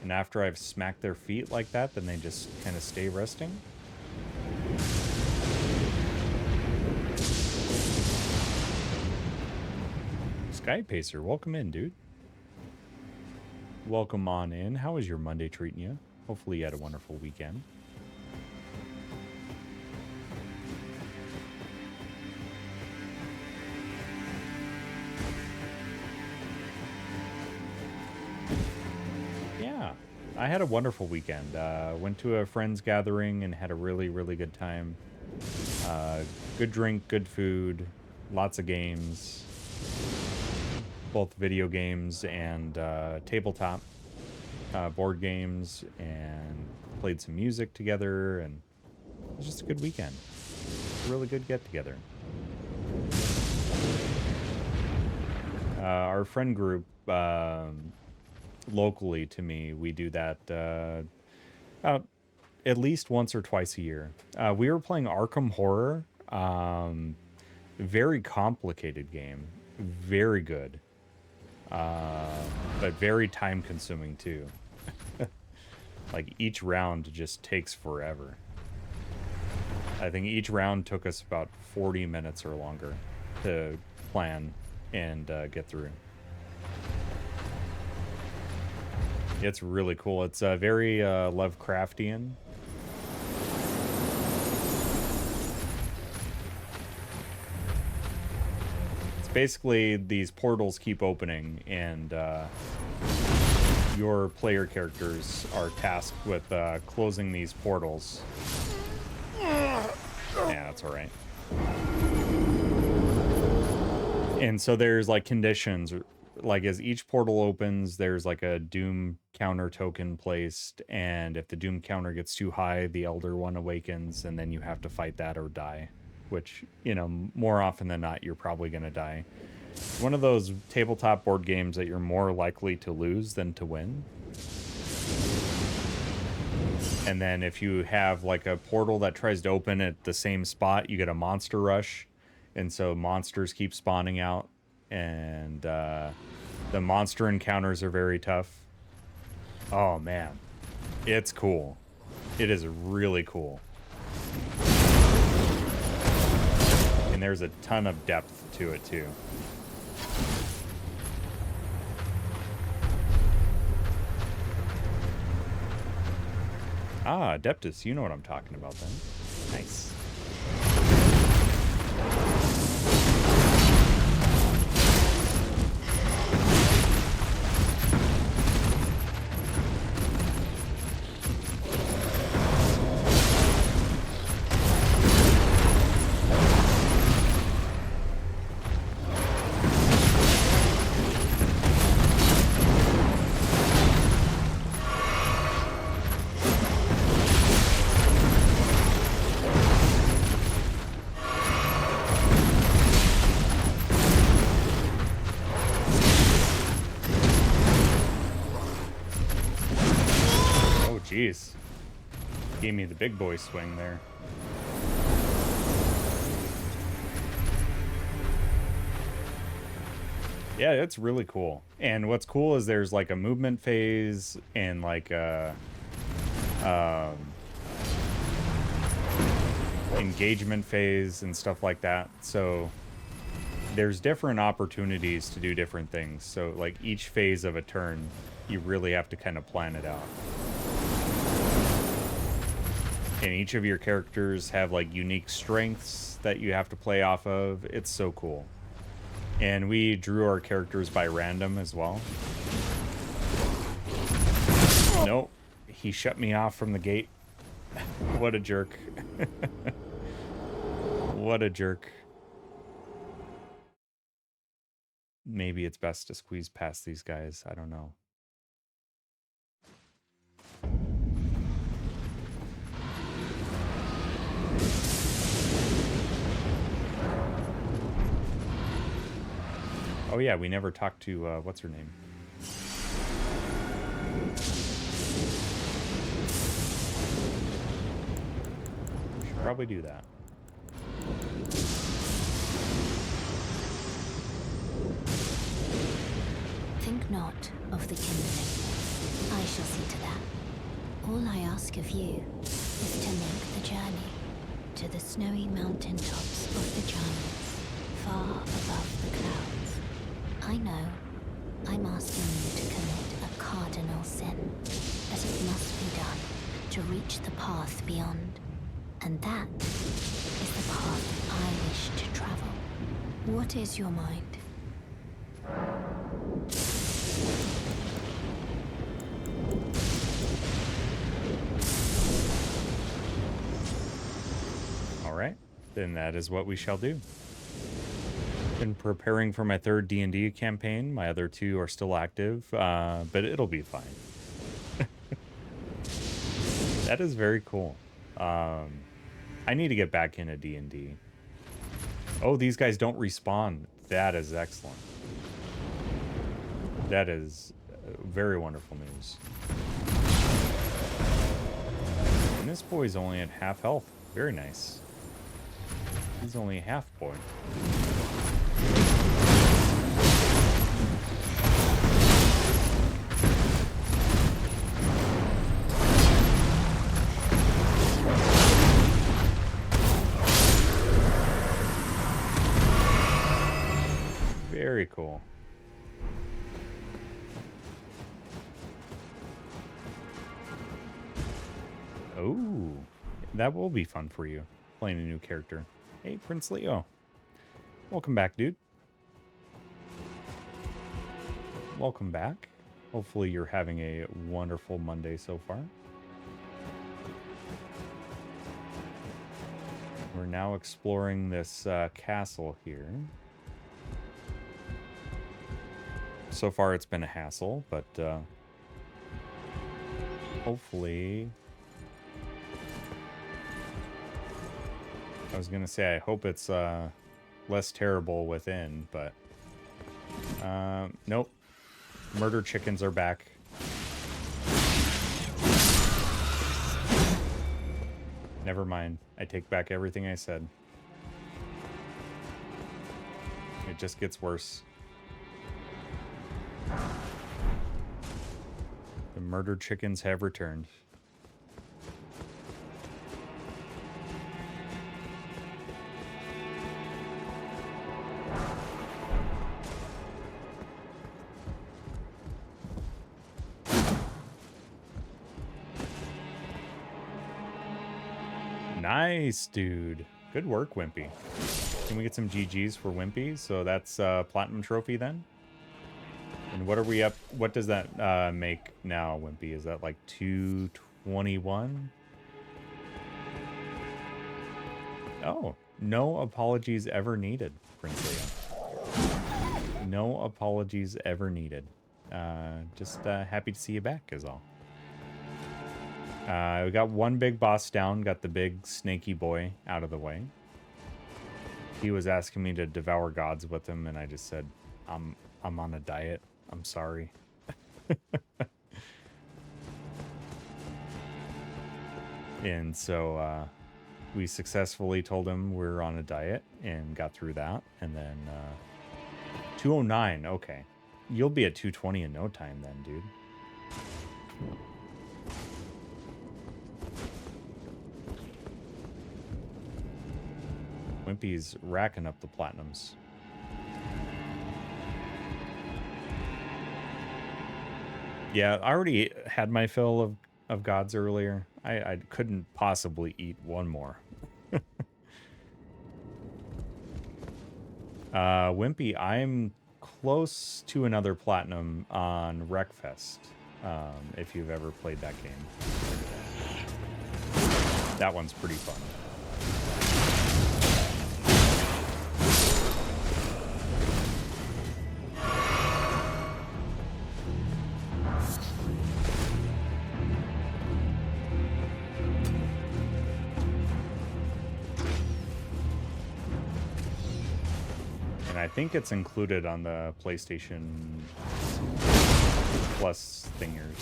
And after I've smacked their feet like that, then they just kind of stay resting. Sky Pacer, welcome in, dude. Welcome on in. How is your Monday treating you? Hopefully you had a wonderful weekend. Yeah, I had a wonderful weekend. Went to a friend's gathering and had a really, really good time. Good drink, good food, lots of games. Both video games and tabletop board games, and played some music together, and it was just a good weekend. A really good get-together. Our friend group, locally to me, we do that about at least once or twice a year. We were playing Arkham Horror. Very complicated game. Very good. But very time-consuming, too. Like, each round just takes forever. I think each round took us about 40 minutes or longer to plan and get through. It's really cool. It's very Lovecraftian. It's basically these portals keep opening, and your player characters are tasked with closing these portals. Yeah, that's all right. And so there's like conditions, like as each portal opens, there's like a doom counter token placed, and if the doom counter gets too high, the elder one awakens, and then you have to fight that or die, which, you know, more often than not, you're probably going to die. One of those tabletop board games that you're more likely to lose than to win. And then if you have like a portal that tries to open at the same spot, you get a monster rush. And so monsters keep spawning out. And the monster encounters are very tough. Oh, man. It's cool. It is really cool. And there's a ton of depth to it, too. Ah, Adeptus, you know what I'm talking about then. Nice. Jeez. Gave me the big boy swing there. Yeah, it's really cool. And what's cool is there's like a movement phase and like a engagement phase and stuff like that. So there's different opportunities to do different things. So like each phase of a turn, you really have to kind of plan it out. And each of your characters have like unique strengths that you have to play off of. It's so cool. And we drew our characters by random as well. Nope. He shut me off from the gate. What a jerk. What a jerk. Maybe it's best to squeeze past these guys. I don't know. Oh yeah, we never talked to, what's her name? We should probably do that. Think not of the kindling. I shall see to that. All I ask of you is to make the journey to the snowy mountaintops of the giants, far above the clouds. I know. I'm asking you to commit a cardinal sin, but it must be done to reach the path beyond. And that is the path I wish to travel. What is your mind? All right, then that is what we shall do. Been preparing for my third D&D campaign. My other two are still active, but it'll be fine. That is very cool. I need to get back into D&D. Oh, these guys don't respawn. That is excellent. That is very wonderful news. And this boy's only at half health. Very nice. He's only a half boy. Very cool. Oh, that will be fun for you, playing a new character. Hey, Prince Leo. Welcome back, dude. Welcome back. Hopefully you're having a wonderful Monday so far. We're now exploring this castle here. So far it's been a hassle, but hopefully... I was gonna say, I hope it's less terrible within, but nope. Murder chickens are back. Never mind. I take back everything I said. It just gets worse. The murder chickens have returned. Nice, dude. Good work, Wimpy. Can we get some GGs for Wimpy? So that's platinum trophy then? And what are we up? What does that make now, Wimpy? Is that like 221? Oh, no apologies ever needed, Prince Leo. No apologies ever needed. Just happy to see you back is all. We got one big boss down, got the big snaky boy out of the way. He was asking me to devour gods with him, and I just said, I'm on a diet. I'm sorry. And so we successfully told him we're on a diet and got through that. And then 209, okay. You'll be at 220 in no time then, dude. Wimpy's racking up the platinums. Yeah, I already had my fill of gods earlier. I couldn't possibly eat one more. Wimpy, I'm close to another platinum on Wreckfest, if you've ever played that game. That one's pretty fun. I think it's included on the PlayStation Plus thingers.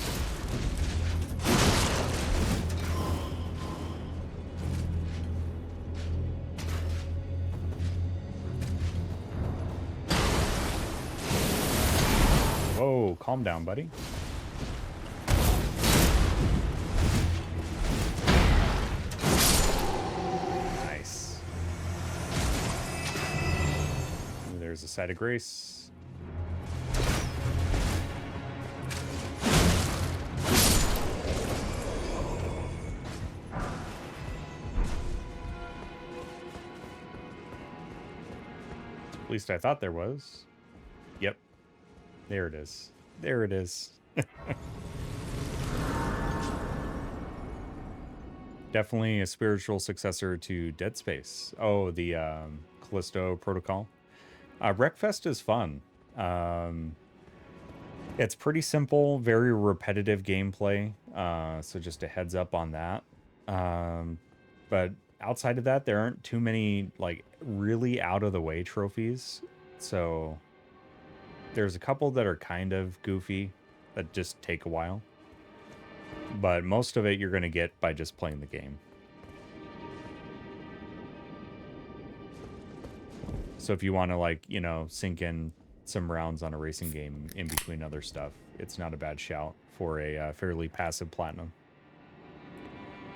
Whoa, calm down, buddy. There's a side of grace. At least I thought there was. Yep. There it is. There it is. Definitely a spiritual successor to Dead Space. Oh, the Callisto Protocol. Wreckfest is fun. It's pretty simple, very repetitive gameplay. So just a heads up on that. But outside of that, there aren't too many like really out of the way trophies. So there's a couple that are kind of goofy that just take a while. But most of it you're going to get by just playing the game. So if you want to, like, you know, sink in some rounds on a racing game in between other stuff, it's not a bad shout for a fairly passive platinum.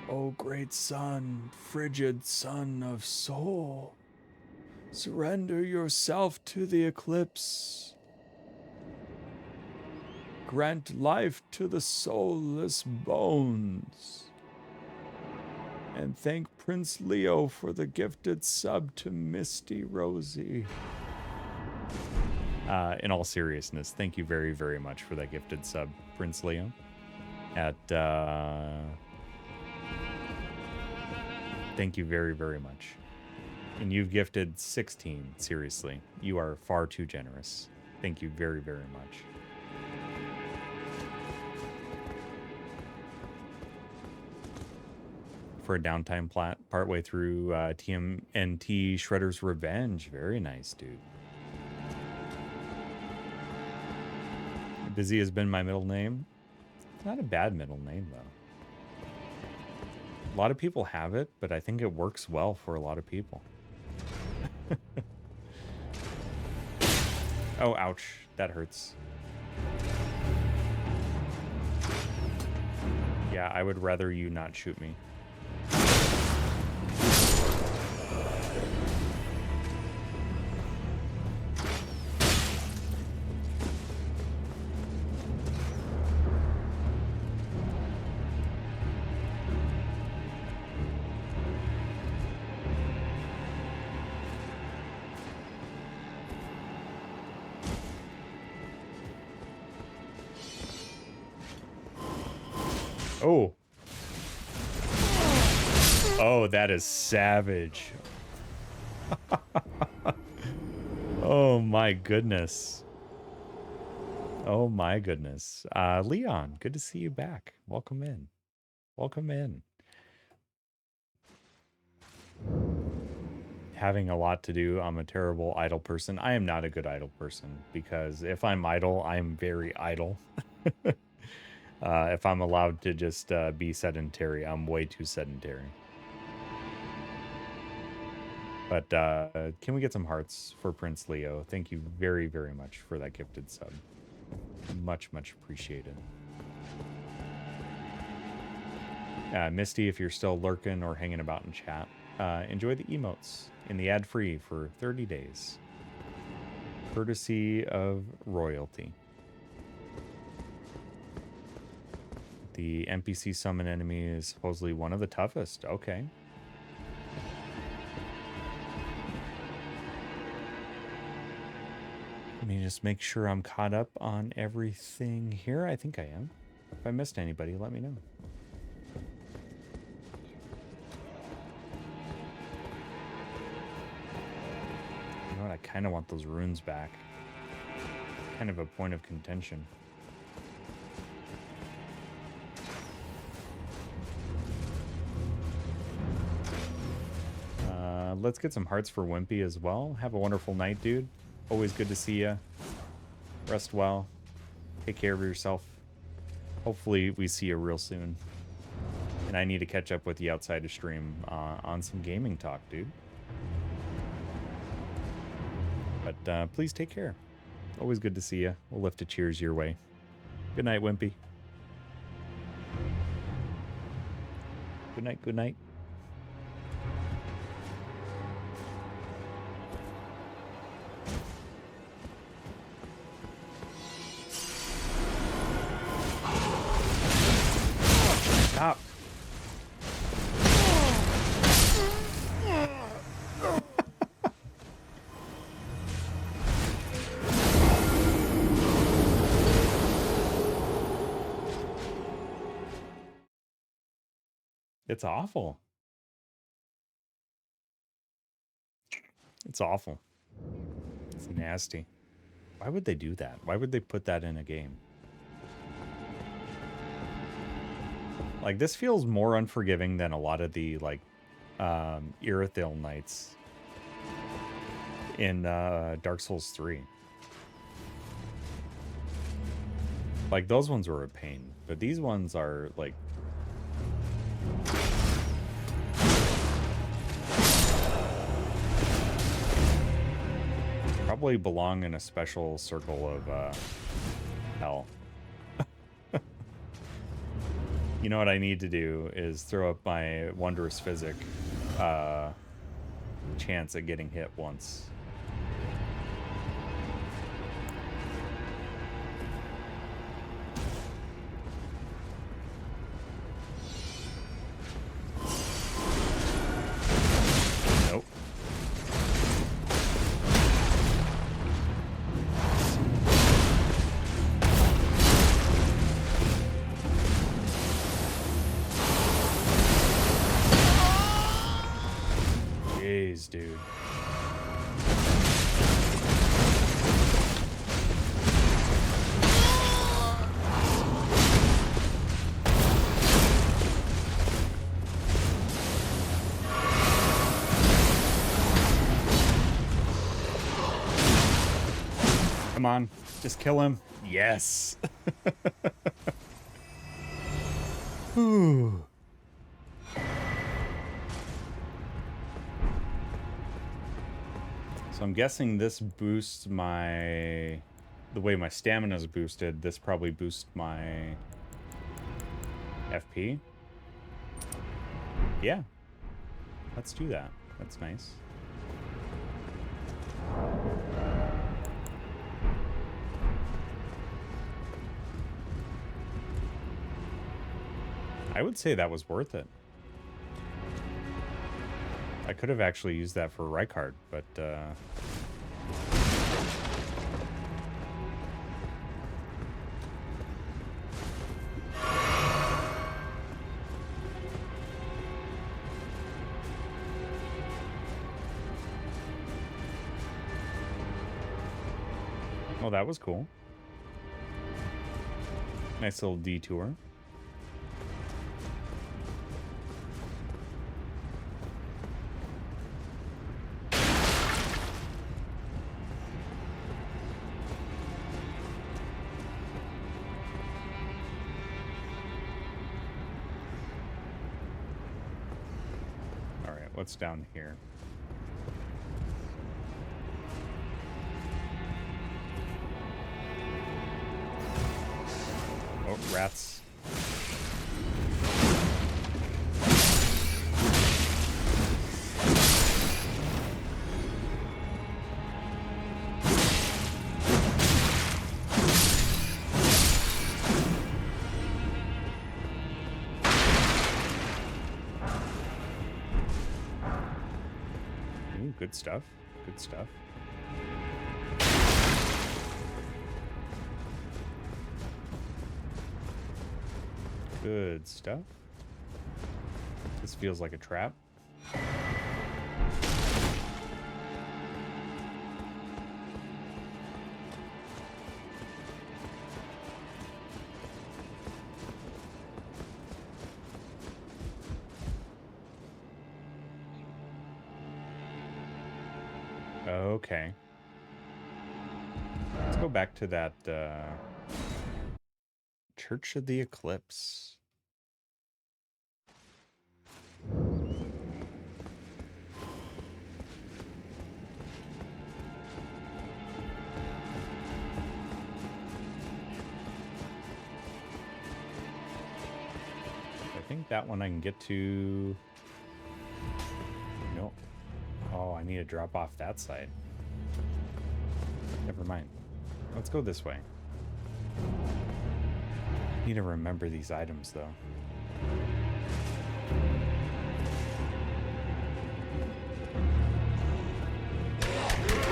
Oh, great sun, frigid sun of soul, surrender yourself to the eclipse. Grant life to the soulless bones. And thank Prince Leo for the gifted sub to Misty Rosie. In all seriousness, thank you very, very much for that gifted sub, Prince Leo. Thank you very, very much. And you've gifted 16, seriously. You are far too generous. Thank you very, very much. For a downtime plat partway through TMNT Shredder's Revenge. Very nice, dude. Busy has been my middle name. It's not a bad middle name, though. A lot of people have it, but I think it works well for a lot of people. Oh, ouch. That hurts. Yeah, I would rather you not shoot me. Oh. Oh, that is savage. Oh my goodness. Oh my goodness. Leon, good to see you back. Welcome in. Welcome in. Having a lot to do. I'm a terrible idle person. I am not a good idle person because if I'm idle, I'm very idle. If I'm allowed to just be sedentary, I'm way too sedentary. But can we get some hearts for Prince Leo? Thank you very, very much for that gifted sub. Much, much appreciated. Misty, if you're still lurking or hanging about in chat, enjoy the emotes in the ad-free for 30 days. Courtesy of royalty. The NPC summon enemy is supposedly one of the toughest. Okay. Let me just make sure I'm caught up on everything here. I think I am. If I missed anybody, let me know. You know what? I kind of want those runes back. Kind of a point of contention. Let's get some hearts for Wimpy as well. Have a wonderful night, dude. Always good to see you. Rest well. Take care of yourself. Hopefully we see you real soon. And I need to catch up with you outside of stream on some gaming talk, dude. But please take care. Always good to see you. We'll lift a cheers your way. Good night, Wimpy. Good night, good night. Stop. It's awful. It's awful. It's nasty. Why would they do that? Why would they put that in a game? Like, this feels more unforgiving than a lot of the, like, Irithyll Knights in Dark Souls 3. Like, those ones were a pain, but these ones are, like... probably belong in a special circle of hell. You know what I need to do is throw up my Wondrous Physic chance at getting hit once. Nope. Jeez, dude. Come on, just kill him. Yes. Ooh. So I'm guessing this boosts my... the way my stamina is boosted, this probably boosts my FP. Yeah. Let's do that. That's nice. I would say that was worth it. I could have actually used that for Rykard, but well, that was cool. Nice little detour. What's down here? Oh, rats. Good stuff. Good stuff. Good stuff. This feels like a trap. Okay. Let's go back to that Church of the Eclipse. I think that one I can get to... Nope. Oh, I need to drop off that side. Never mind. Let's go this way. I need to remember these items, though.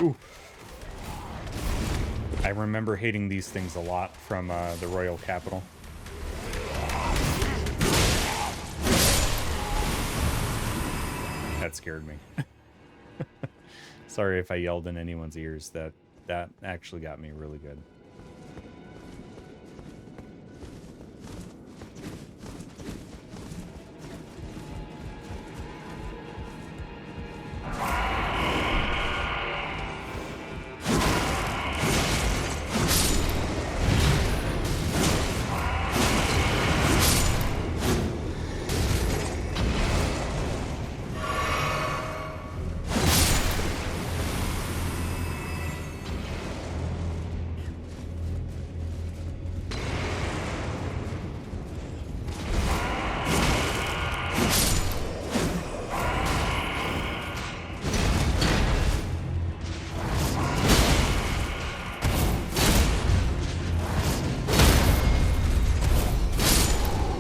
Ooh. I remember hating these things a lot from the Royal Capital. That scared me. Sorry if I yelled in anyone's ears. That actually got me really good.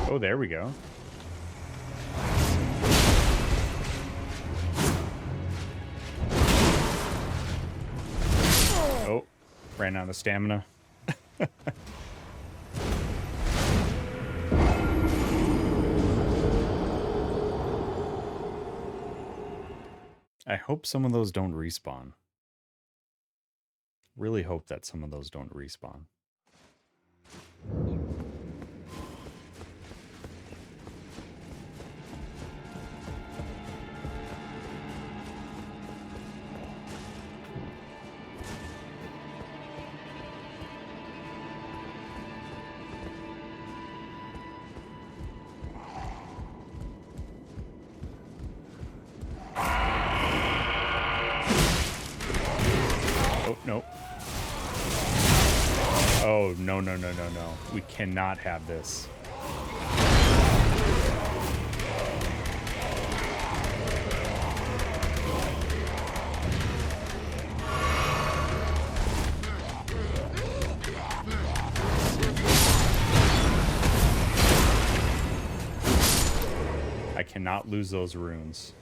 Oh, there we go. Oh, ran out of stamina. I hope some of those don't respawn. Really hope that some of those don't respawn. Nope. Oh, no, no, no, no, no. We cannot have this. I cannot lose those runes.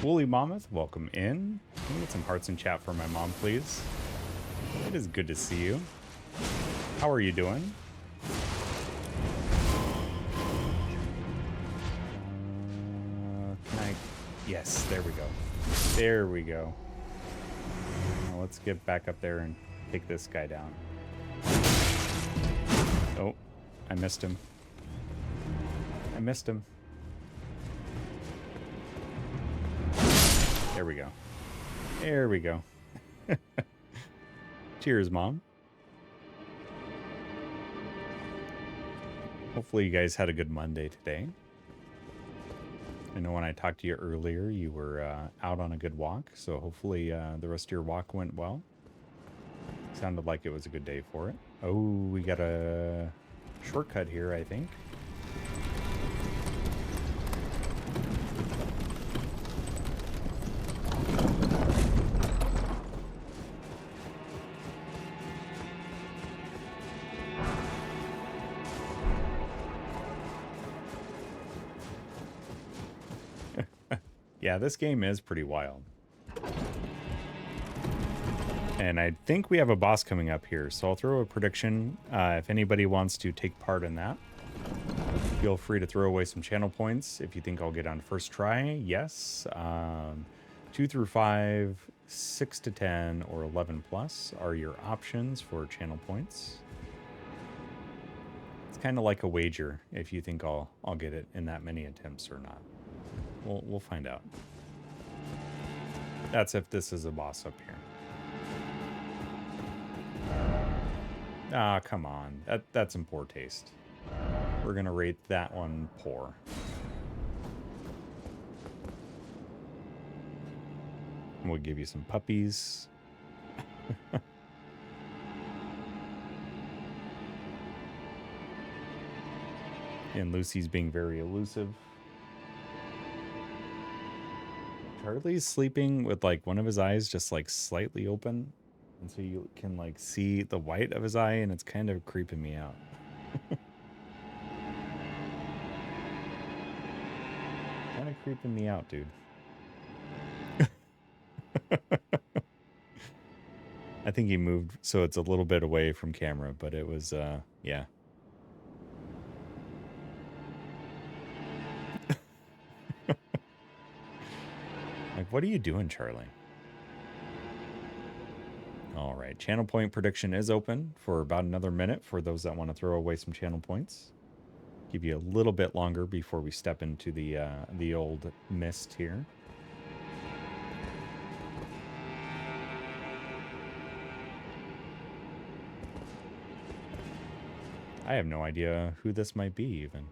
Woolly Mammoth, welcome in. Can we get some hearts in chat for my mom, please? It is good to see you. How are you doing? Can I? Yes, there we go. There we go. Now let's get back up there and take this guy down. Oh, I missed him. I missed him. There we go. There we go. Cheers, Mom. Hopefully you guys had a good Monday today. I know when I talked to you earlier, you were out on a good walk, so hopefully the rest of your walk went well. Sounded like it was a good day for it. Oh, we got a shortcut here, I think. Yeah, this game is pretty wild. And I think we have a boss coming up here, so I'll throw a prediction. If anybody wants to take part in that, feel free to throw away some channel points. If you think I'll get on first try, yes. 2 through 5, 6 to 10, or 11 plus are your options for channel points. kind of like a wager if you think I'll get it in that many attempts or not. We'll find out. That's if this is a boss up here. Ah, come on. That's in poor taste. We're gonna rate that one poor. We'll give you some puppies. And Lucy's being very elusive. Charlie's sleeping with like one of his eyes just like slightly open. And so you can like see the white of his eye, and it's kind of creeping me out. Kind of creeping me out, dude. I think he moved so it's a little bit away from camera, but it was yeah. Like, what are you doing, Charlie? All right, channel point prediction is open for about another minute for those that want to throw away some channel points. Give you a little bit longer before we step into the old mist here. I have no idea who this might be even.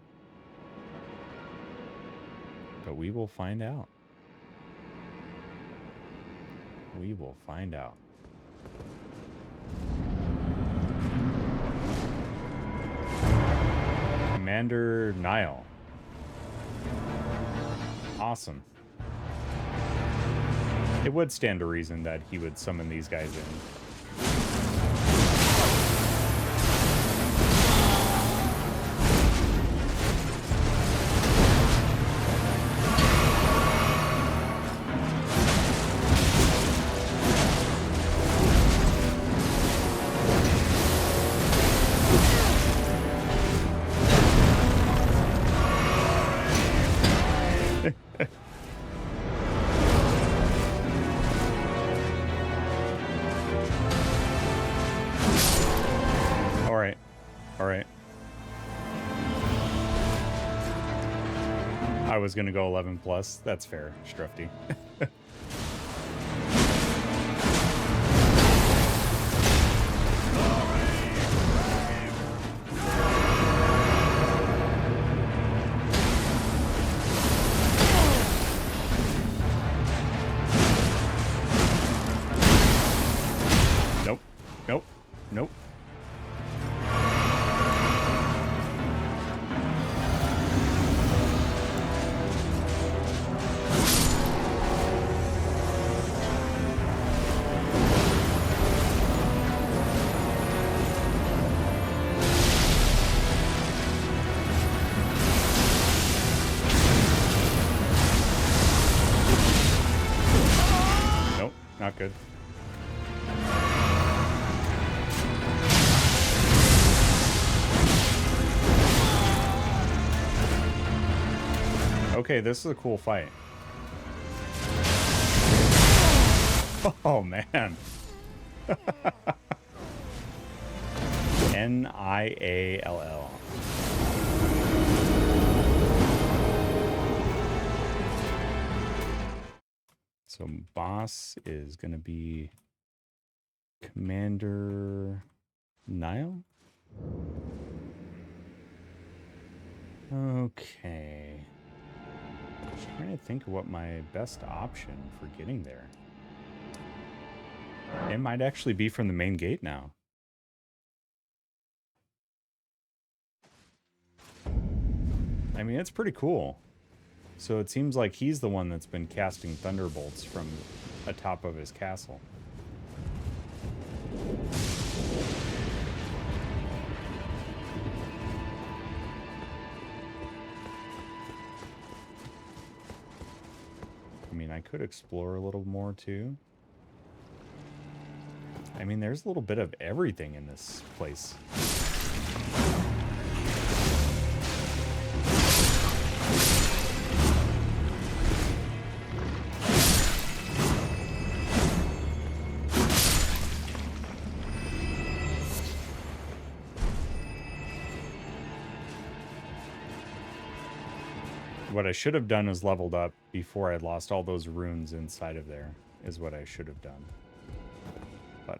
But we will find out. We will find out. Commander Niall. Awesome. It would stand to reason that he would summon these guys in. I was gonna go 11 plus. That's fair, Strufty. Nope. Nope. Nope. Not good. Okay, this is a cool fight. Oh, man. Niall. So boss is going to be Commander Niall. Okay. Just trying to think of what my best option for getting there. It might actually be from the main gate now. I mean, it's pretty cool. So it seems like he's the one that's been casting thunderbolts from atop of his castle. I mean, I could explore a little more too. I mean, there's a little bit of everything in this place. What I should have done is leveled up before I lost all those runes inside of there, is what I should have done. But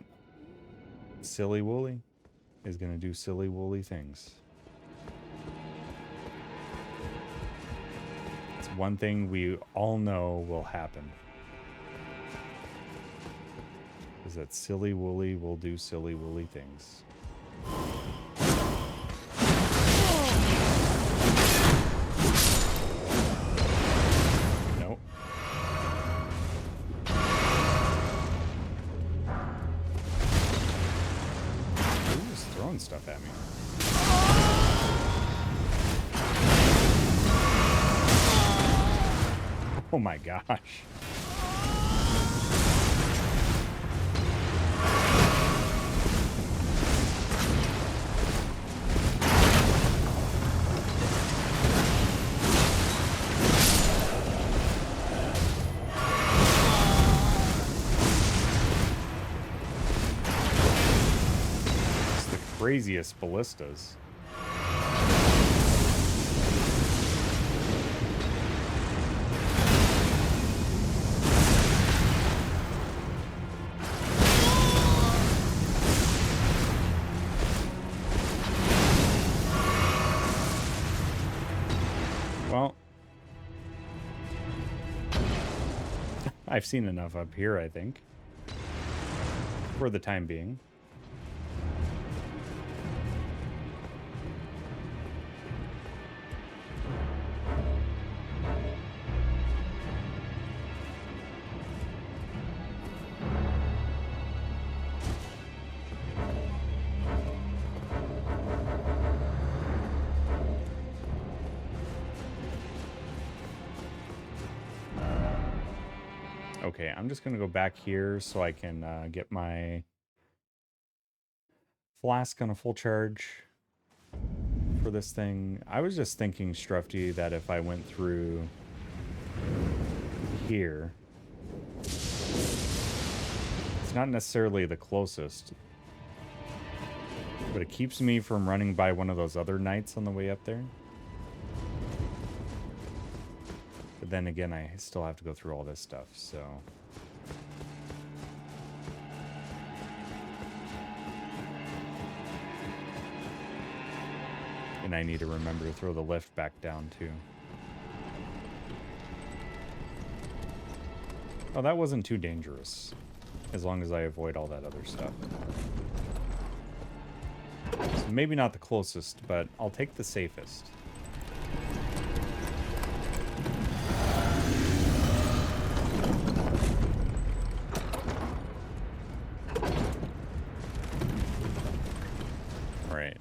Silly Woolly is going to do silly woolly things. It's one thing we all know will happen. Is that Silly Woolly will do silly woolly things. Nope. Who's throwing stuff at me? Oh my gosh. Craziest ballistas. Well, I've seen enough up here, I think, for the time being. Okay, I'm just going to go back here so I can get my flask on a full charge for this thing. I was just thinking, Strufty, that if I went through here, it's not necessarily the closest, but it keeps me from running by one of those other knights on the way up there. But then again, I still have to go through all this stuff, so... And I need to remember to throw the lift back down, too. Oh, that wasn't too dangerous. As long as I avoid all that other stuff. So maybe not the closest, but I'll take the safest.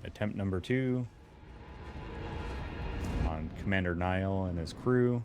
Attempt number 2 on Commander Niall and his crew.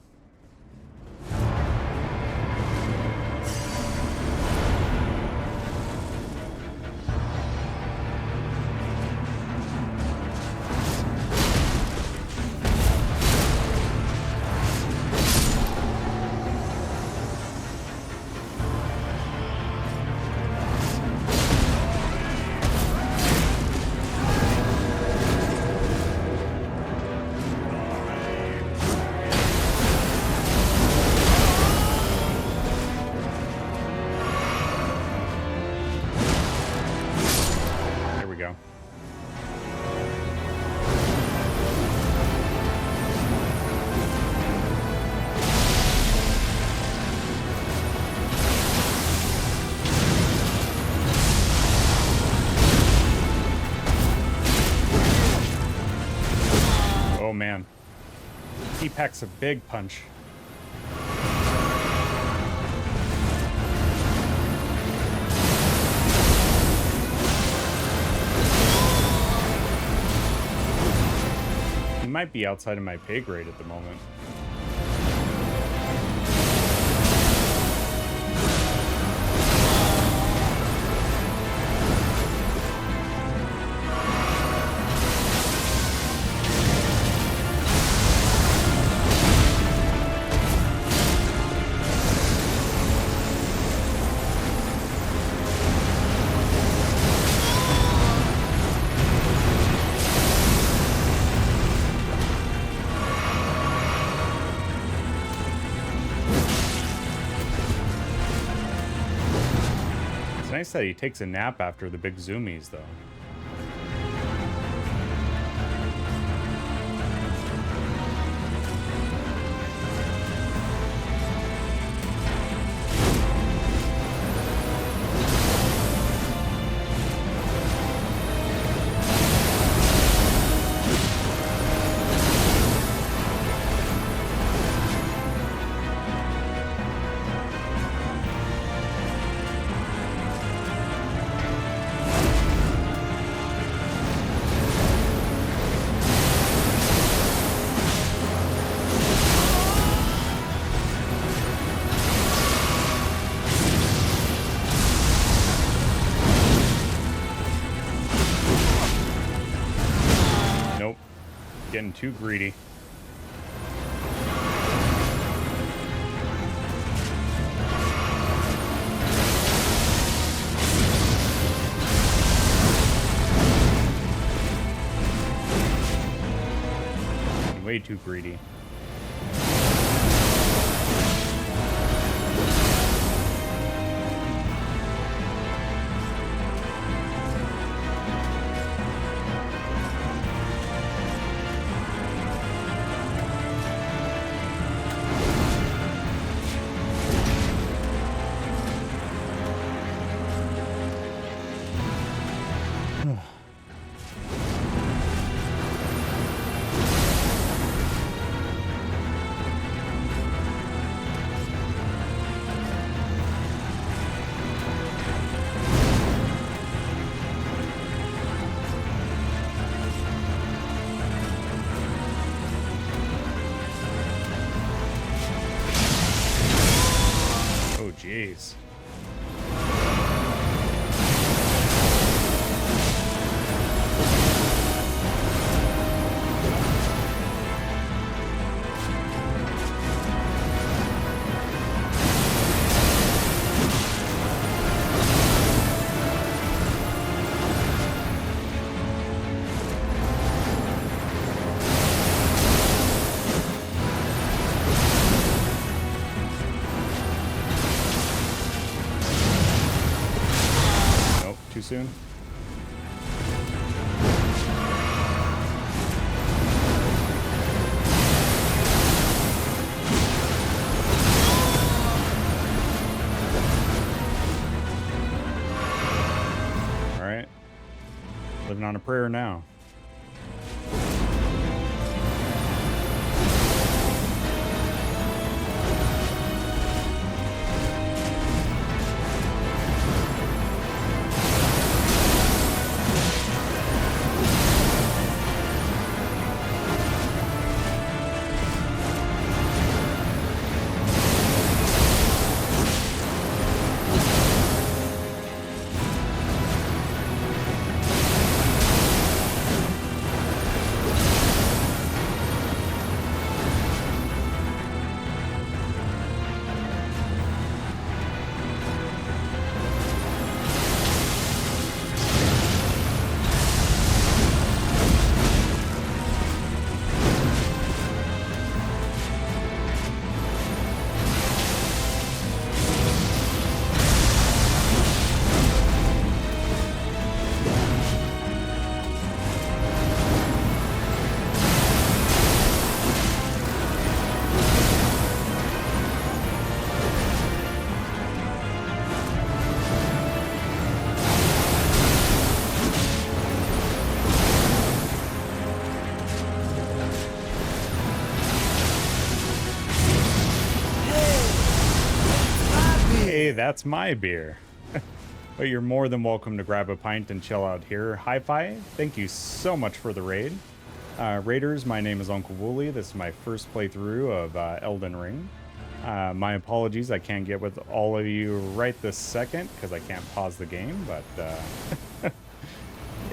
Man, he packs a big punch. He might be outside of my pay grade at the moment. nice that he takes a nap after the big zoomies, though. Getting too greedy. Way too greedy. Jeez. Soon. All right. Living on a prayer now. That's my beer. But you're more than welcome to grab a pint and chill out here. Hi-Fi, thank you so much for the raid. Raiders, my name is UncleWooly. This is my first playthrough of Elden Ring. My apologies, I can't get with all of you right this second because I can't pause the game, but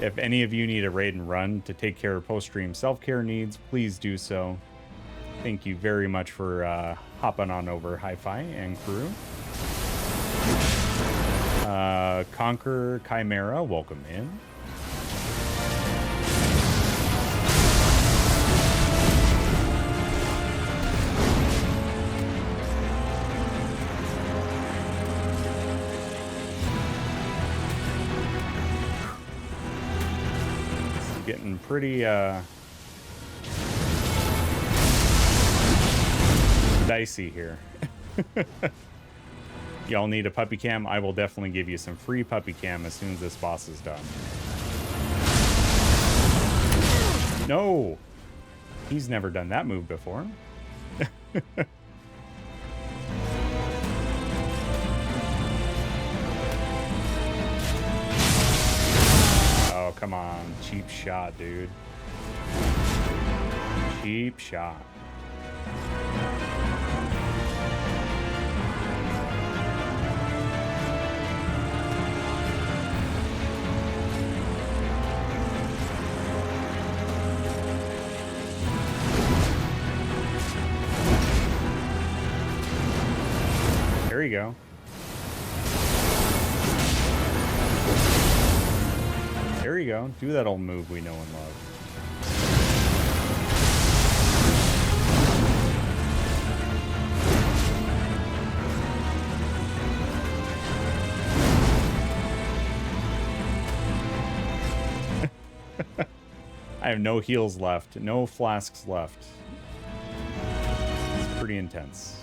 if any of you need a raid and run to take care of post-stream self-care needs, please do so. Thank you very much for hopping on over, Hi-Fi and crew. Conquer Chimera, welcome in. getting pretty dicey here. Y'all need a puppy cam? I will definitely give you some free puppy cam as soon as this boss is done. No! He's never done that move before. Oh, come on. Cheap shot, dude. Cheap shot. There you go. There you go. Do that old move we know and love. I have no heals left. No flasks left. It's pretty intense.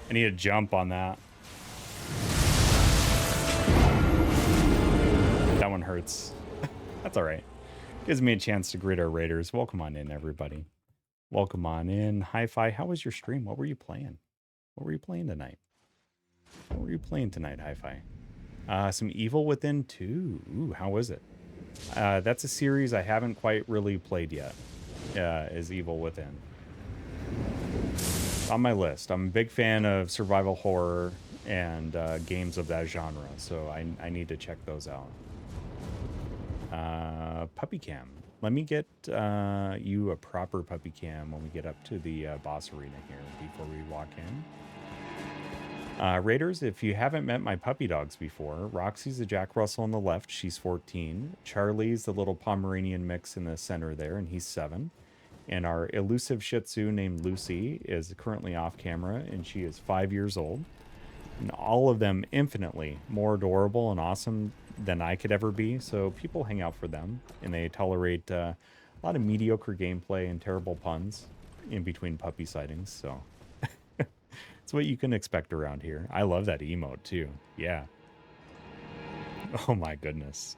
I need a jump on that. That one hurts. That's all right. Gives me a chance to greet our raiders. Welcome on in, everybody. Welcome on in. Hi-Fi, how was your stream? What were you playing? What were you playing tonight? What were you playing tonight, Hi-Fi? Some Evil Within 2. Ooh, how was it? That's a series I haven't quite really played yet. Is Evil Within. On my list. I'm a big fan of survival horror and games of that genre, so I need to check those out. Puppy cam. Let me get you a proper puppy cam when we get up to the boss arena here before we walk in. Raiders, if you haven't met my puppy dogs before, Roxy's a Jack Russell on the left, she's 14. Charlie's the little Pomeranian mix in the center there, and he's 7. And our elusive Shih Tzu named Lucy is currently off camera, and she is 5 years old. And all of them infinitely more adorable and awesome than I could ever be, so people hang out for them. And they tolerate a lot of mediocre gameplay and terrible puns in between puppy sightings, so... It's what you can expect around here. I love that emote, too. Yeah. Oh my goodness.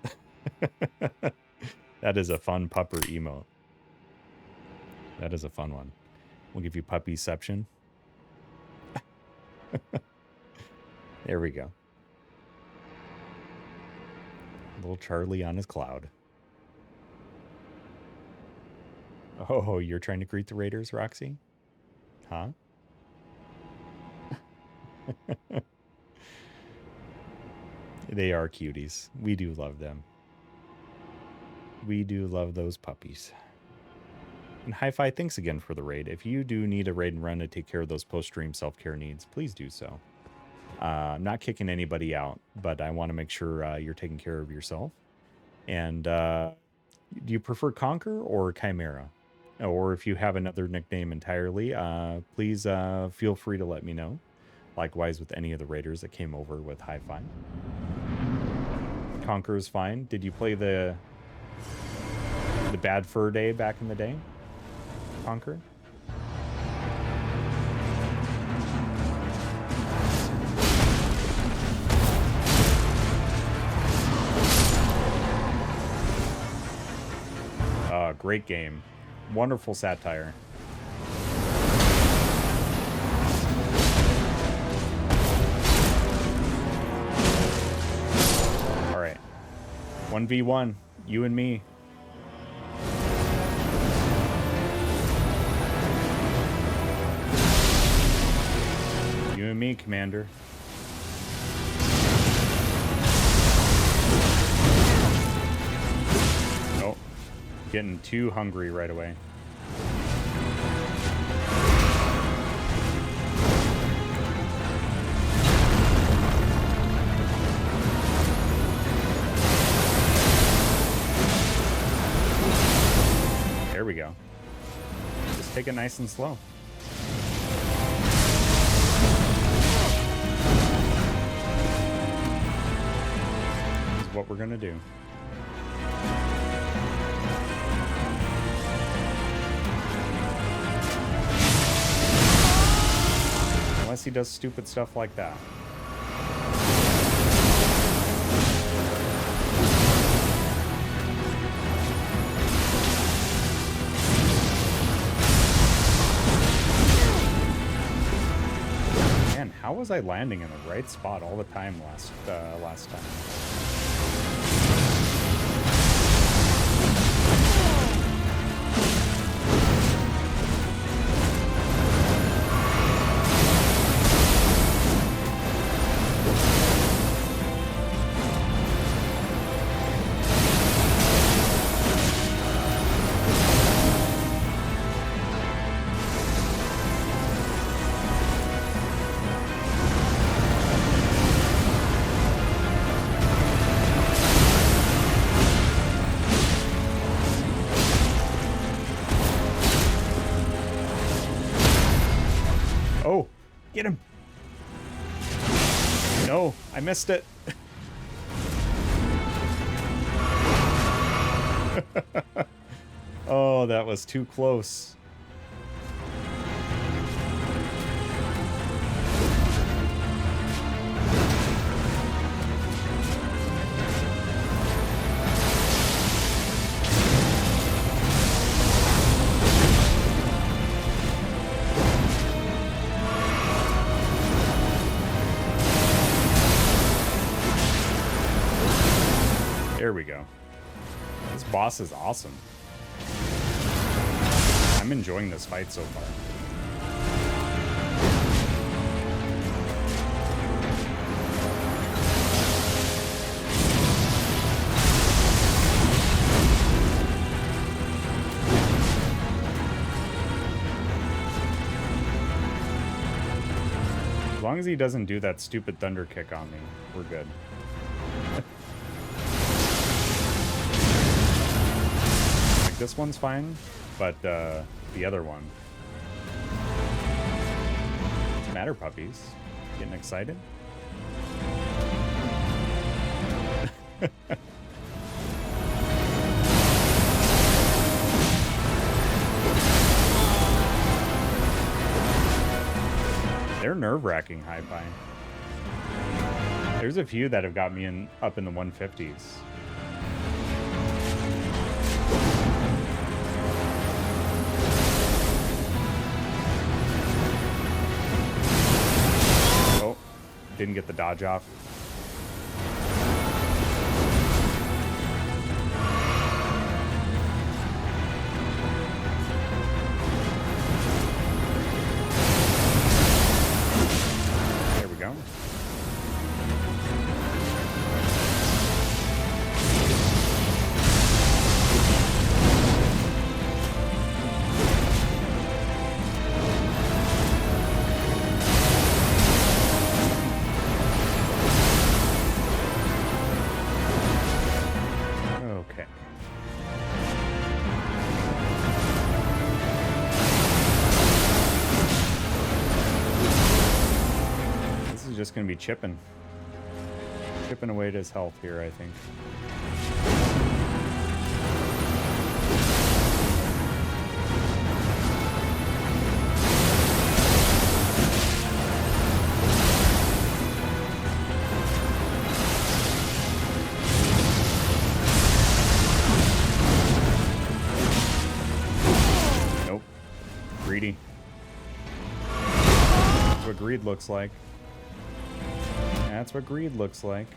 That is a fun pupper emote. That is a fun one. We'll give you puppyception. There we go. Little Charlie on his cloud. Oh, you're trying to greet the raiders, Roxy? Huh? They are cuties. We do love them. We do love those puppies. And Hi-Fi, thanks again for the raid. If you do need a raid and run to take care of those post-stream self-care needs, please do so. I'm not kicking anybody out, but I want to make sure you're taking care of yourself. And do you prefer Conquer or Chimera? Or if you have another nickname entirely, please feel free to let me know. Likewise with any of the raiders that came over with Hi-Fi. Conquer is fine. Did you play the Bad Fur Day back in the day? Conquer? Great game. Wonderful satire. All right. 1v1. You and me. You and me, Commander. Nope. Getting too hungry right away. There we go. Just take it nice and slow. what we're gonna do. Unless he does stupid stuff like that. Man, how was I landing in the right spot all the time last time? Oh, get him. No, I missed it. Oh, that was too close. There we go. This boss is awesome. I'm enjoying this fight so far. As long as he doesn't do that stupid thunder kick on me, we're good. This one's fine, but the other one. What's the matter, puppies? Getting excited? They're nerve-wracking, Hi-Fi. There's a few that have got me up in the 150s. Didn't get the dodge off. There we go. Just gonna be chipping away at his health here, I think. Nope. Greedy. That's what greed looks like. That's what greed looks like.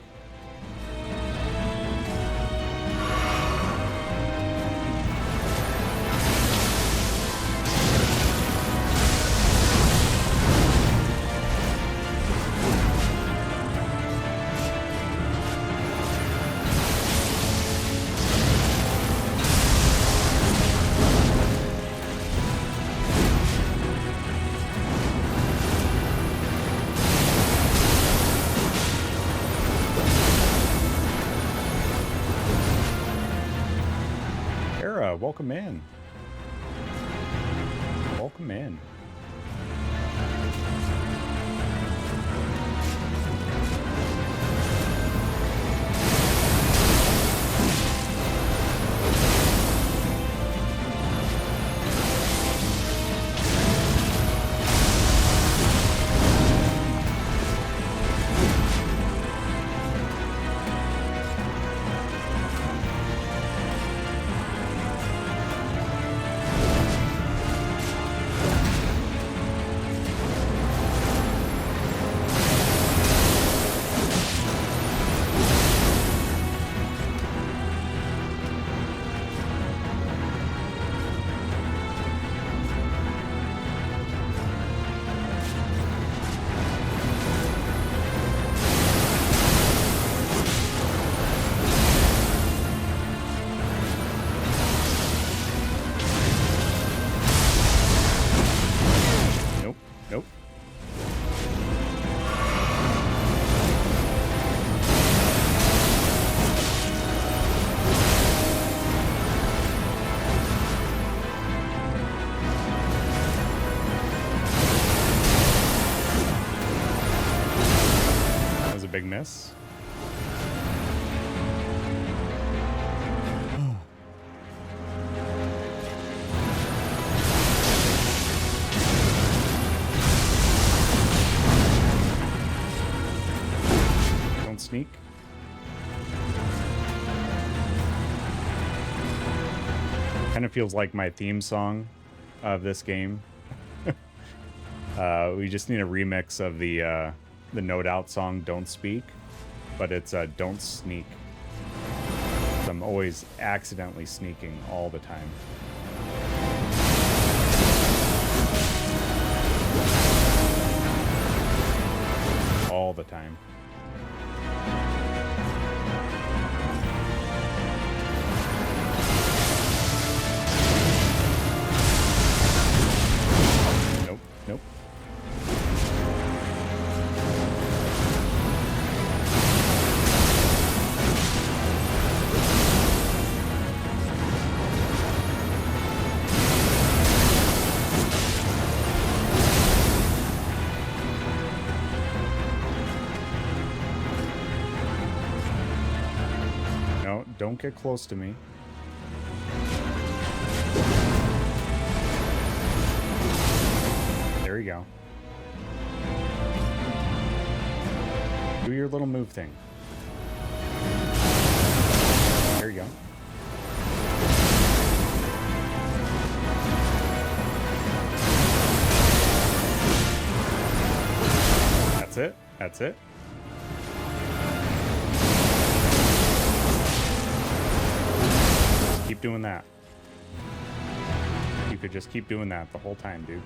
Welcome in. Welcome in. big miss. Don't sneak. Kind of feels like my theme song of this game. We just need a remix of the No Doubt song "Don't Speak," but it's "Don't Sneak." So I'm always accidentally sneaking all the time. All the time. Nope. No, don't get close to me. There you go. Do your little move thing. There you go. That's it. That's it. Just keep doing that. You could just keep doing that the whole time, dude.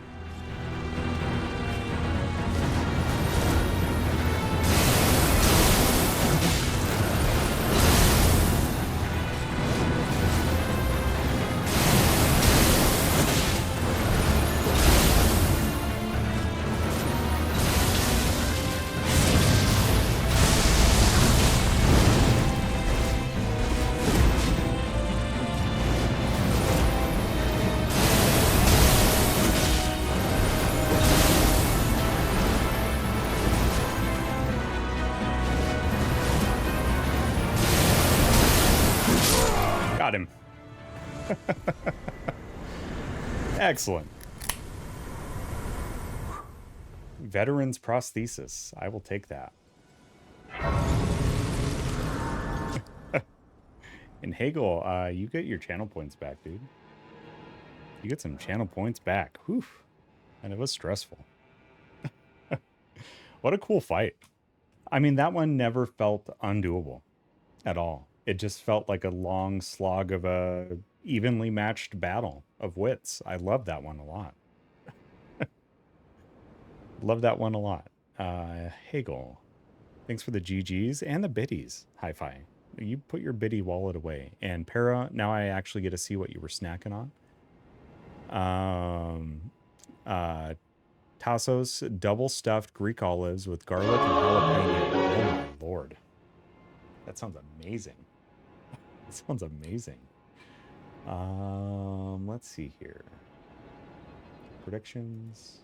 Got him. Excellent. Veteran's prosthesis. I will take that. And Hegel, you get your channel points back, dude. You get some channel points back. Whew. And it was stressful. What a cool fight. I mean, that one never felt undoable at all. It just felt like a long slog of a evenly matched battle of wits. I love that one a lot. Love that one a lot. Hegel, thanks for the GGs and the biddies. Hi-fi. You put your biddy wallet away. And Para, now I actually get to see what you were snacking on. Tassos, double stuffed Greek olives with garlic and jalapeno. Oh my lord. That sounds amazing. That sounds amazing. Let's see here. Predictions.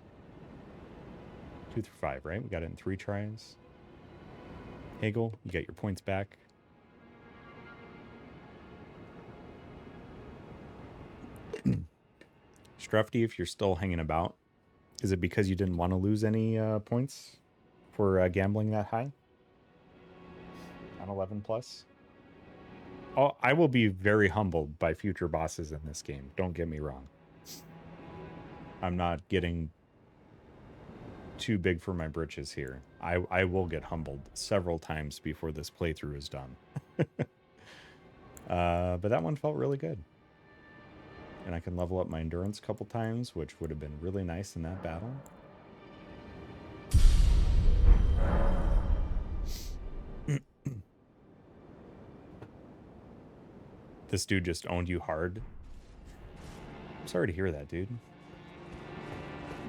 2 through 5, right? We got it in 3 tries. Hegel, you get your points back. Strufty, if you're still hanging about, is it because you didn't want to lose any points for gambling that high? On 11 plus? Oh, I will be very humbled by future bosses in this game. Don't get me wrong. I'm not getting too big for my britches here. I will get humbled several times before this playthrough is done. But that one felt really good. And I can level up my endurance a couple times, which would have been really nice in that battle. This dude just owned you hard. I'm sorry to hear that, dude.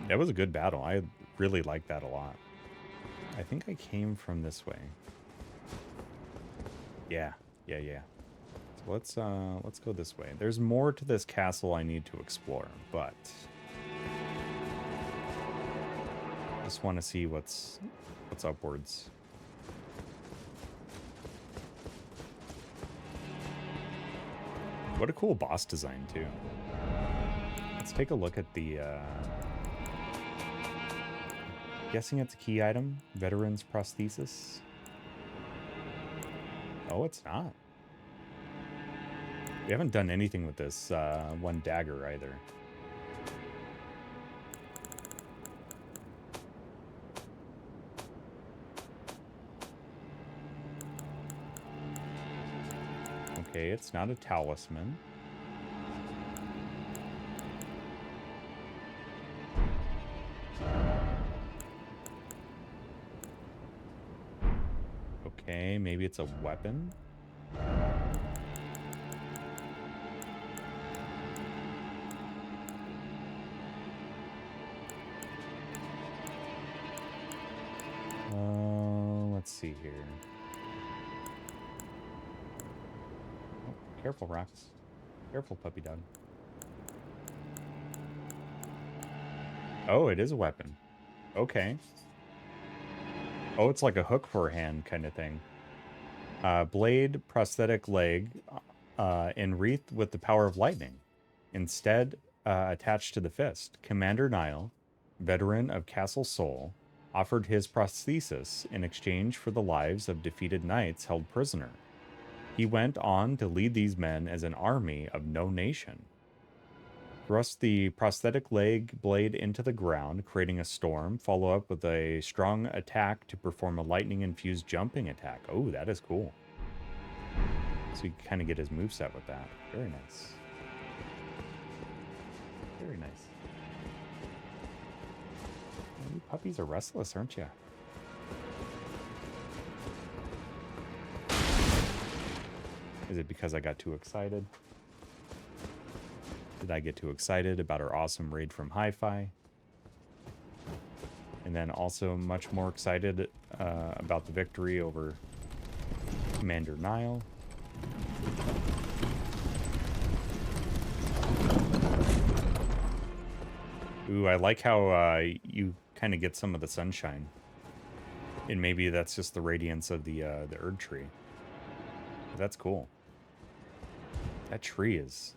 That was a good battle. I really liked that a lot. I think I came from this way. Yeah. So let's go this way. There's more to this castle I need to explore, but just want to see what's upwards. What a cool boss design, too. Let's take a look at the... Guessing it's a key item. Veteran's prosthesis. Oh, it's not. We haven't done anything with this one dagger either. Okay, it's not a talisman. Okay, maybe it's a weapon. Let's see here. Oh, careful, Rocks. Careful, puppy dog. Oh, it is a weapon. Okay. Oh, it's like a hook for a hand kind of thing. Blade, prosthetic leg, enwreathed with the power of lightning. Instead, attached to the fist. Commander Niall, veteran of Castle Sol, offered his prosthesis in exchange for the lives of defeated knights held prisoner. He went on to lead these men as an army of no nation. Thrust the prosthetic leg blade into the ground, creating a storm. Follow up with a strong attack to perform a lightning-infused jumping attack. Oh, that is cool. So you can kind of get his moveset with that. Very nice. Very nice. You puppies are restless, aren't you? Is it because I got too excited? Did I get too excited about our awesome raid from Hi-Fi? And then also much more excited about the victory over Commander Niall. Ooh, I like how you kind of get some of the sunshine. And maybe that's just the radiance of the Erdtree. That's cool. That tree is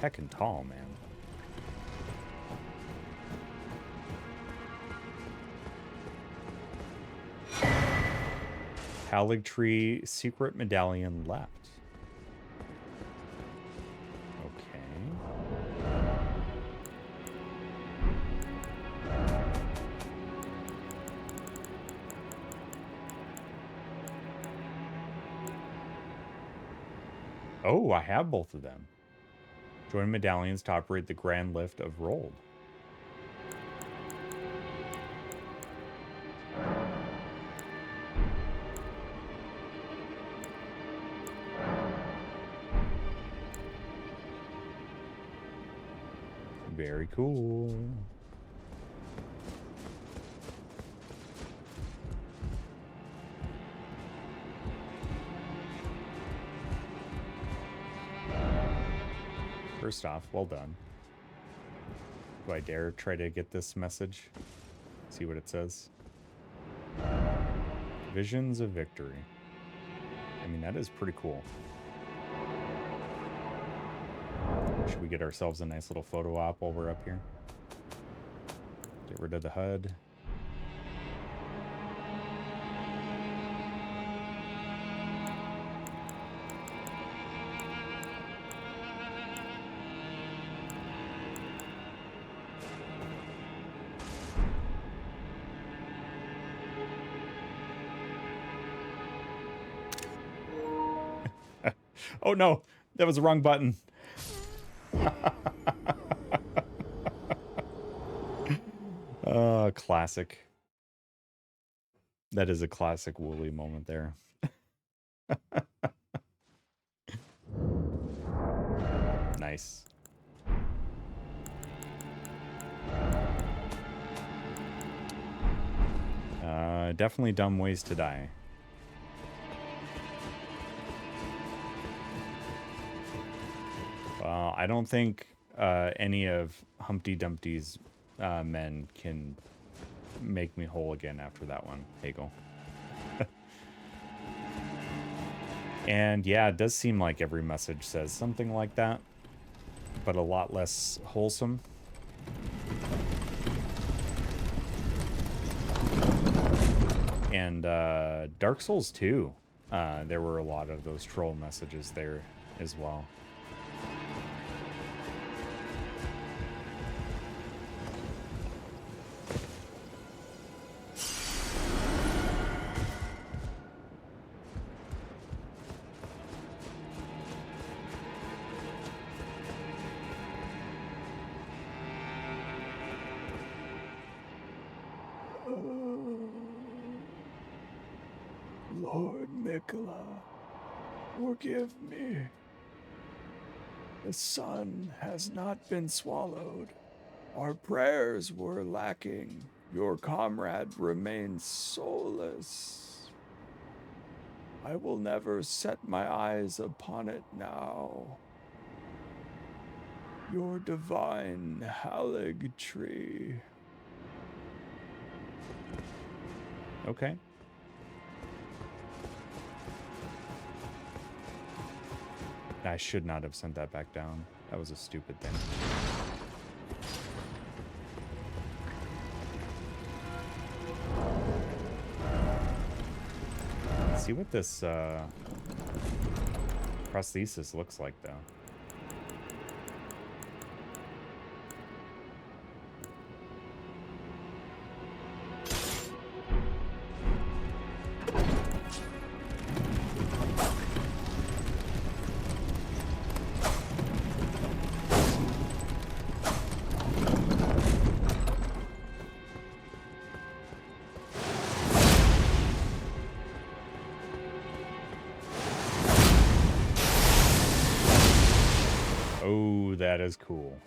heckin' tall, man. Erdtree secret medallion left. Oh, I have both of them. Join medallions to operate the Grand Lift of Rold. Very cool. First off, well done. Do I dare try to get this message? See what it says. Visions of victory. I mean, that is pretty cool. Should we get ourselves a nice little photo op while we're up here? Get rid of the HUD. Oh no, that was the wrong button. Classic. That is a classic Wooly moment there. Nice. Definitely dumb ways to die. I don't think any of Humpty Dumpty's men can make me whole again after that one, Hagel. And yeah, it does seem like every message says something like that, but a lot less wholesome. And Dark Souls 2, there were a lot of those troll messages there as well. Lord Mikola, forgive me. The sun has not been swallowed. Our prayers were lacking. Your comrade remains soulless. I will never set my eyes upon it now. Your divine Erdtree. Okay. I should not have sent that back down. That was a stupid thing. Let's see what this prosthesis looks like, though. That is cool.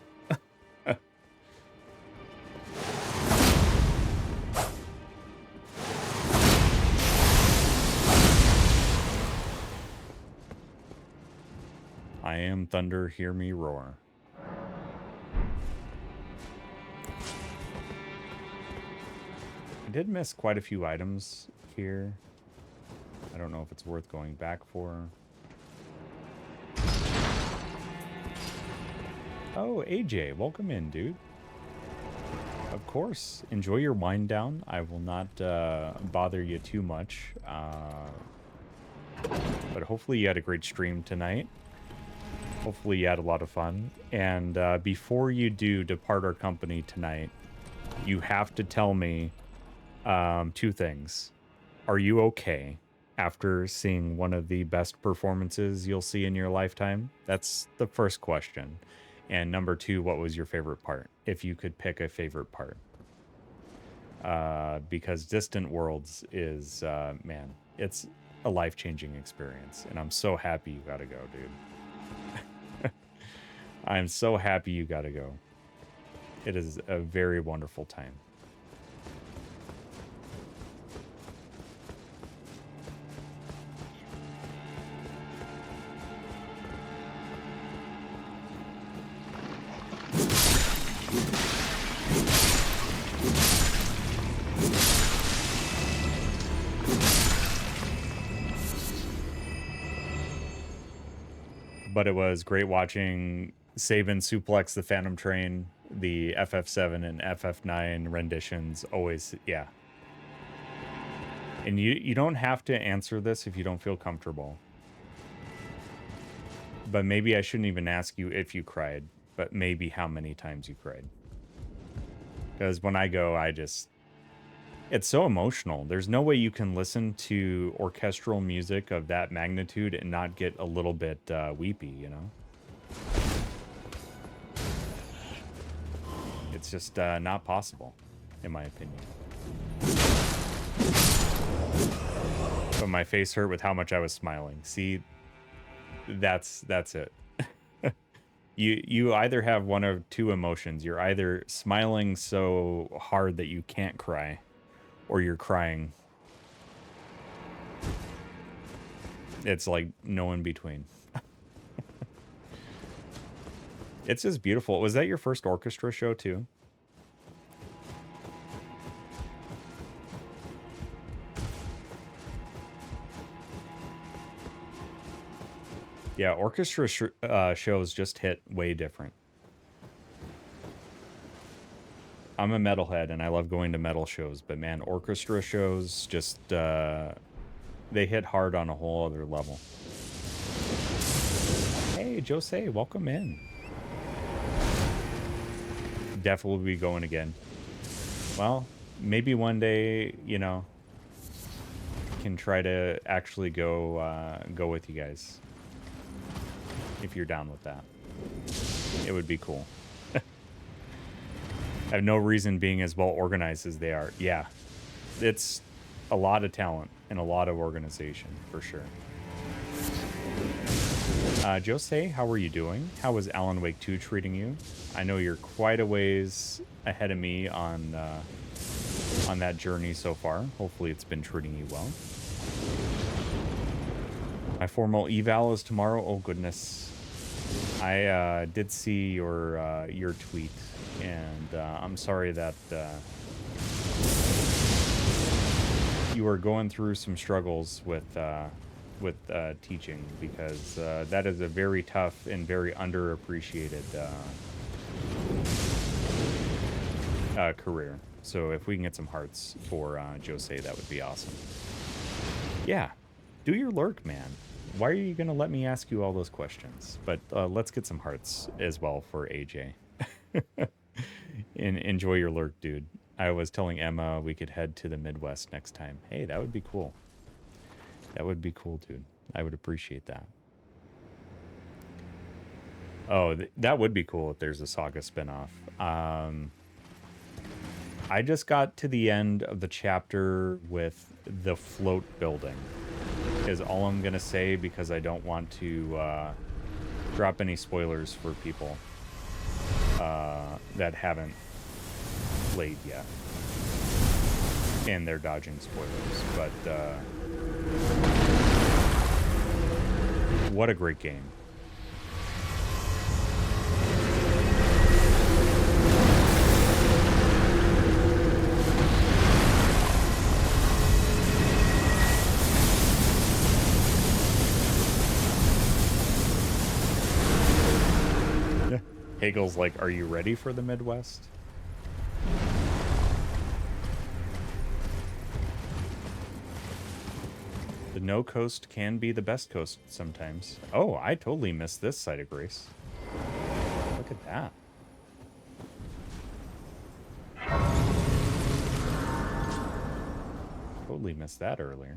I am thunder, hear me roar. I did miss quite a few items here. I don't know if it's worth going back for. Oh, AJ, welcome in, dude. Of course. Enjoy your wind down. I will not bother you too much. But hopefully you had a great stream tonight. Hopefully you had a lot of fun. And before you do depart our company tonight, you have to tell me two things. Are you okay after seeing one of the best performances you'll see in your lifetime? That's the first question. And number two, what was your favorite part? If you could pick a favorite part. Because Distant Worlds is, man, it's a life-changing experience. And I'm so happy you gotta go, dude. I'm so happy you gotta go. It is a very wonderful time. But it was great watching Saban suplex the Phantom Train, the FF7 and FF9 renditions. Always, yeah. And you don't have to answer this if you don't feel comfortable. But maybe I shouldn't even ask you if you cried, but maybe how many times you cried. Because when I go, it's so emotional. There's no way you can listen to orchestral music of that magnitude and not get a little bit weepy, you know? It's just not possible, in my opinion. But my face hurt with how much I was smiling. See, that's it. You either have one of two emotions. You're either smiling so hard that you can't cry, or you're crying. It's like no in between. It's just beautiful. Was that your first orchestra show too? Yeah, orchestra shows just hit way different. I'm a metalhead and I love going to metal shows, but man, orchestra shows just, they hit hard on a whole other level. Hey, Jose, welcome in. Definitely will be going again. Well, maybe one day, you know, can try to actually go with you guys. If you're down with that. It would be cool. I have no reason being as well organized as they are. Yeah. It's a lot of talent and a lot of organization, for sure. Jose, how are you doing? How was Alan Wake 2 treating you? I know you're quite a ways ahead of me on that journey so far. Hopefully it's been treating you well. My formal eval is tomorrow. Oh, goodness. I did see your tweet, and I'm sorry that you were going through some struggles with teaching, because that is a very tough and very underappreciated career. So if we can get some hearts for Jose, that would be awesome. Yeah, do your lurk, man. Why are you going to let me ask you all those questions? But let's get some hearts as well for AJ. And enjoy your lurk, dude. I was telling Emma we could head to the Midwest next time. Hey, that would be cool. That would be cool, dude. I would appreciate that. Oh, that would be cool if there's a Saga spinoff. I just got to the end of the chapter with the float building. Is all I'm gonna say, because I don't want to drop any spoilers for people that haven't played yet, and they're dodging spoilers. But what a great game! Hagel's like, are you ready for the Midwest? The no coast can be the best coast sometimes. Oh, I totally missed this side of Grace. Look at that. Totally missed that earlier.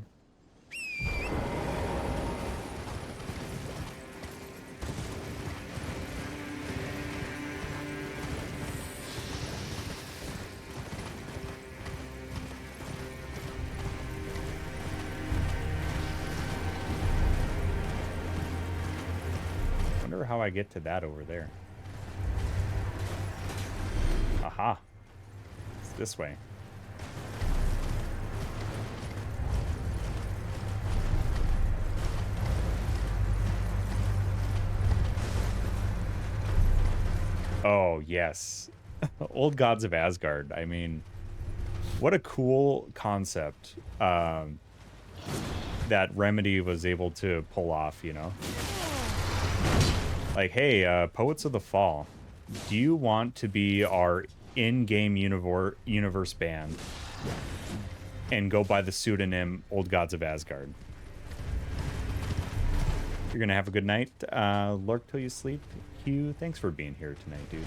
How I get to that over there. Aha. It's this way. Oh, yes. Old Gods of Asgard. I mean, what a cool concept that Remedy was able to pull off, you know? Like, hey, Poets of the Fall, do you want to be our in-game universe band and go by the pseudonym Old Gods of Asgard? You're gonna have a good night. Lurk till you sleep. Hugh, thanks for being here tonight, dude.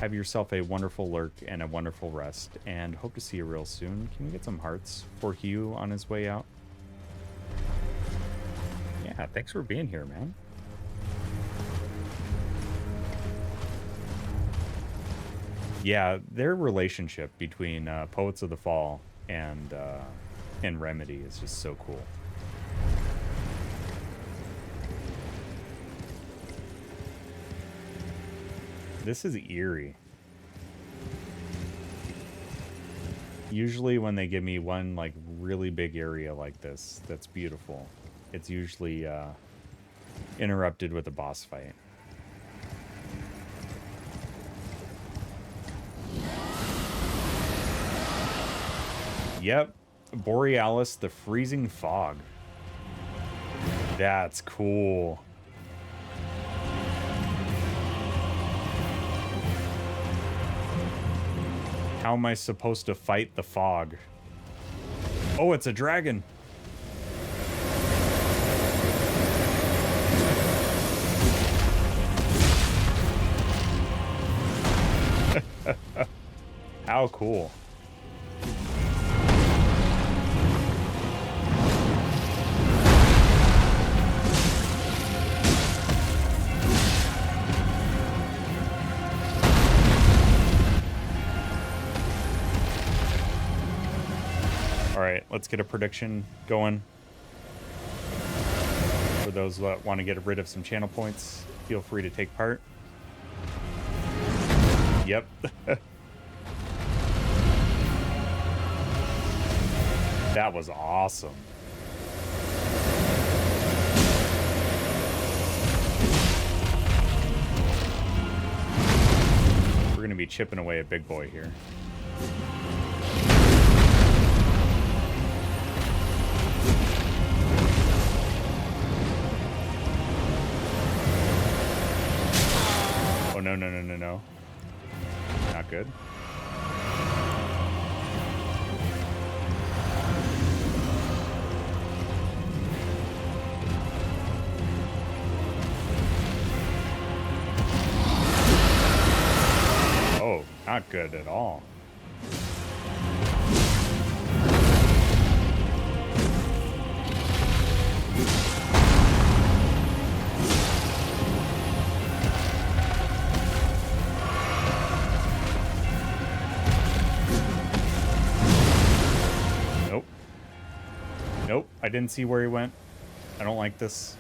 Have yourself a wonderful lurk and a wonderful rest, and hope to see you real soon. Can we get some hearts for Hugh on his way out? Yeah, thanks for being here, man. Yeah, their relationship between Poets of the Fall and Remedy is just so cool. This is eerie. Usually when they give me one like really big area like this that's beautiful, it's usually interrupted with a boss fight. Yep, Borealis, the freezing fog. That's cool. How am I supposed to fight the fog? Oh, it's a dragon. How cool. All right, let's get a prediction going. For those that want to get rid of some channel points, feel free to take part. Yep. That was awesome. We're going to be chipping away at Big Boy here. Oh, no, no, no, no, no. Not good. Oh, not good at all. Nope, I didn't see where he went. I don't like this.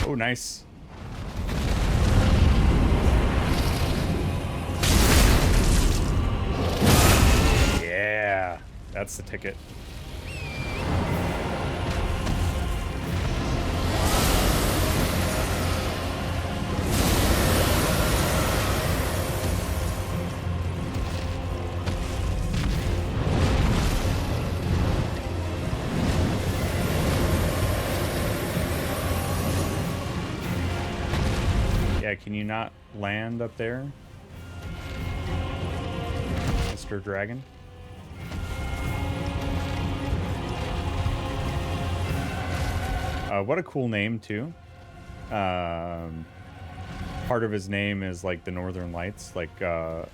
Oh, nice. That's the ticket. Yeah, can you not land up there, Mr. Dragon? What a cool name, too. Part of his name is, like, the Northern Lights, like, the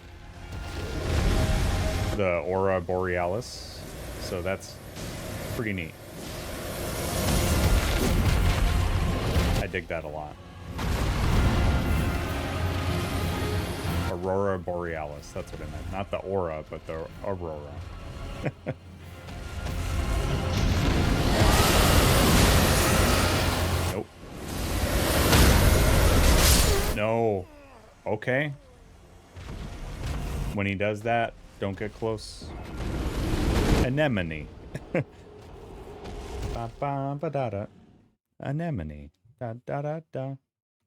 Aurora Borealis. So that's pretty neat. I dig that a lot. Aurora Borealis, that's what I meant. Not the aura, but the aurora. No. Okay. When he does that, don't get close. Anemone. Ba ba ba da da. Anemone. Da da da da.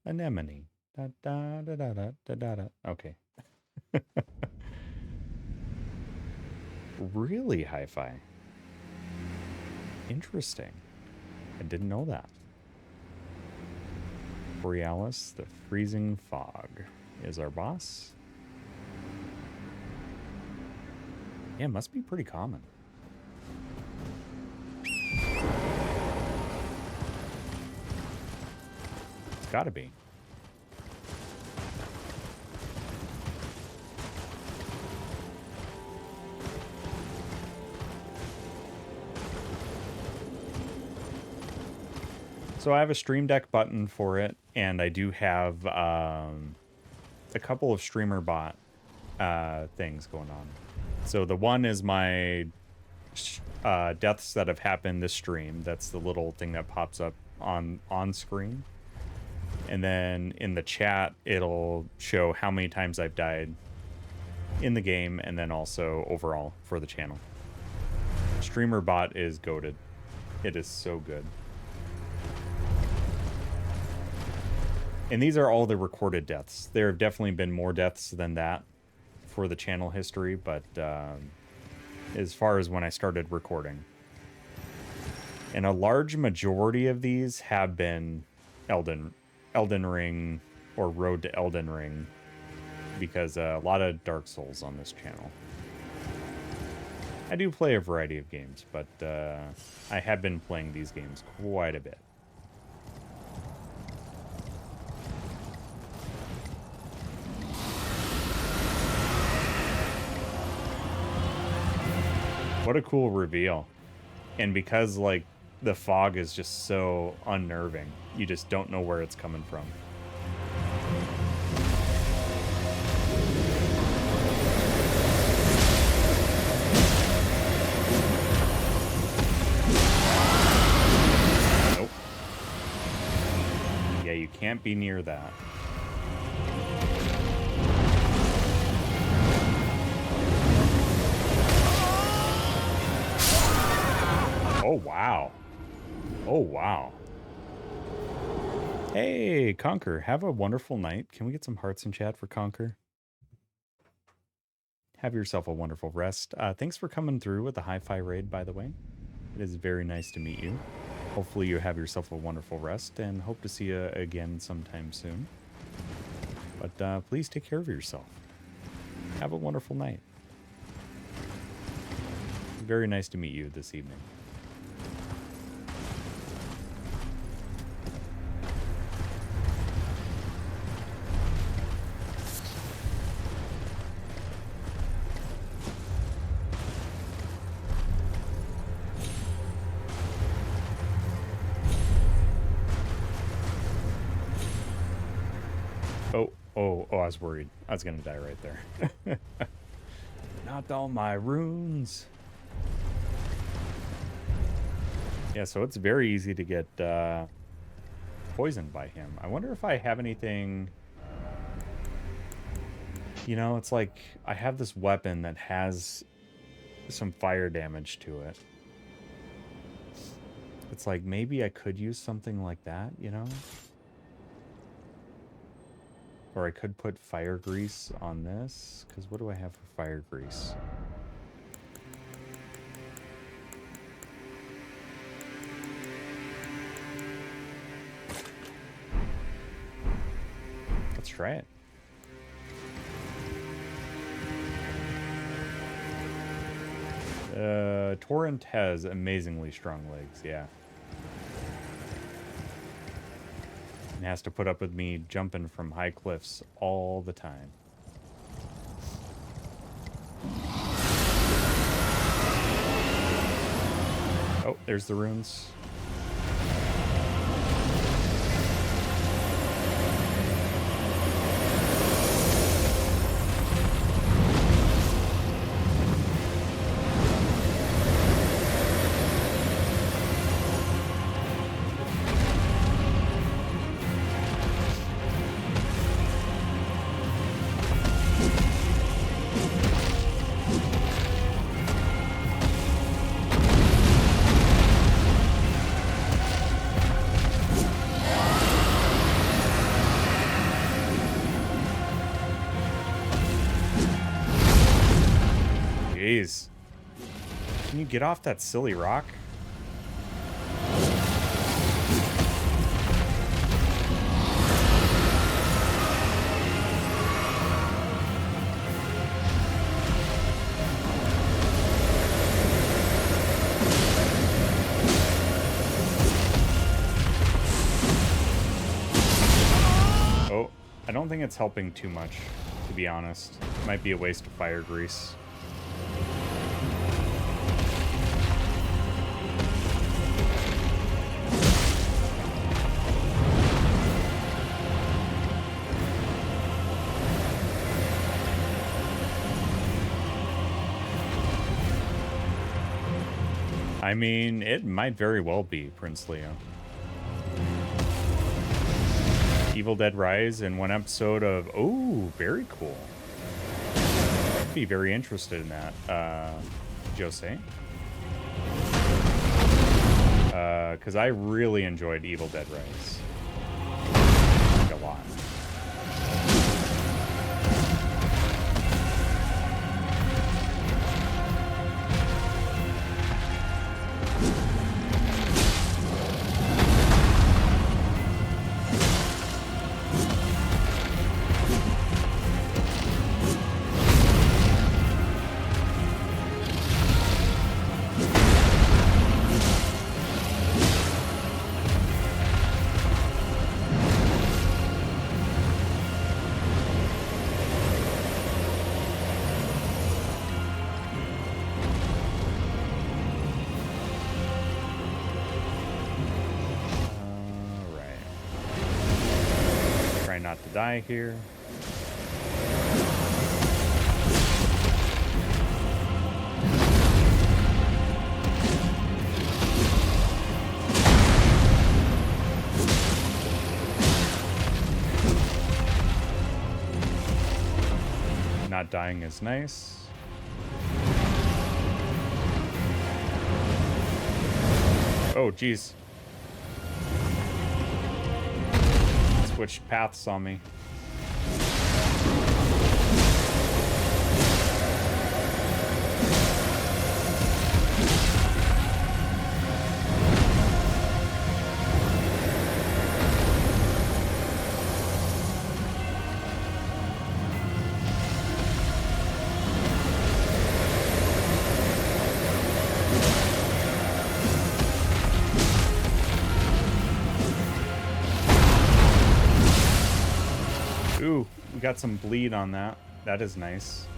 Anemone. Da da da da da da da. Okay. Really hi-fi. Interesting. I didn't know that. Borealis, the freezing fog, is our boss. Yeah, it must be pretty common. It's gotta be. So I have a Stream Deck button for it, and I do have a couple of streamer bot things going on. So the one is my deaths that have happened this stream. That's the little thing that pops up on screen. And then in the chat, it'll show how many times I've died in the game, and then also overall for the channel. Streamer bot is goated. It is so good. And these are all the recorded deaths. There have definitely been more deaths than that for the channel history, but as far as when I started recording. And a large majority of these have been Elden Ring or Road to Elden Ring, because a lot of Dark Souls on this channel. I do play a variety of games, but I have been playing these games quite a bit. What a cool reveal. And because, like, the fog is just so unnerving, you just don't know where it's coming from. Nope. Yeah, you can't be near that. Oh, wow. Oh, wow. Hey, Conquer, have a wonderful night. Can we get some hearts in chat for Conquer? Have yourself a wonderful rest. Thanks for coming through with the hi-fi raid, by the way. It is very nice to meet you. Hopefully you have yourself a wonderful rest, and hope to see you again sometime soon. But please take care of yourself. Have a wonderful night. Very nice to meet you this evening. Oh, I was worried. I was going to die right there. Not all my runes. Yeah, so it's very easy to get poisoned by him. I wonder if I have anything... You know, it's like I have this weapon that has some fire damage to it. It's like maybe I could use something like that, you know? Or I could put fire grease on this, because what do I have for fire grease? Let's try it. Torrent has amazingly strong legs, yeah. And has to put up with me jumping from high cliffs all the time. Oh, there's the runes. Jeez. Can you get off that silly rock? Oh, I don't think it's helping too much, to be honest. It might be a waste of fire grease. I mean, it might very well be Prince Leo. Evil Dead Rise in one episode of... Oh, very cool. I'd be very interested in that, Jose. Because I really enjoyed Evil Dead Rise. Like a lot. Not to die here. Not dying is nice. Oh, geez. Switched paths on me. Ooh, we got some bleed on that. That is nice.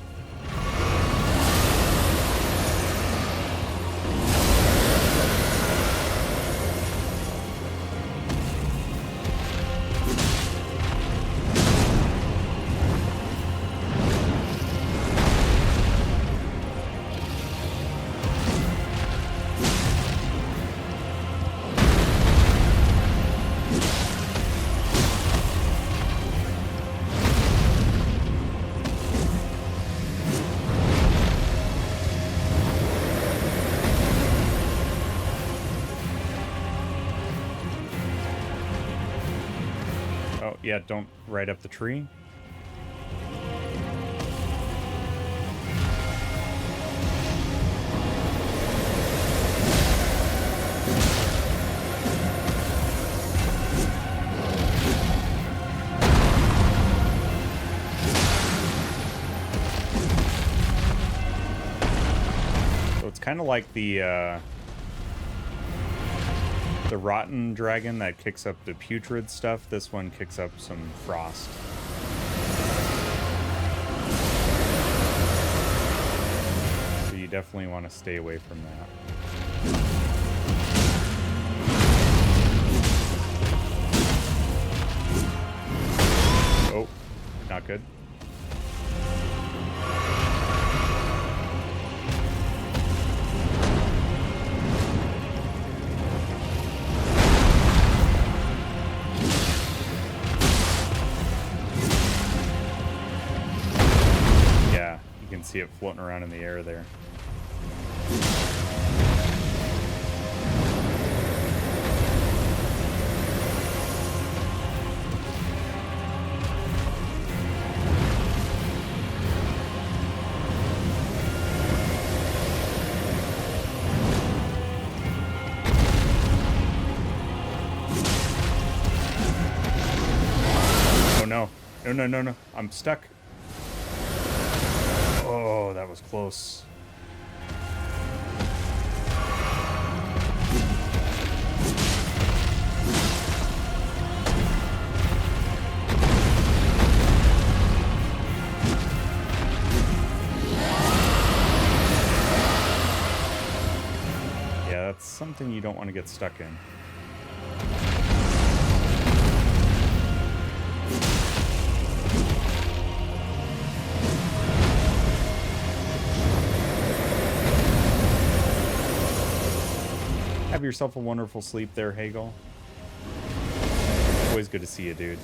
Yeah, don't ride up the tree. So it's kind of like the rotten dragon that kicks up the putrid stuff. This one kicks up some frost. So you definitely want to stay away from that. Oh, not good. See it floating around in the air there. Oh no. No. I'm stuck. Oh, that was close. Yeah, that's something you don't want to get stuck in. Have yourself a wonderful sleep there, Hagel. Always good to see you, dude.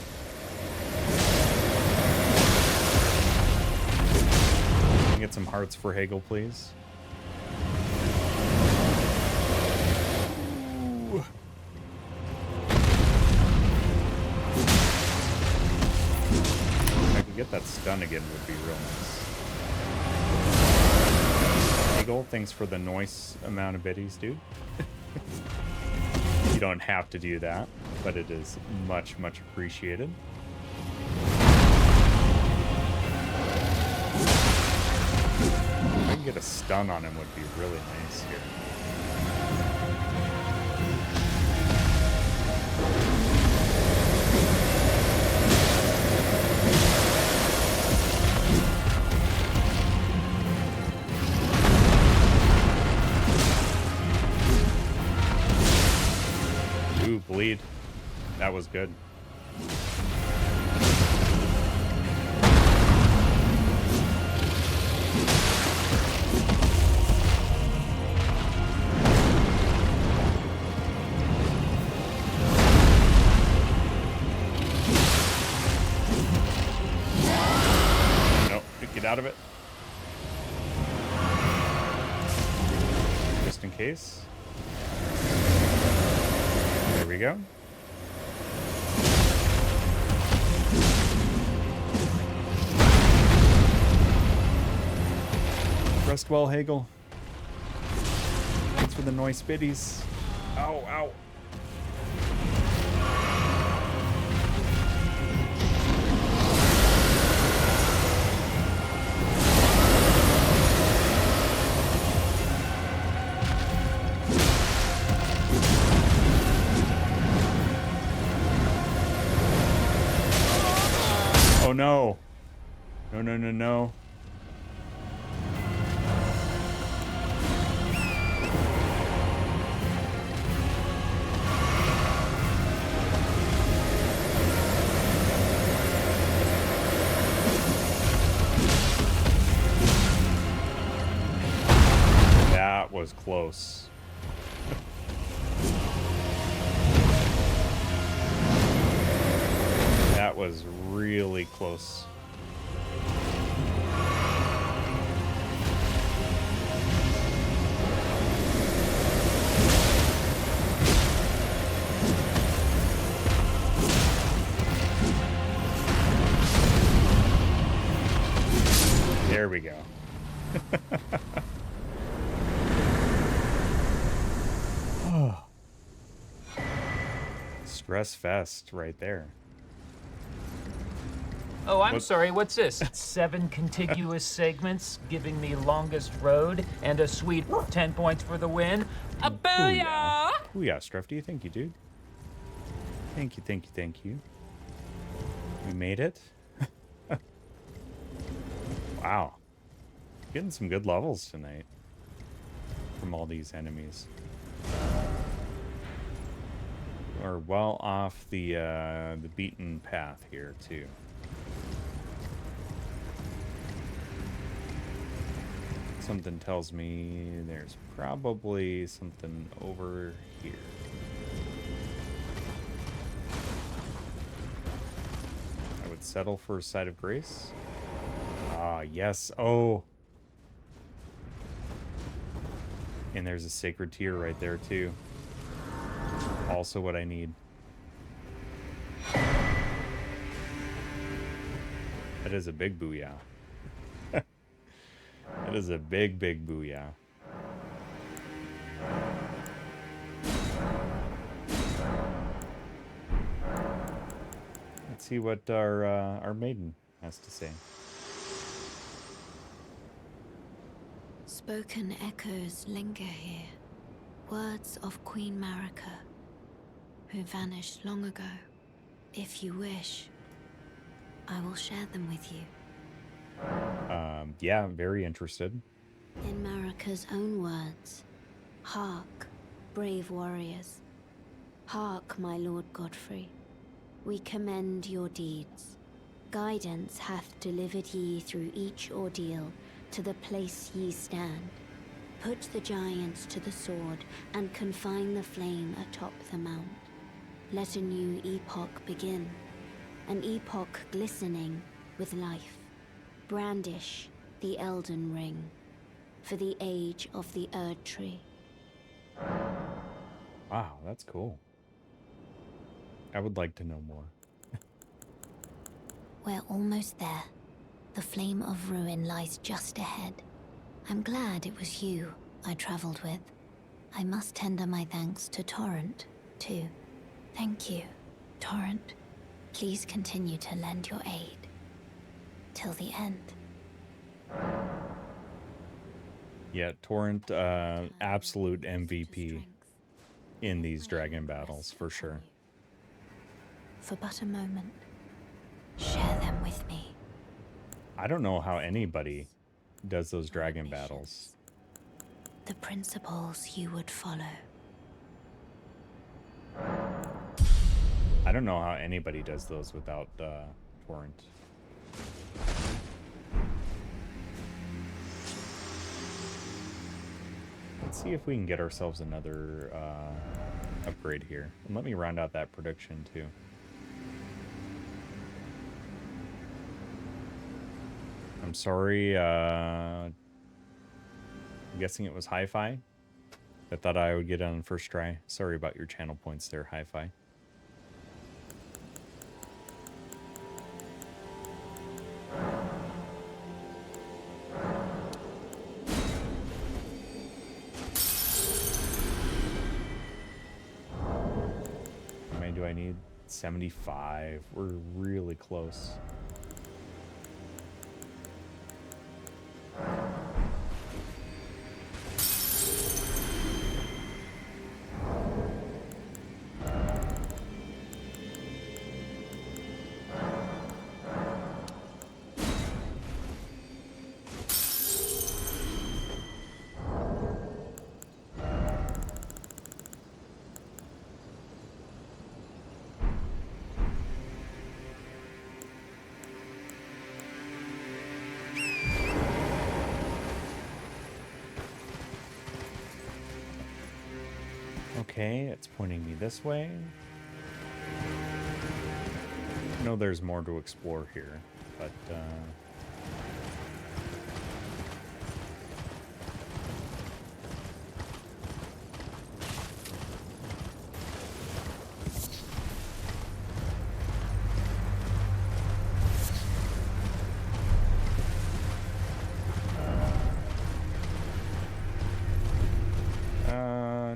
Can I get some hearts for Hagel, please? Ooh. get that stun again would be real nice. Eagle, thanks for the noise amount of biddies, dude. You don't have to do that, but it is much, much appreciated. If I can get a stun on him would be really nice here. Ooh, bleed. That was good. Out of it. Just in case. There we go. Rest well, Hagel. Thanks for the noise biddies. Ow, ow. Oh no. No, no, no, no. That was close. That was really close. There we go. Stress fest right there. Oh, I'm sorry, what's this? 7 contiguous segments giving me longest road and a sweet 10 points for the win. A booyah! Booyah, Strefty. Thank you, dude. Thank you, thank you, thank you. We made it. Wow. Getting some good levels tonight from all these enemies. We're well off the beaten path here, too. Something tells me there's probably something over here. I would settle for a side of grace. Ah, yes. Oh. And there's a sacred tear right there, too. Also what I need. That is a big booyah. That is a big, big booyah. Let's see what our maiden has to say. Spoken echoes linger here. Words of Queen Marika, who vanished long ago. If you wish, I will share them with you. Yeah, very interested. In Marika's own words, hark, brave warriors. Hark, my Lord Godfrey. We commend your deeds. Guidance hath delivered ye through each ordeal to the place ye stand. Put the giants to the sword and confine the flame atop the mount. Let a new epoch begin, an epoch glistening with life. Brandish the Elden ring for the age of the Erdtree. Wow, that's cool. I would like to know more. We're almost there. The flame of ruin lies just ahead. I'm glad it was you I traveled with. I must tender my thanks to Torrent, too. Thank you, Torrent. Please continue to lend your aid. Till the end. Yeah, Torrent, absolute MVP in these dragon battles, for sure. For but a moment, share them with me. I don't know how anybody does those dragon battles. The principles you would follow. I don't know how anybody does those without Torrent. Let's see if we can get ourselves another upgrade here. And let me round out that prediction too. I'm sorry, I'm guessing it was Hi-Fi. I thought I would get it on first try. Sorry about your channel points there, Hi-Fi. How many do I need? 75. We're really close. Okay, it's pointing me this way. I know there's more to explore here, but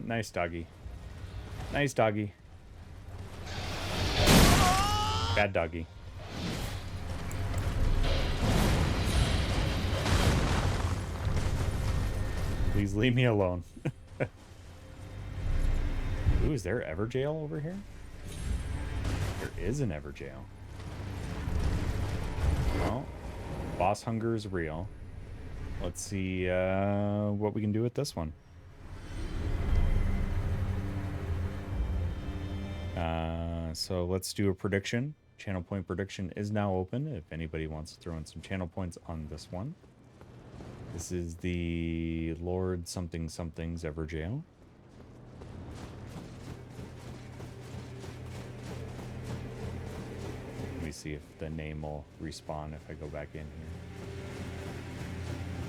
nice doggy. Nice doggy. Bad doggy. Please leave me alone. Ooh, is there Evergaol over here? There is an Evergaol. Well, boss hunger is real. Let's see what we can do with this one. So let's do a prediction. Channel point prediction is now open if anybody wants to throw in some channel points on this one. This is the Lord something something's Evergaol. Let me see if the name will respawn if I go back in here.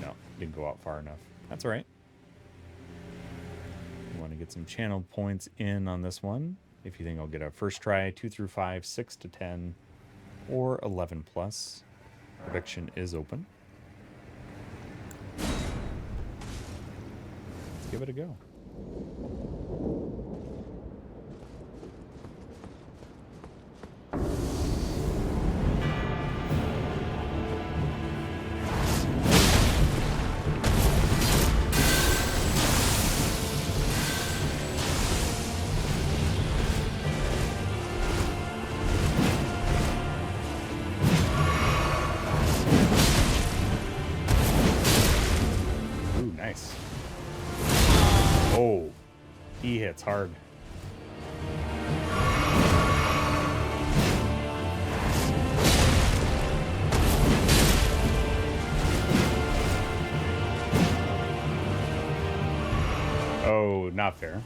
No, didn't go out far enough. That's all right. We want to get some channel points in on this one. If you think I'll get a first try, 2 through 5, 6 to 10, or 11 plus. Prediction is open. Let's give it a go. It's hard. Oh, not fair.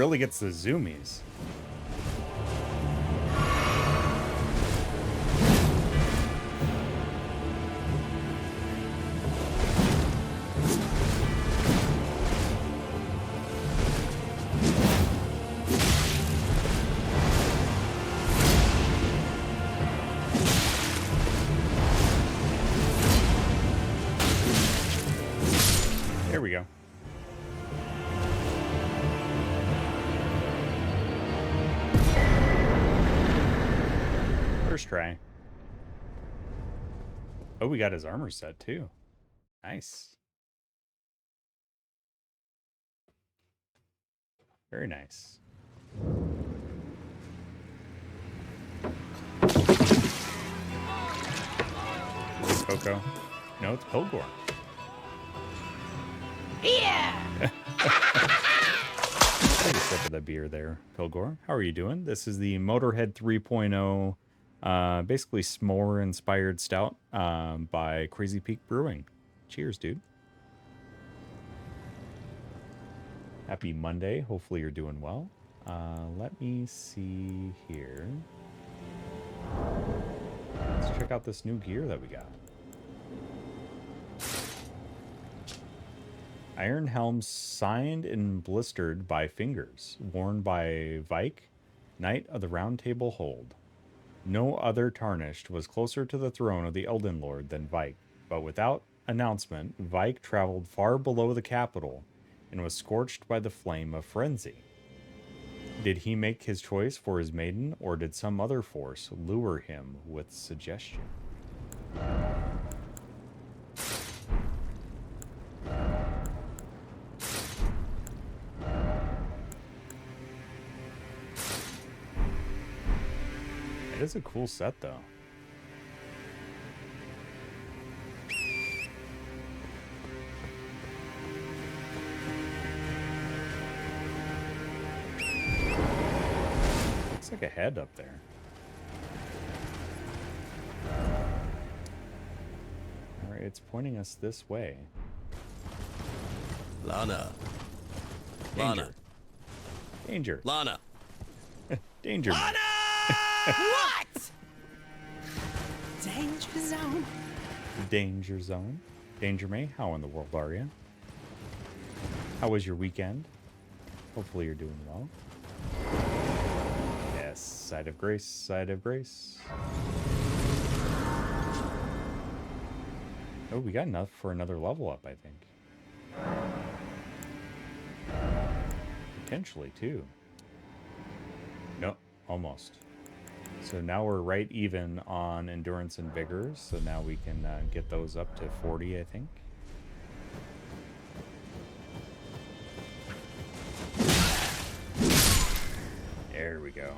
really gets the zoomies. There we go. First try. Oh, we got his armor set too. Nice. Very nice. Coco. No, it's Pilgor. Yeah! Take a sip of the beer there, Pilgor. How are you doing? This is the Motorhead 3.0, basically s'more-inspired stout by Crazy Peak Brewing. Cheers, dude. Happy Monday. Hopefully you're doing well. Let me see here. Let's check out this new gear that we got. Iron helms signed and blistered by fingers, worn by Vyke, Knight of the Roundtable hold. No other tarnished was closer to the throne of the Elden Lord than Vyke, but without announcement, Vyke traveled far below the capital and was scorched by the flame of frenzy. Did he make his choice for his maiden, or did some other force lure him with suggestion? It is a cool set, though. Looks like a head up there. Alright, it's pointing us this way. Lana. Danger. Lana. Danger. Lana. Danger. Lana! What? Danger zone. Danger zone. Danger May, how in the world are you? How was your weekend? Hopefully you're doing well. Yes, side of grace, side of grace. Oh, we got enough for another level up, I think. Potentially, too. No, almost. So now we're right even on endurance and vigor, so now we can get those up to 40, I think. There we go.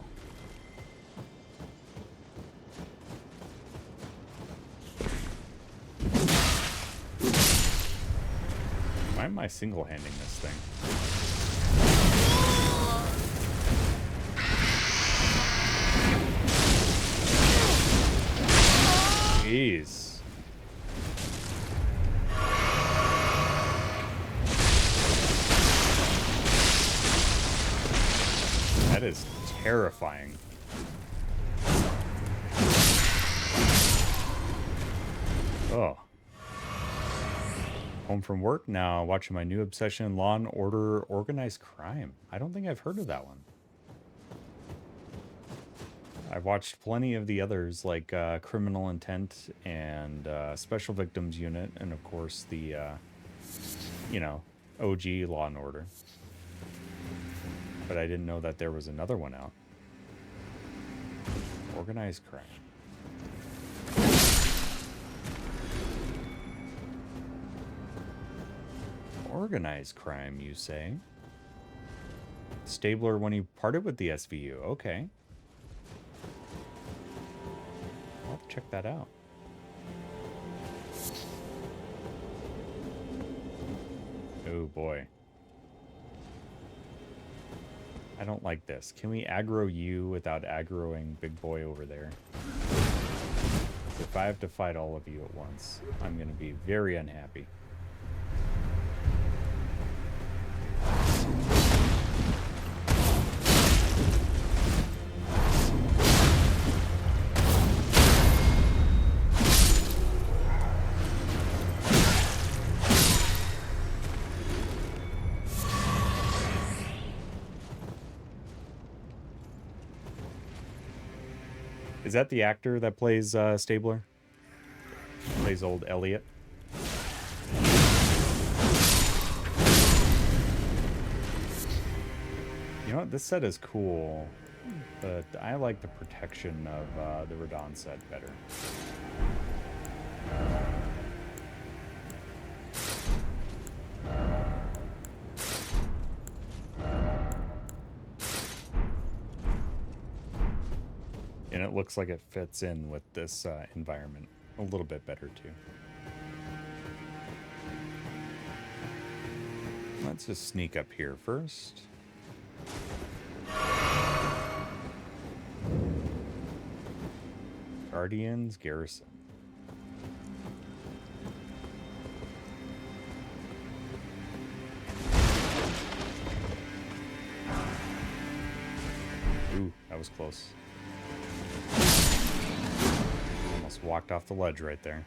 Why am I single-handing this thing? Jeez. That is terrifying. Oh. Home from work now, watching my new obsession, Law and Order Organized Crime. I don't think I've heard of that one. I've watched plenty of the others, like Criminal Intent and Special Victims Unit, and of course the, you know, OG Law and Order. But I didn't know that there was another one out. Organized Crime. Organized crime, you say? Stabler when he parted with the SVU. Okay. I'll have to check that out. Oh boy. I don't like this. Can we aggro you without aggroing big boy over there? If I have to fight all of you at once, I'm going to be very unhappy. Is that the actor that plays Stabler? Plays old Elliot. You know what? This set is cool, but I like the protection of the Radon set better. And it looks like it fits in with this environment a little bit better too. Let's just sneak up here first. Guardians Garrison. Ooh, that was close. Almost walked off the ledge right there.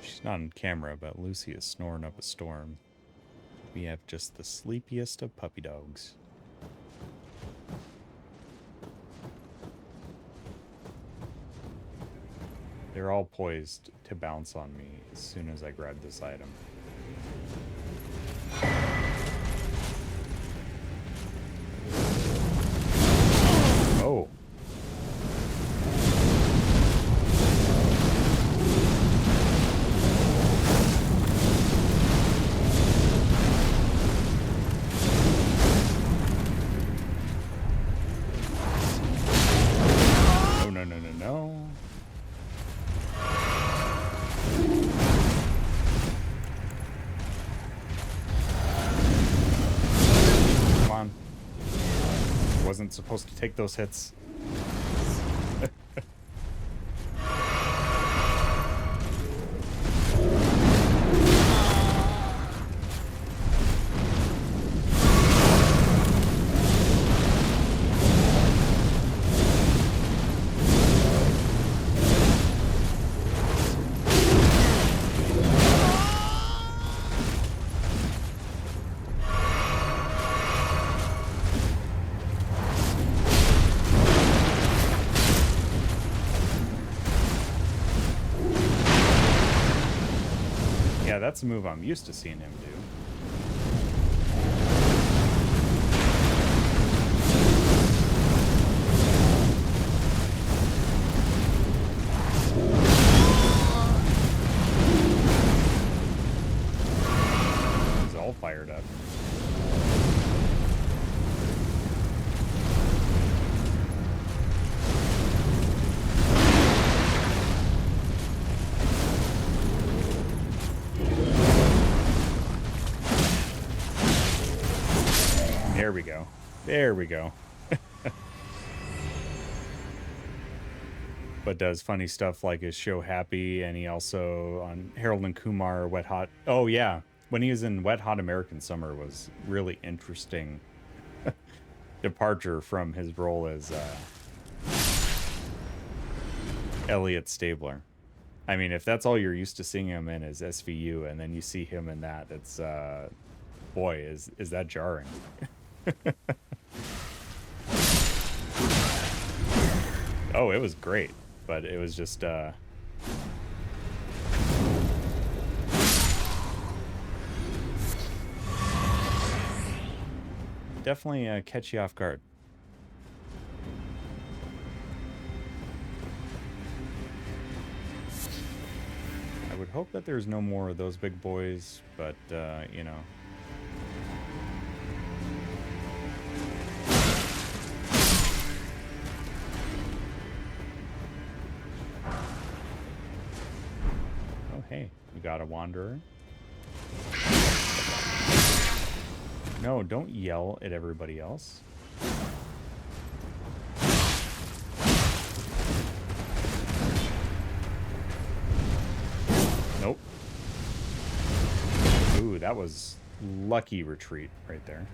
She's not on camera, but Lucy is snoring up a storm. We have just the sleepiest of puppy dogs. They're all poised to bounce on me as soon as I grab this item. Oh. No, no, no, no, no. Wasn't supposed to take those hits. Yeah, that's a move I'm used to seeing him do. He's all fired up. There we go. There we go. But does funny stuff like his show Happy, and he also on Harold and Kumar Wet Hot. Oh yeah, when he was in Wet Hot American Summer was really interesting departure from his role as Elliot Stabler. I mean, if that's all you're used to seeing him in is SVU, and then you see him in that, it's boy, is that jarring. Oh, it was great, but it was just definitely catch you off guard. I would hope that there's no more of those big boys, but you know. Hey, we got a wanderer. No, don't yell at everybody else. Nope. Ooh, that was lucky retreat right there.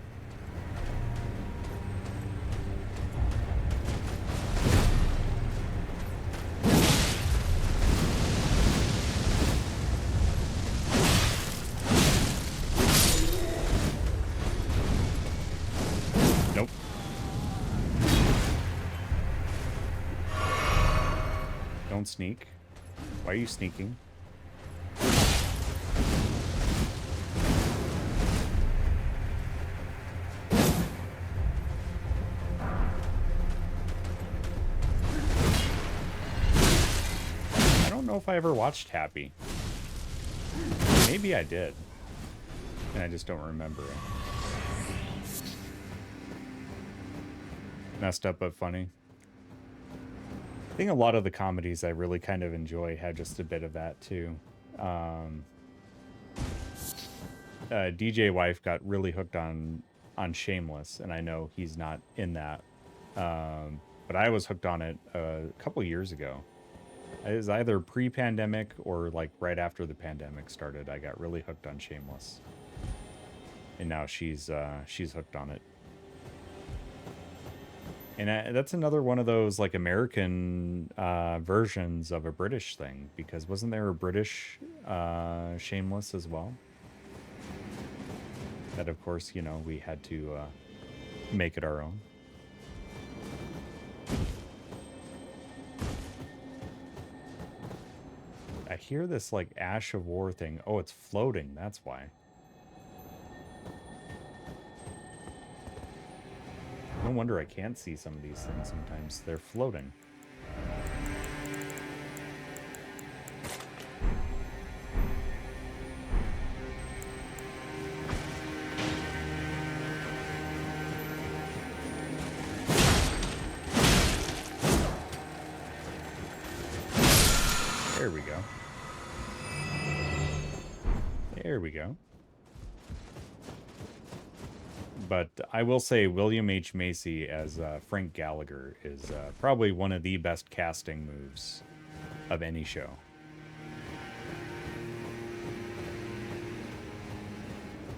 don't sneak. Why are you sneaking? I don't know if I ever watched Happy. Maybe I did. And I just don't remember it. Messed up but funny. I think a lot of the comedies I really kind of enjoy had just a bit of that too. DJ Wife got really hooked on Shameless, and I know he's not in that. But I was hooked on it a couple years ago. It was either pre-pandemic or like right after the pandemic started. I got really hooked on Shameless, and now she's hooked on it. And that's another one of those like American versions of a British thing, because wasn't there a British Shameless as well? That, of course, you know, we had to make it our own. I hear this like Ash of War thing. Oh, it's floating. That's why. No wonder I can't see some of these things sometimes. They're floating. There we go. There we go. But I will say William H. Macy as Frank Gallagher is probably one of the best casting moves of any show.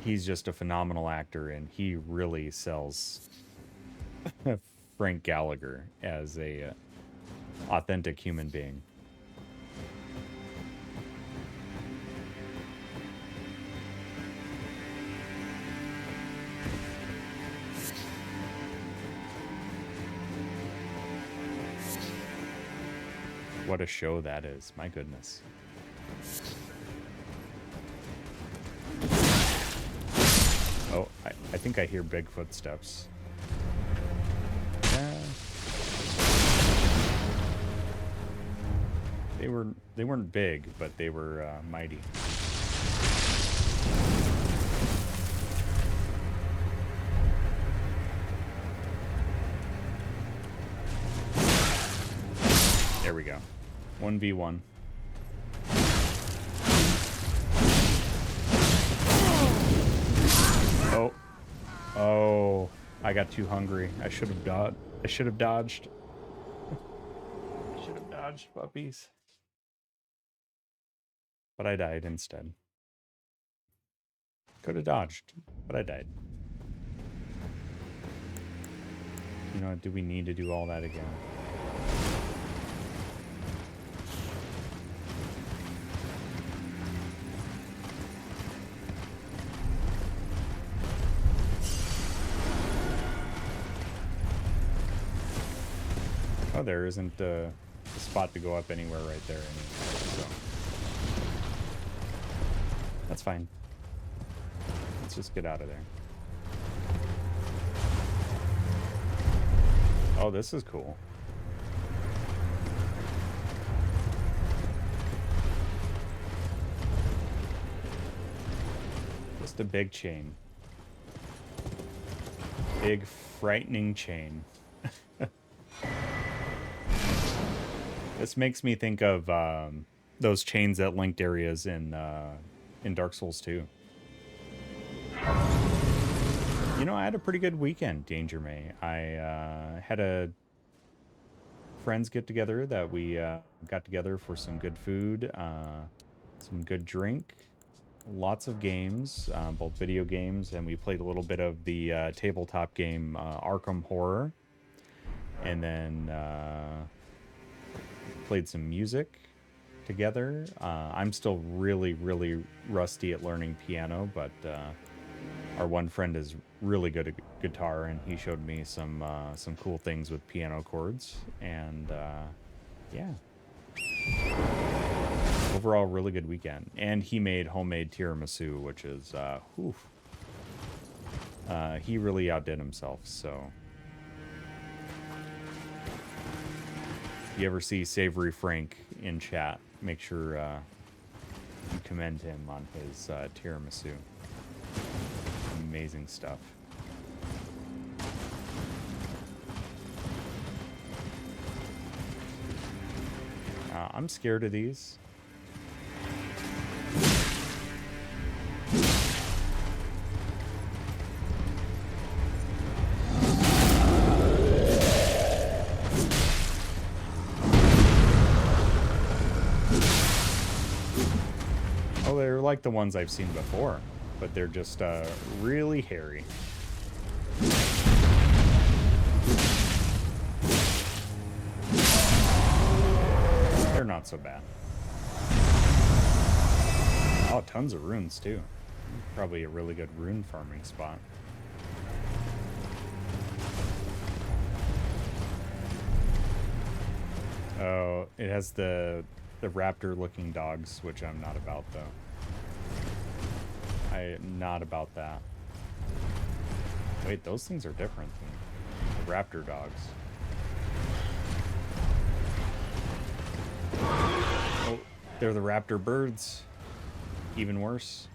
He's just a phenomenal actor, and he really sells Frank Gallagher as a authentic human being. What a show that is. My goodness. Oh, I think I hear big footsteps. They weren't big, but they were mighty. There we go. 1v1. Oh. Oh. I got too hungry. I should have dodged. I should have dodged. Should have dodged, puppies. But I died instead. Could have dodged, but I died. You know what? Do we need to do all that again? Oh, there isn't a spot to go up anywhere right there anyway, so that's fine. Let's just get out of there. Oh, this is cool. Just a big chain. Big, frightening chain. This makes me think of those chains that linked areas in Dark Souls 2. You know, I had a pretty good weekend, Danger May. I had a friends get together that we got together for some good food, some good drink, lots of games, both video games, and we played a little bit of the tabletop game Arkham Horror, and then played some music together. I'm still really rusty at learning piano, but our one friend is really good at guitar, and he showed me some cool things with piano chords, and yeah, Overall, really good weekend. And he made homemade tiramisu, which is, he really outdid himself, so. If you ever see Savory Frank in chat, make sure you commend him on his tiramisu. Amazing stuff. I'm scared of these. Oh, they're like the ones I've seen before, but they're just really hairy. They're not so bad. Oh, tons of runes too. Probably a really good rune farming spot. Oh, it has the raptor looking dogs, which I'm not about though. I am not about that. Wait, those things are different than the raptor dogs. Oh, they're the raptor birds. Even worse.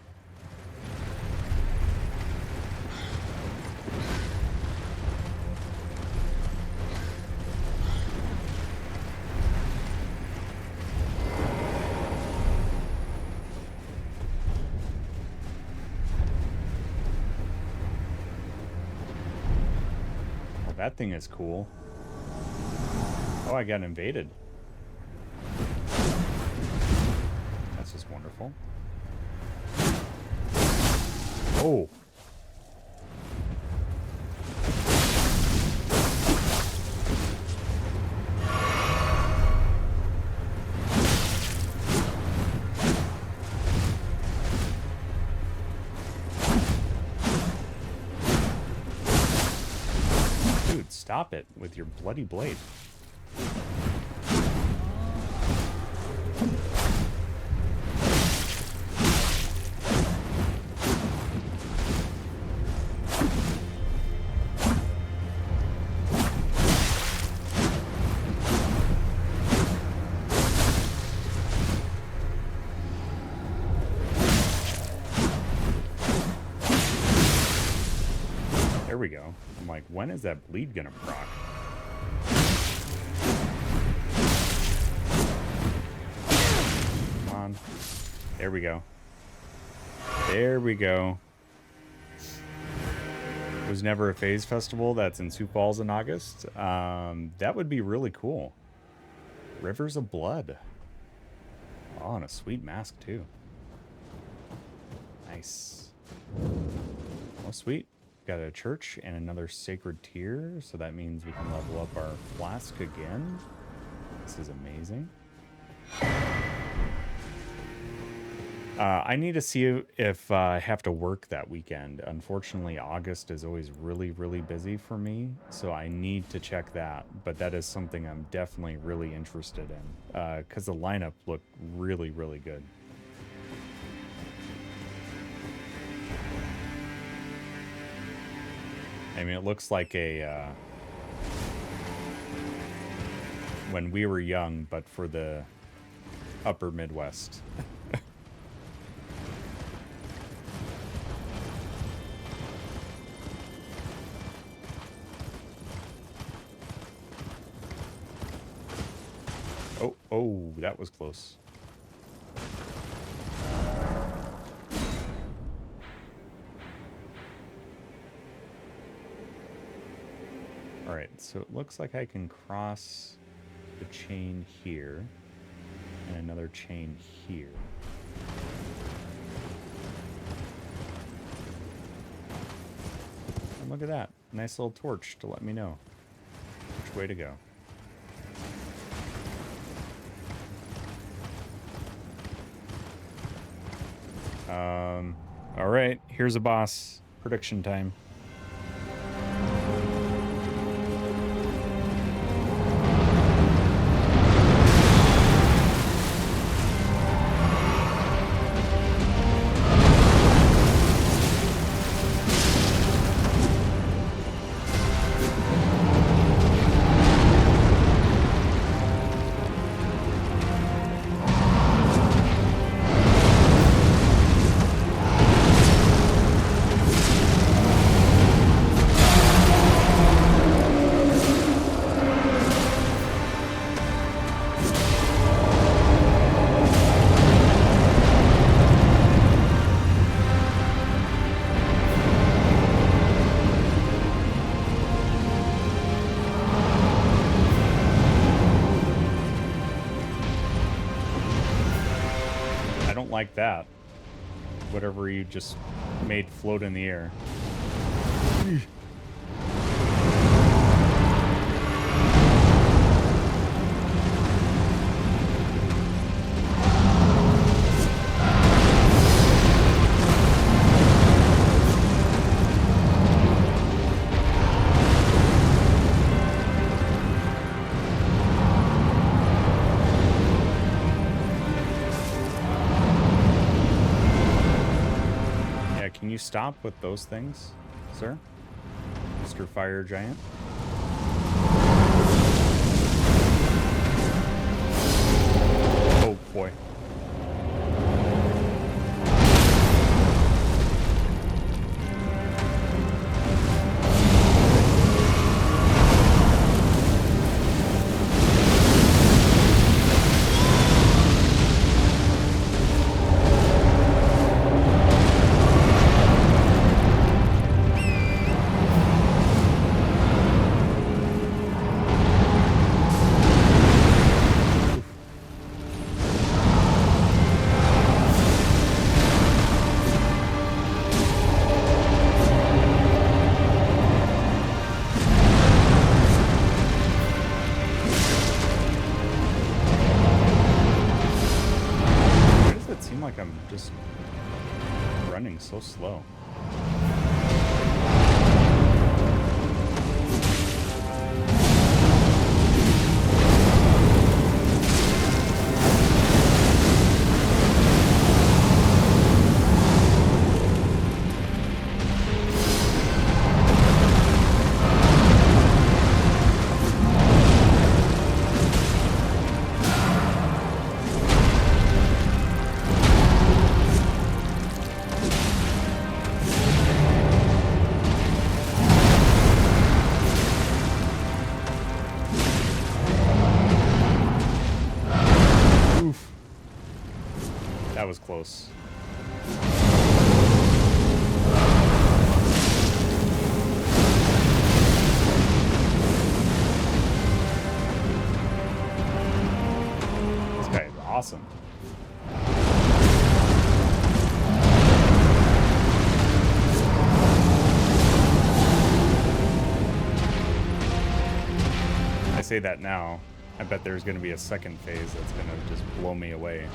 Well, that thing is cool. Oh, I got invaded. That's just wonderful. Oh. Dude, stop it with your bloody blade. There we go. I'm like, when is that bleed gonna proc? Come on. There we go. There we go. Was never a phase festival that's in Sioux Falls in August. That would be really cool. Rivers of Blood. Oh, and a sweet mask too. Nice. Oh, sweet. Got a church and another sacred tier, so that means we can level up our flask again. This is amazing. I need to see if I have to work that weekend. Unfortunately, August is always really, really busy for me, so I need to check that. But that is something I'm definitely really interested in, because the lineup looked really, really good. I mean, it looks like a When We Were Young, but for the upper Midwest. Oh, that was close. Alright, so it looks like I can cross the chain here and another chain here. And look at that. Nice little torch to let me know which way to go. Alright, here's a boss. Prediction time. like that. Whatever you just made float in the air. Can you stop with those things, sir? Mr. Fire Giant? Oh boy. So slow. That was close. This guy is awesome. I say that now. I bet there's going to be a second phase that's going to just blow me away.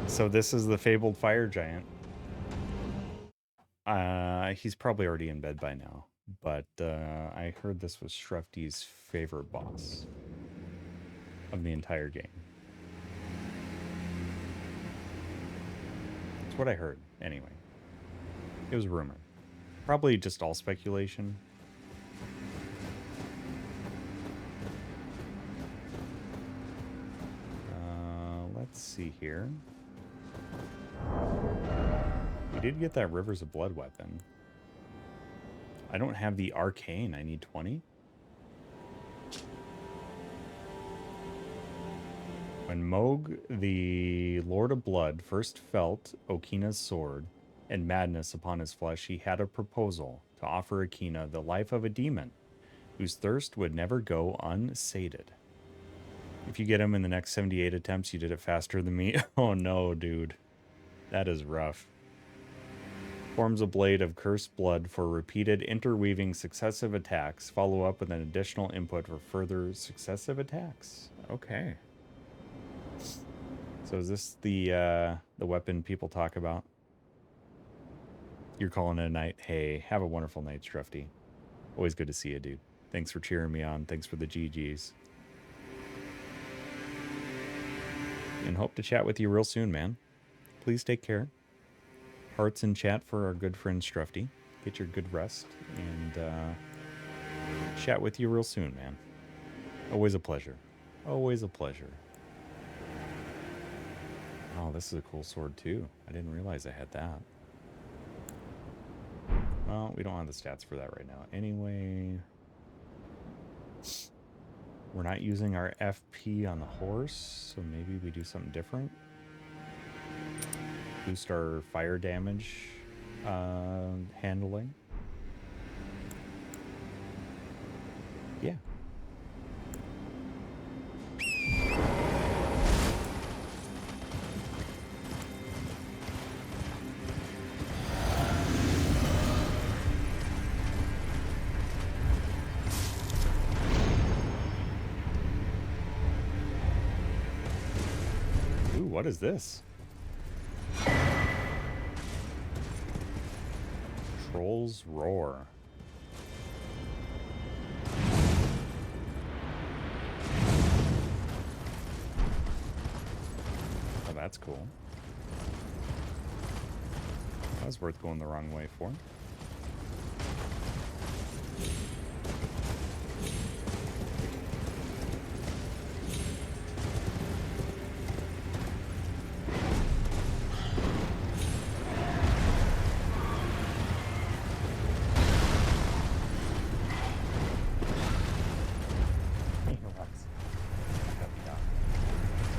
So this is the fabled fire giant. He's probably already in bed by now, but I heard this was Shrefty's favorite boss of the entire game. That's what I heard, anyway. It was rumored. Probably just all speculation. Let's see here. We did get that Rivers of Blood weapon. I don't have the arcane. I need 20. When Moog, the Lord of Blood, first felt Okina's sword and madness upon his flesh, he had a proposal to offer Okina the life of a demon whose thirst would never go unsated. If you get him in the next 78 attempts, you did it faster than me. Oh no, dude. That is rough. Forms a blade of cursed blood for repeated interweaving successive attacks. Follow up with an additional input for further successive attacks. Okay. So is this the weapon people talk about? You're calling it a night. Hey, have a wonderful night, Shrefty. Always good to see you, dude. Thanks for cheering me on. Thanks for the GGs. And hope to chat with you real soon, man. Please take care. Hearts in chat for our good friend Shrefty. Get your good rest. And Chat with you real soon, man. Always a pleasure. Always a pleasure. Oh, this is a cool sword too. I didn't realize I had that. Well, we don't have the stats for that right now. Anyway, we're not using our FP on the horse, so maybe we do something different. Boost our fire damage handling. Yeah. Ooh, what is this? Troll's Roar. Oh, that's cool. That was worth going the wrong way for.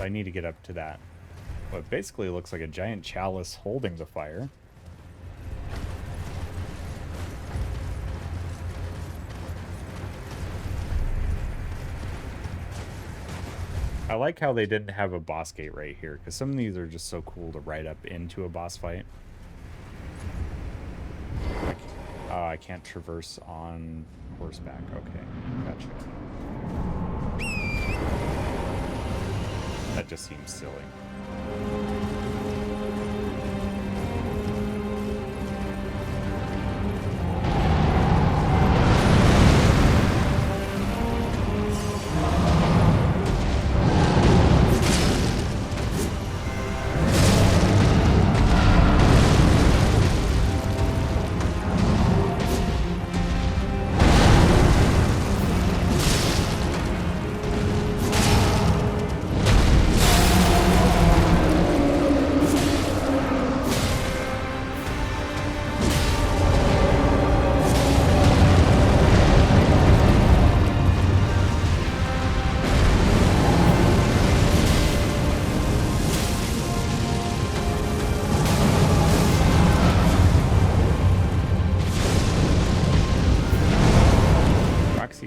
I need to get up to that. What basically looks like a giant chalice holding the fire. I like how they didn't have a boss gate right here, because some of these are just so cool to ride up into a boss fight. I can't traverse on horseback. Okay, gotcha. That just seems silly.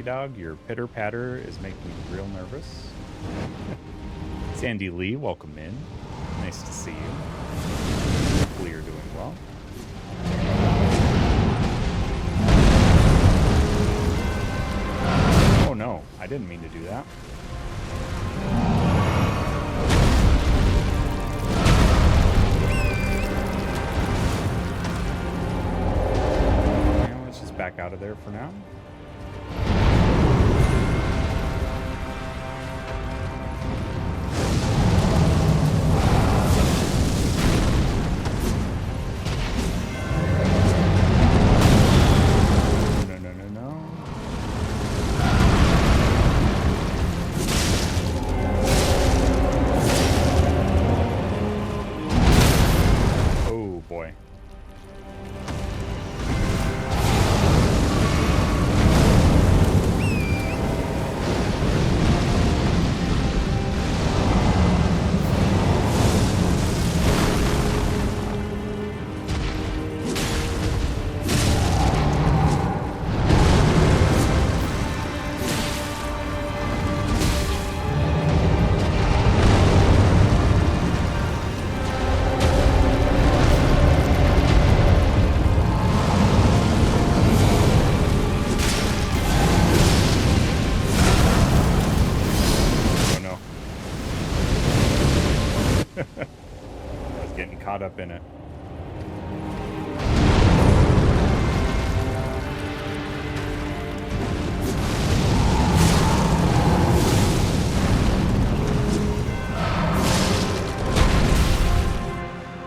Dog, your pitter patter is making me real nervous. Sandy Lee, welcome in. Nice to see you. Hopefully you're doing well. Oh no, I didn't mean to do that. Well, let's just back out of there for now. Up in it.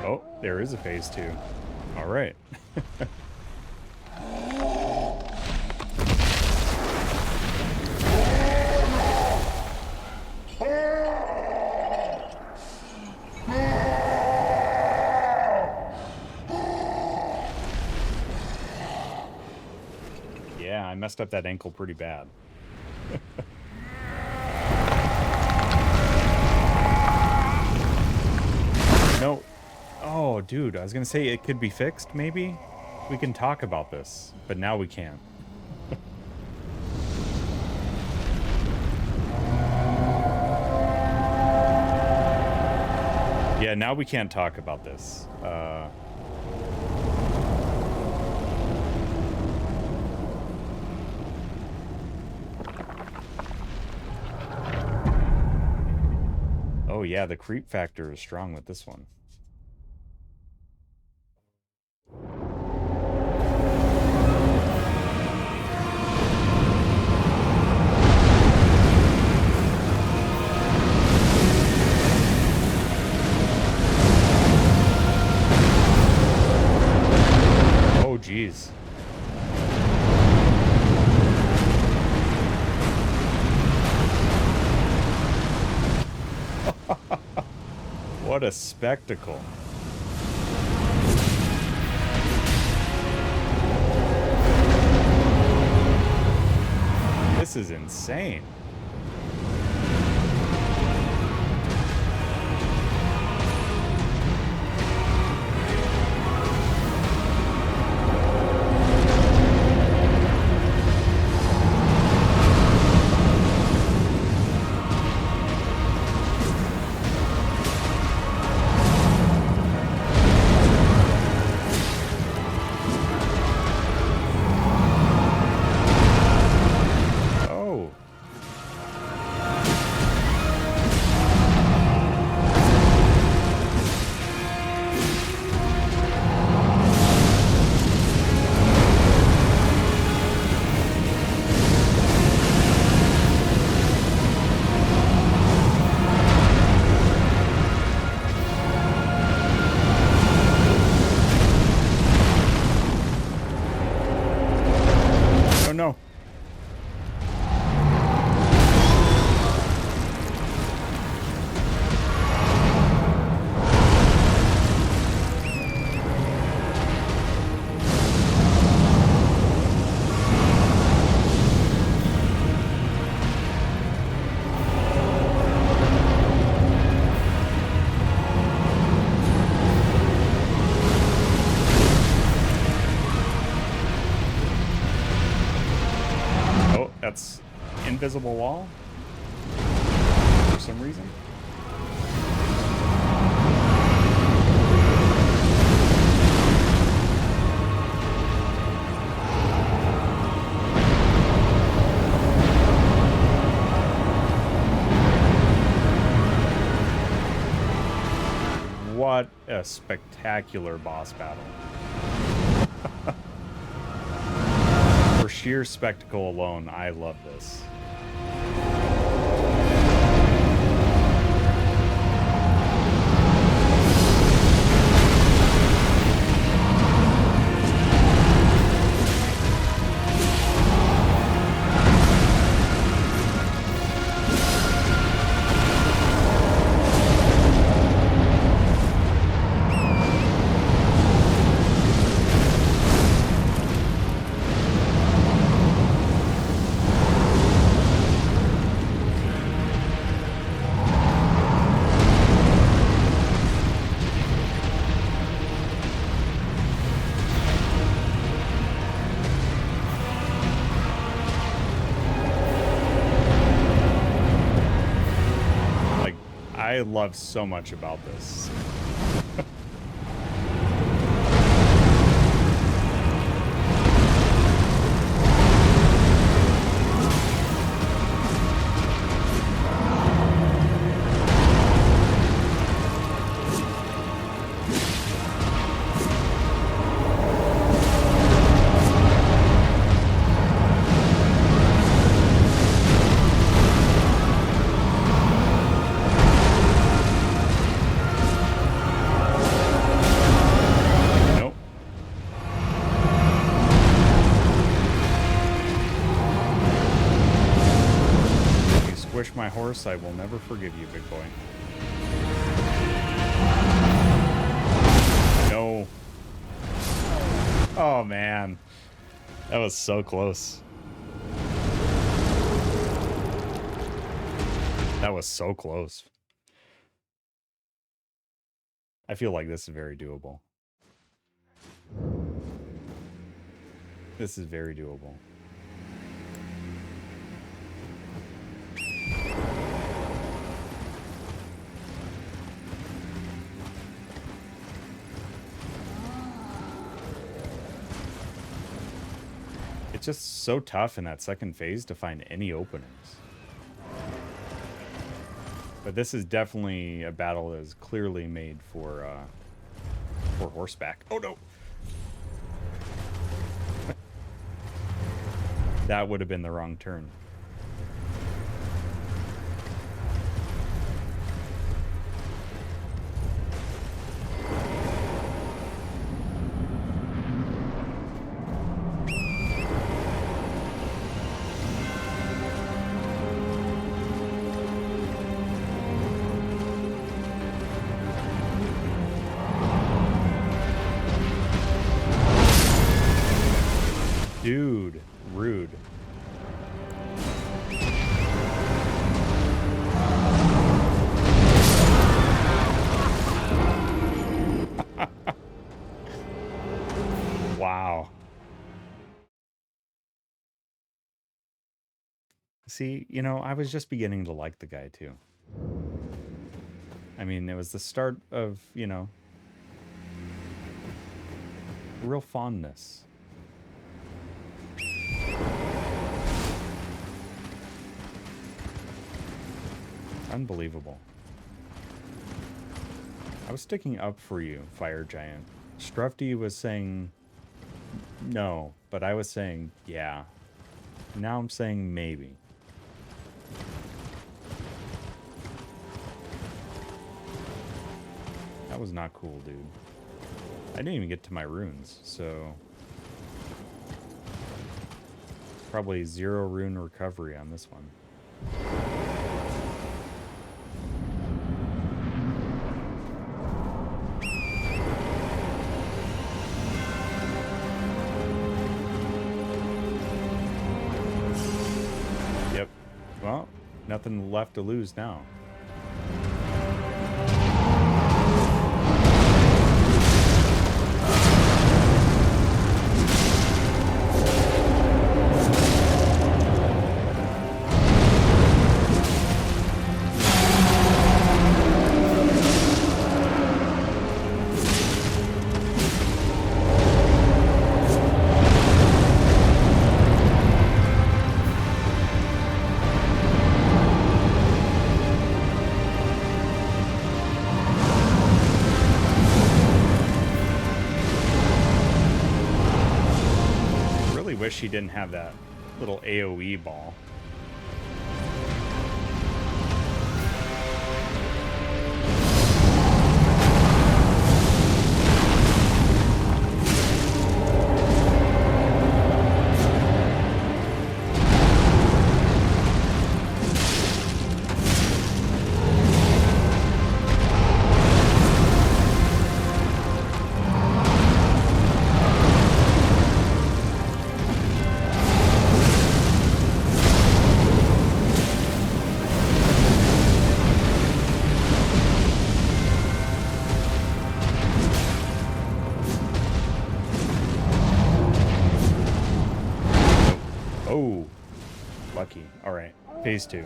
Oh, there is a phase 2. All right. I messed up that ankle pretty bad. No. Oh, dude, I was gonna say it could be fixed, maybe? We can talk about this, but now we can't. Yeah, now we can't talk about this. Oh yeah, the creep factor is strong with this one. Oh geez. What a spectacle. This is insane. No. That's invisible wall for some reason. What a spectacular boss battle. For sheer spectacle alone, I love this. I love so much about this. My horse, I will never forgive you, big boy. No. Oh man, that was so close. That was so close. I feel like this is very doable. This is very doable. It's just so tough in that second phase to find any openings. But this is definitely a battle that is clearly made for horseback. Oh no! That would have been the wrong turn. Dude, rude. Wow. See, you know, I was just beginning to like the guy too. I mean, it was the start of, you know, real fondness. Unbelievable. I was sticking up for you, Fire Giant. Strufty was saying no, but I was saying yeah. Now I'm saying maybe. That was not cool, dude. I didn't even get to my runes, so... Probably 0 rune recovery on this one. Yep. Well, nothing left to lose now. Wish he didn't have that little AoE ball. Phase 2.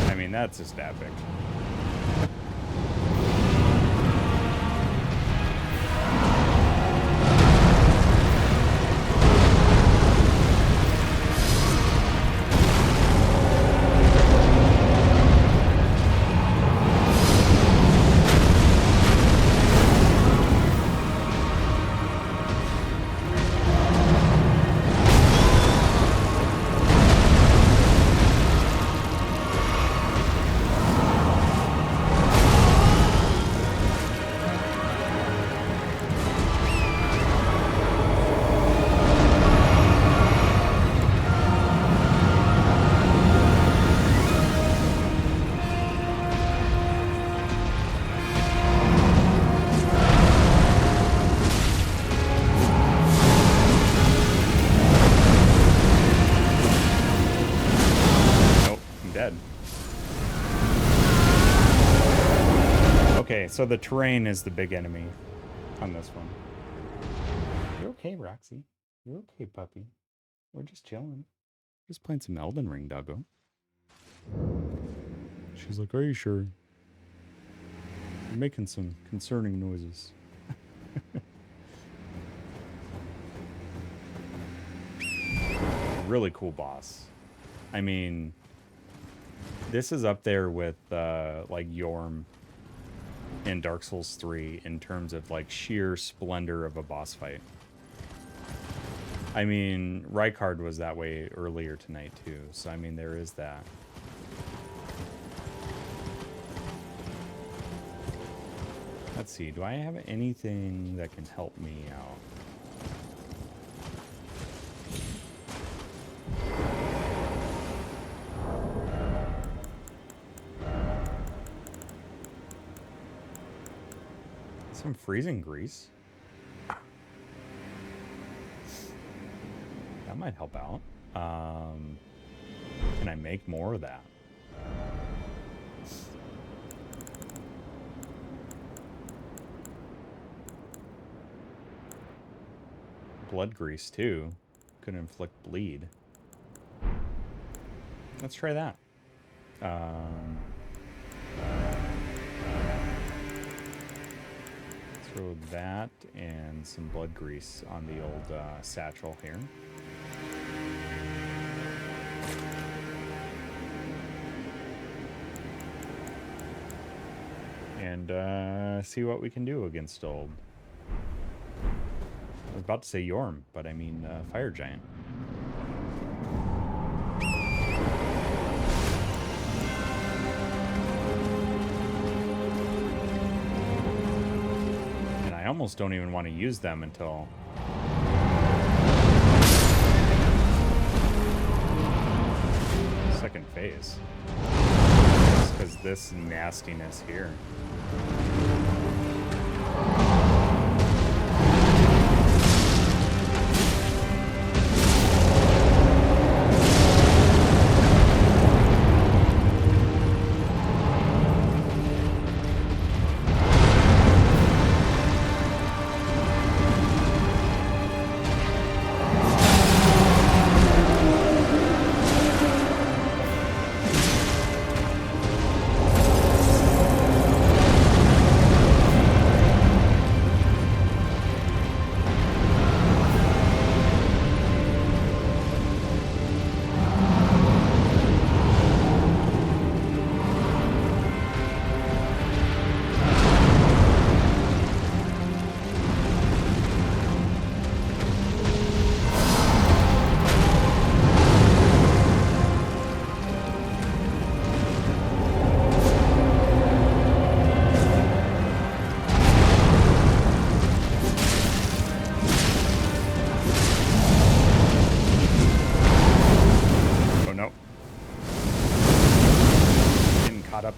I mean, that's just epic. So the terrain is the big enemy on this one. You okay, Roxy? You okay, puppy? We're just chilling. Just playing some Elden Ring, doggo. She's like, are you sure? You're making some concerning noises. Really cool boss. I mean, this is up there with like Yorm in Dark Souls 3 in terms of like sheer splendor of a boss fight. I mean, Rykard was that way earlier tonight too, so I mean there is that. Let's see, do I have anything that can help me out? Some freezing grease. That might help out. Can I make more of that? Blood grease too. Could inflict bleed. Let's try that. Throw that and some blood grease on the old satchel here. And see what we can do against old... I was about to say Yorm, but I mean Fire Giant. And I almost don't even want to use them until... second phase. Just because this nastiness here.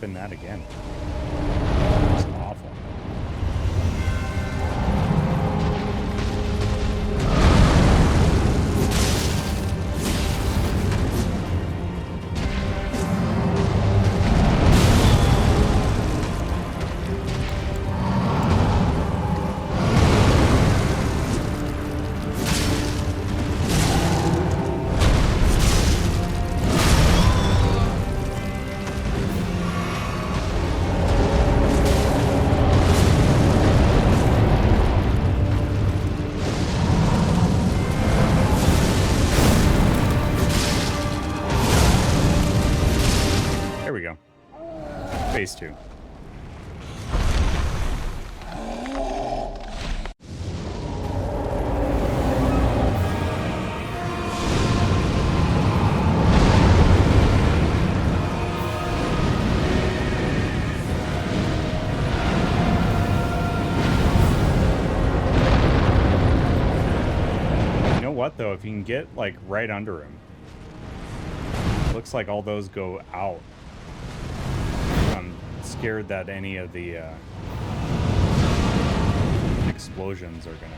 In that again. It's awful. Phase 2. You know what though, if you can get like right under him, looks like all those go out. Scared that any of the explosions are gonna...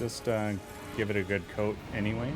let's just give it a good coat anyway.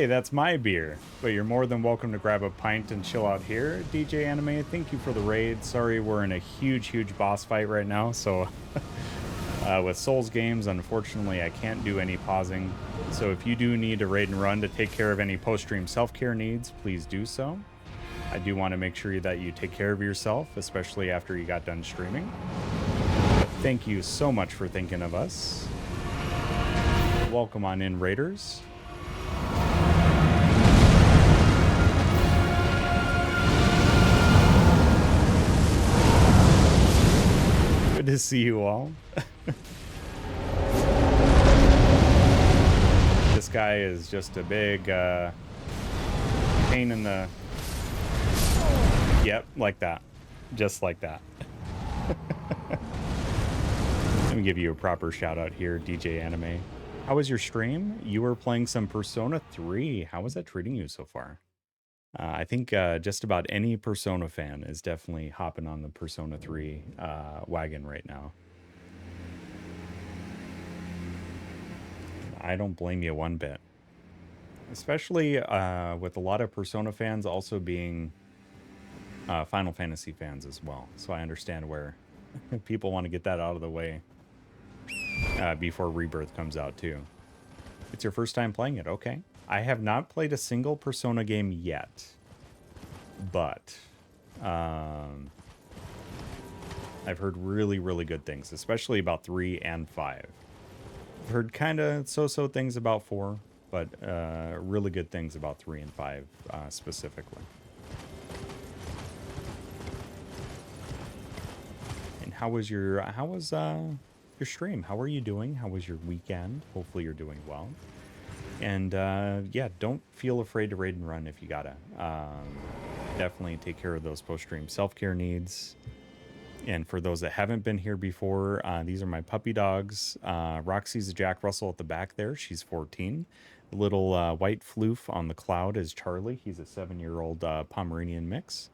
That's my beer, but you're more than welcome to grab a pint and chill out here. DJ Anime, thank you for the raid. Sorry, we're in a huge boss fight right now, so with Souls games, unfortunately, I can't do any pausing. So if you do need to raid and run to take care of any post-stream self-care needs, please do so. I do want to make sure that you take care of yourself, especially after you got done streaming. But thank you so much for thinking of us. Welcome on in, raiders. Good to see you all. This guy is just a big pain in the... Yep, like that. Just like that. Let me give you a proper shout out here, DJ Anime. How was your stream? You were playing some Persona 3. How was that treating you so far? I think just about any Persona fan is definitely hopping on the Persona 3 wagon right now. I don't blame you one bit. Especially with a lot of Persona fans also being Final Fantasy fans as well. So I understand where people want to get that out of the way before Rebirth comes out too. It's your first time playing it, okay. I have not played a single Persona game yet, but I've heard really, really good things, especially about 3 and 5. I've heard kind of so-so things about 4, but really good things about 3 and 5 specifically. And how was your stream? How are you doing? How was your weekend? Hopefully you're doing well. And yeah, don't feel afraid to raid and run if you gotta. Definitely take care of those post-stream self-care needs. And for those that haven't been here before, these are my puppy dogs. Roxy's a Jack Russell at the back there. She's 14. The little white floof on the cloud is Charlie. He's a 7-year-old Pomeranian mix.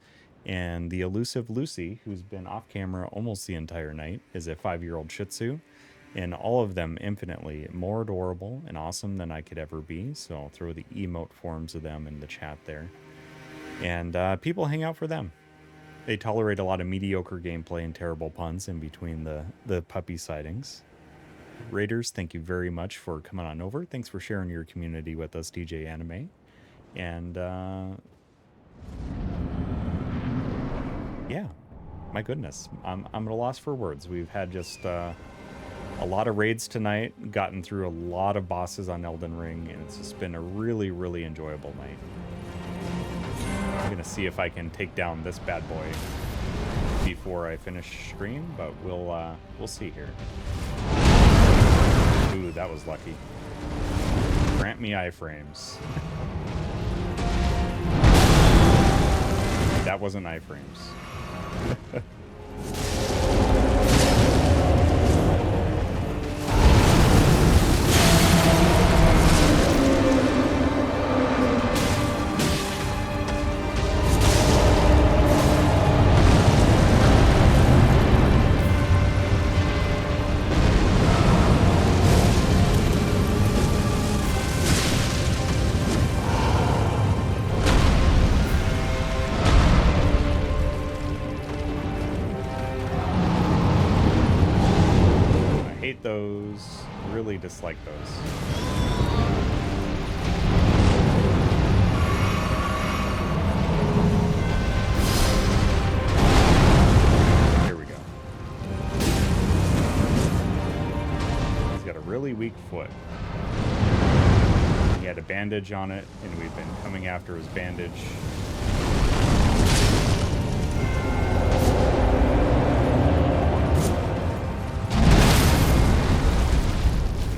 And the elusive Lucy, who's been off camera almost the entire night, is a 5-year-old Shih Tzu. And all of them infinitely more adorable and awesome than I could ever be. So I'll throw the emote forms of them in the chat there. And people hang out for them. They tolerate a lot of mediocre gameplay and terrible puns in between the puppy sightings. Raiders, thank you very much for coming on over. Thanks for sharing your community with us, DJ Anime. And yeah, my goodness, I'm at a loss for words. We've had just a lot of raids tonight, gotten through a lot of bosses on Elden Ring, and it's just been a really, really enjoyable night. I'm gonna see if I can take down this bad boy before I finish stream, but we'll see here. Ooh, that was lucky. Grant me iframes. That wasn't iframes. Those. Really dislike those. Here we go. He's got a really weak foot. He had a bandage on it, and we've been coming after his bandage.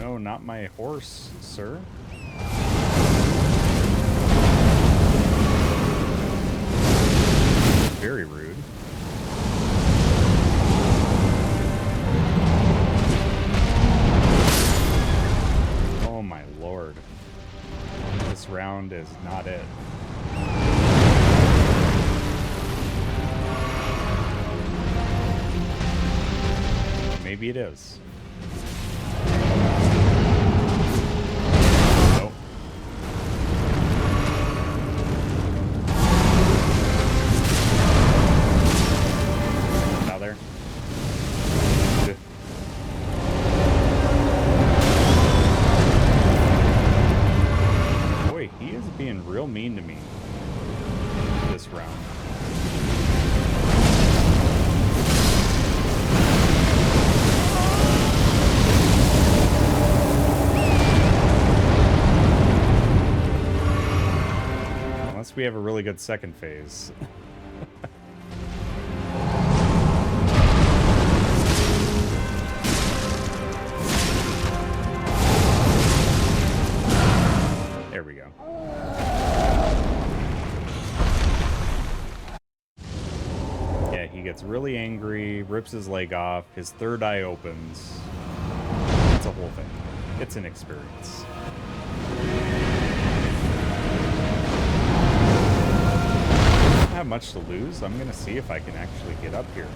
No, not my horse, sir. Very rude. Oh my lord. This round is not it. Maybe it is. Nope. Out there. Boy, he is being real mean to me this round. Unless we have a really good second phase. There we go. Yeah, he gets really angry, rips his leg off, his third eye opens. It's a whole thing. It's an experience. I don't have much to lose. I'm gonna see if I can actually get up here.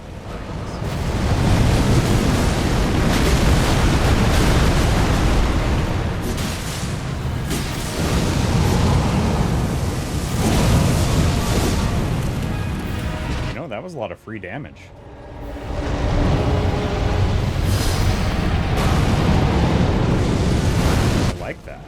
You know, that was a lot of free damage. I like that.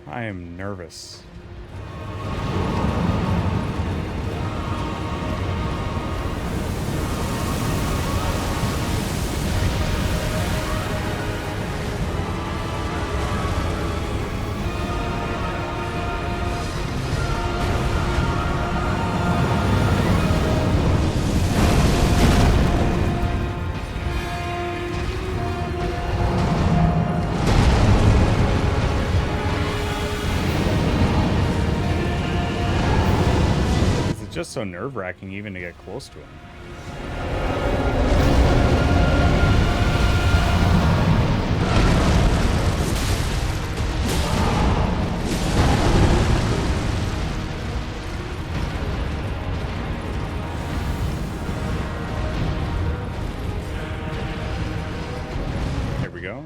I am nervous. Just so nerve-wracking even to get close to him.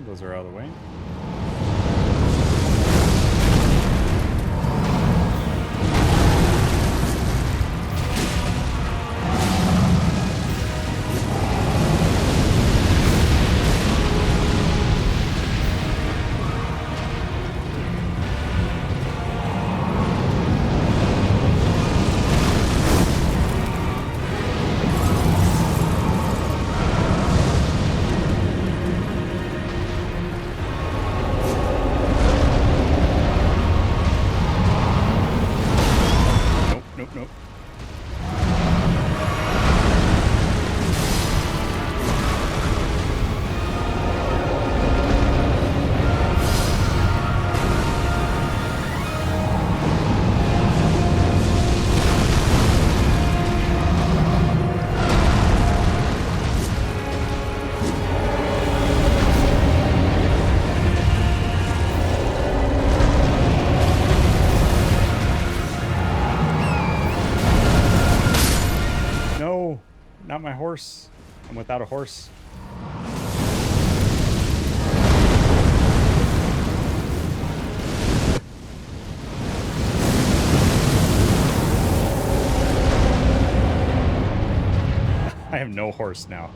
Those are out of the way. Not my horse. I'm without a horse. I have no horse now.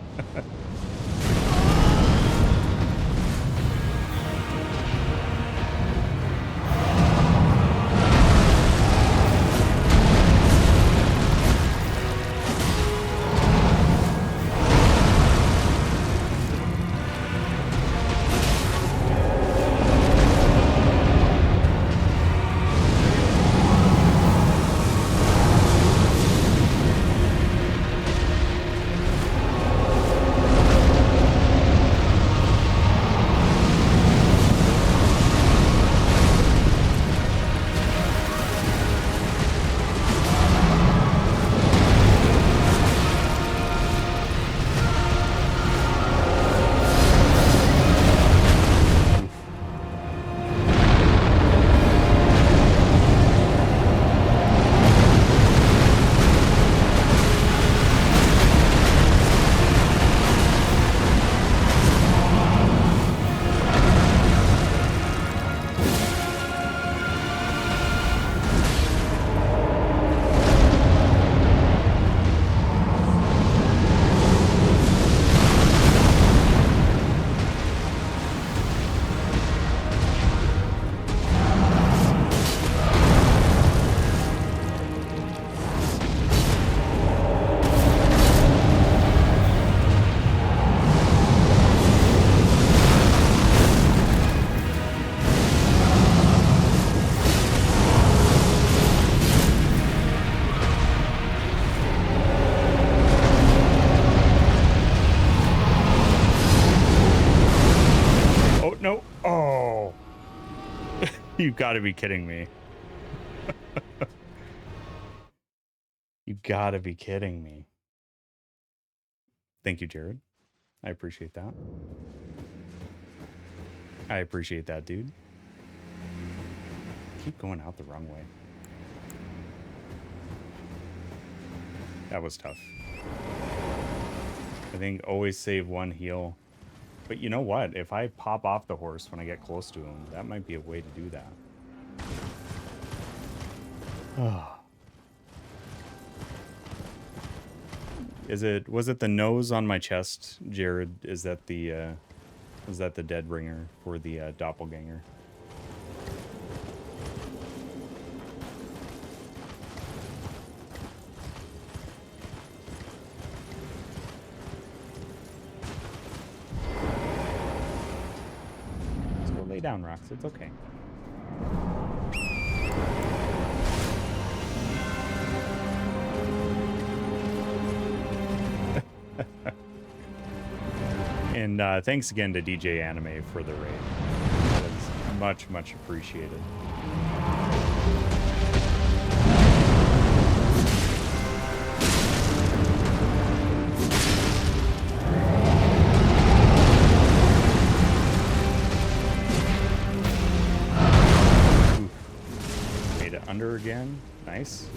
You gotta be kidding me. You gotta be kidding me. Thank you, Jared. I appreciate that. I appreciate that, dude. Keep going out the wrong way. That was tough. I think always save one heal. But you know what? If I pop off the horse when I get close to him, that might be a way to do that. Was it the nose on my chest, Jared? Is that the dead ringer for the doppelganger? So lay down, Rox. It's okay. And thanks again to DJ Anime for the raid. That is much, much appreciated. Oof. Made it under again. Nice.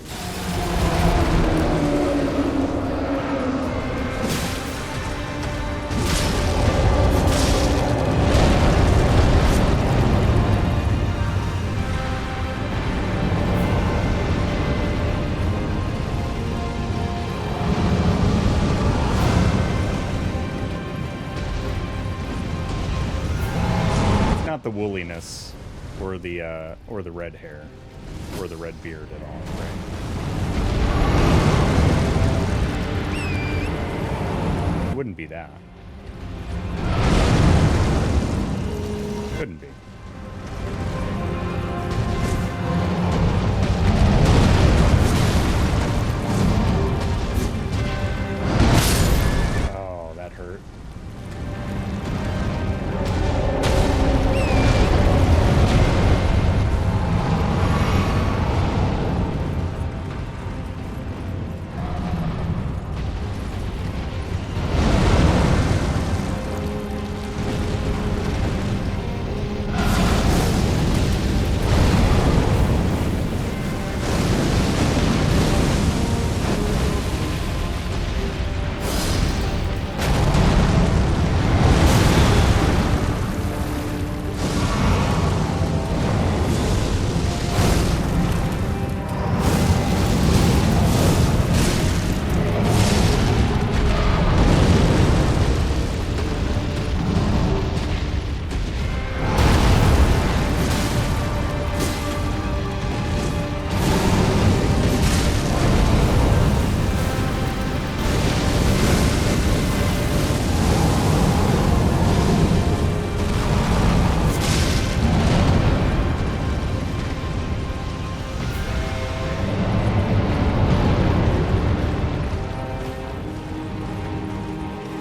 the woolliness or the red hair or the red beard at all, right? It wouldn't be that. Couldn't be. Oh, that hurt.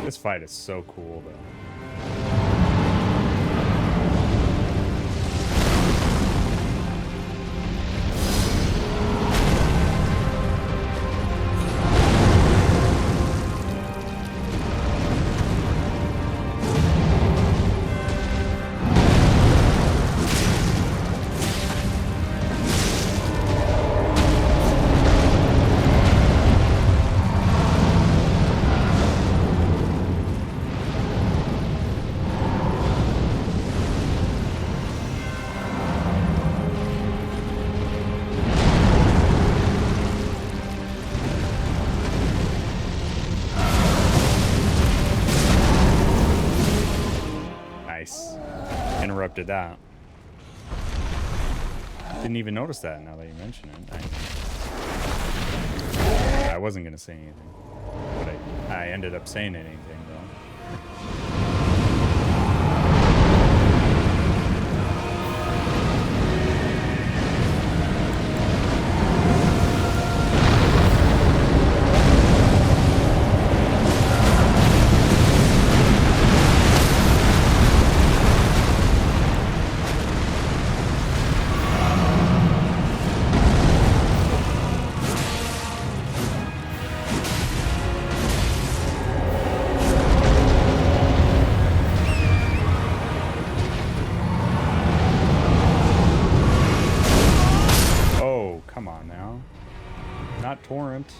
This fight is so cool, though. Interrupted that. Didn't even notice that now that you mention it. I wasn't going to say anything, but I ended up saying anything though. Torrent.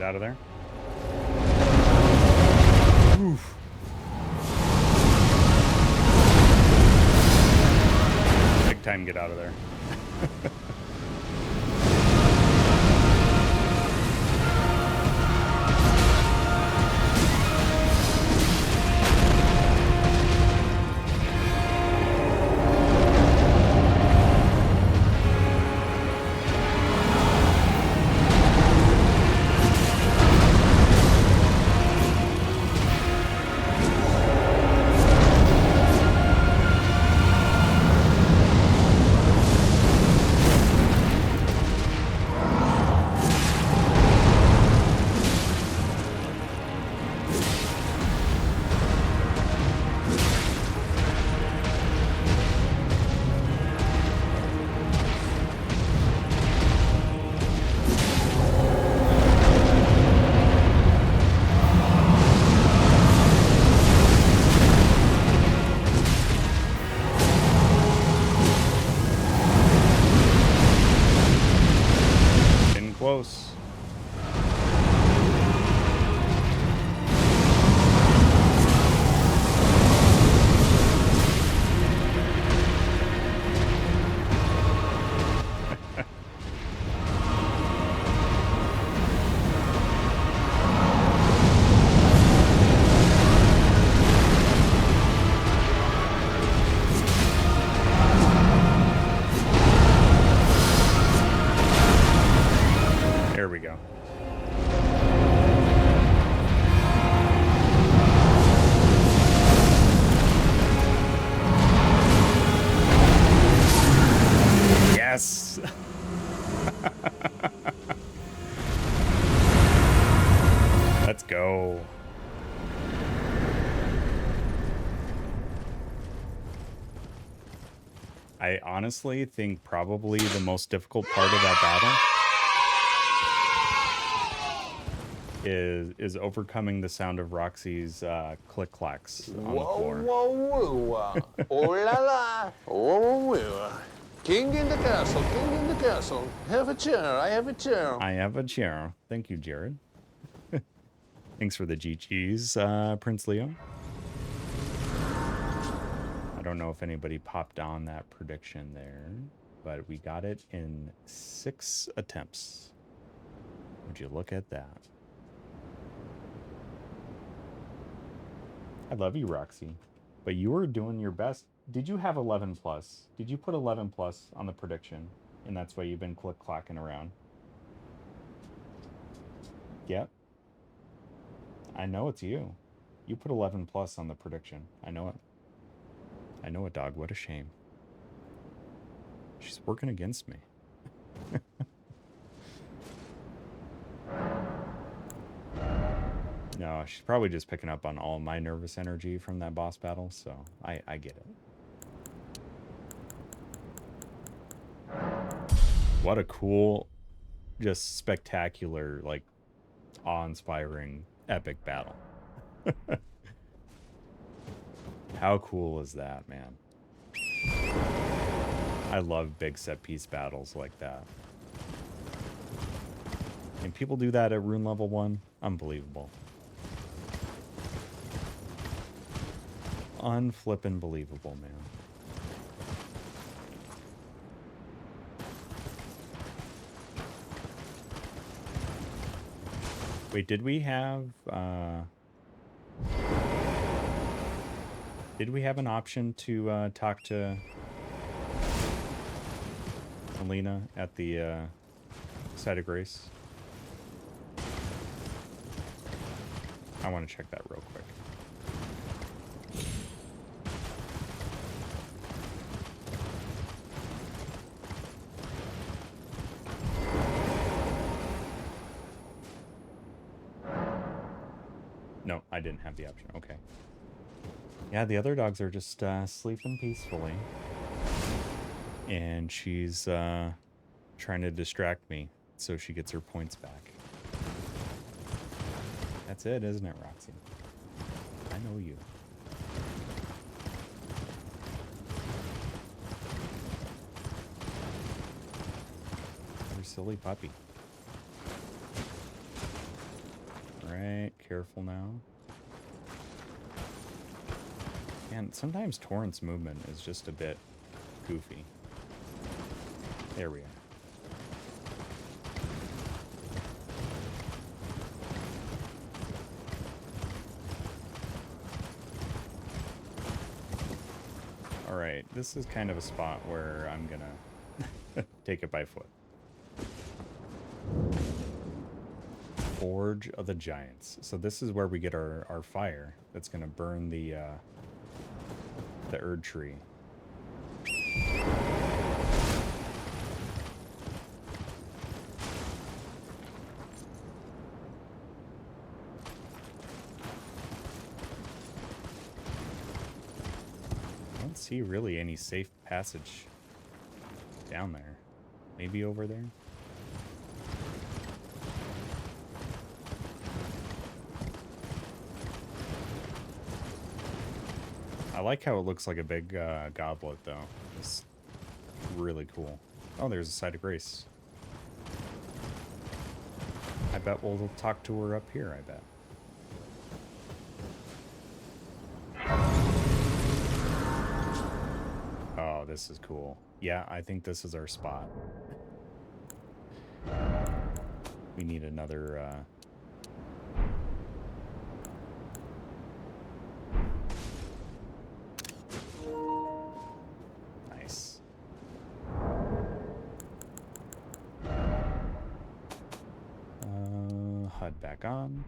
Out of there. Oof. get out of there. Close. There we go. Yes. Let's go. I honestly think probably the most difficult part of that battle is overcoming the sound of Roxy's click clacks on the floor. Whoa, whoa. Oh la la. Oh, whoa. King in the castle, king in the castle. Have a chair, I have a chair. I have a chair. Thank you, Jared. Thanks for the GGs, Prince Leo. I don't know if anybody popped on that prediction there, but we got it in 6 attempts. Would you look at that? I love you, Roxy, but you were doing your best. Did you have 11 plus? Did you put 11 plus on the prediction? And that's why you've been click-clacking around. Yep. I know it's you. You put 11 plus on the prediction. I know it. I know it, dog. What a shame. She's working against me. No, she's probably just picking up on all my nervous energy from that boss battle, so I get it. What a cool, just spectacular, like, awe-inspiring, epic battle. How cool is that, man? I love big set-piece battles like that. And people do that at Rune Level 1? Unbelievable. Unflippin' believable, man. Wait, did we have an option to talk to Alina at the Site of Grace? I want to check that real quick. No, I didn't have the option. Okay. Yeah, the other dogs are just sleeping peacefully. And she's trying to distract me so she gets her points back. That's it, isn't it, Roxy? I know you. You're a silly puppy. Alright, careful now. And sometimes Torrent's movement is just a bit goofy. There we are. All right, this is kind of a spot where I'm gonna take it by foot. Forge of the Giants. So this is where we get our fire that's gonna burn the Erdtree. I don't see really any safe passage down there. Maybe over there? I like how it looks like a big goblet, though. It's really cool. Oh, there's a site of grace. I bet we'll talk to her up here, I bet. Oh, this is cool. Yeah, I think this is our spot. We need another... Nice. HUD back on.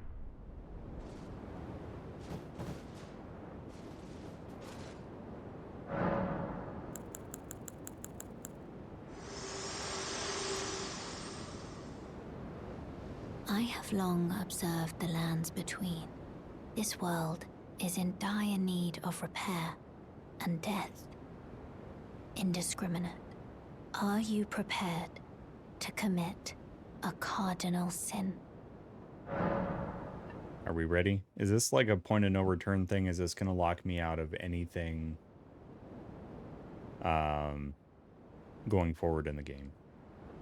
I have long observed the lands between. This world is in dire need of repair and death. Indiscriminate. Are you prepared to commit a cardinal sin? Are we ready? Is this like a point of no return thing? Is this gonna lock me out of anything going forward in the game?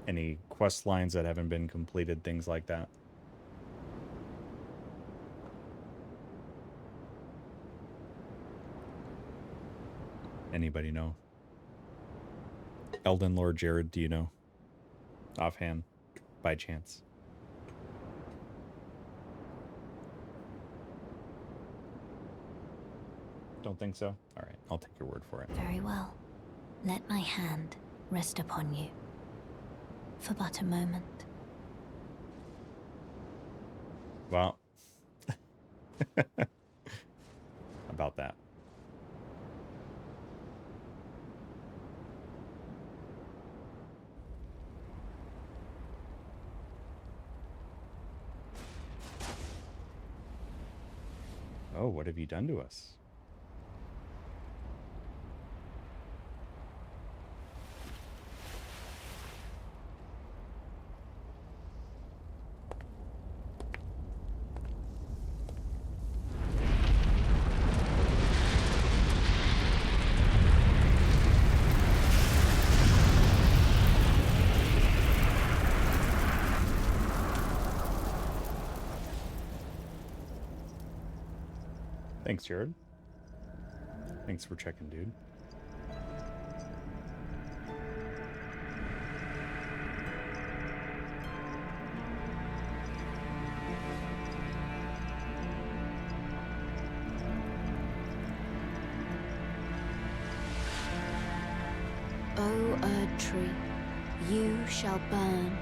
Any quest lines that haven't been completed, things like that? Anybody know? Elden Lord Jared, do you know? Offhand, by chance. Don't think so? All right, I'll take your word for it. Very well. Let my hand rest upon you for but a moment. Well, about that. Oh, what have you done to us? Thanks, Jared. Thanks for checking, dude. O Erdtree, you shall burn.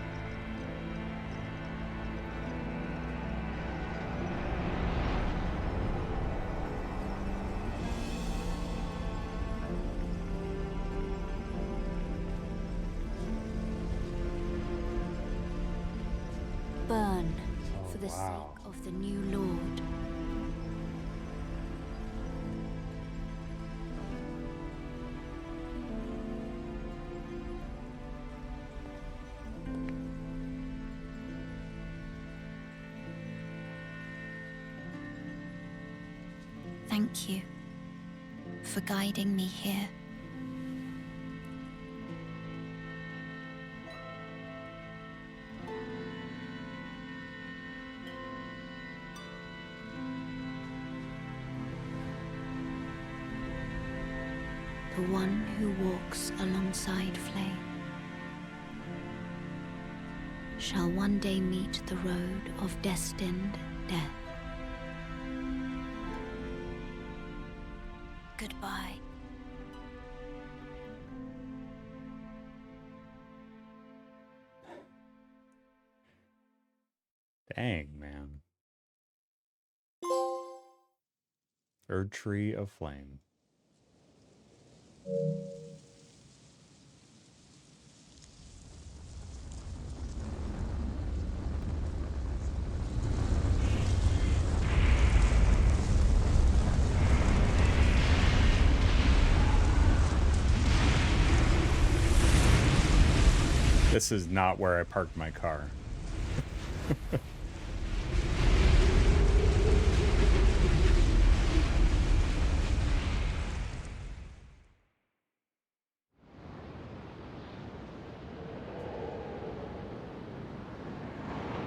Burn for the sake of the new Lord. Thank you for guiding me here. The one who walks alongside flame shall one day meet the road of destined death. Goodbye. Dang, man. Erdtree of Flame. This is not where I parked my car.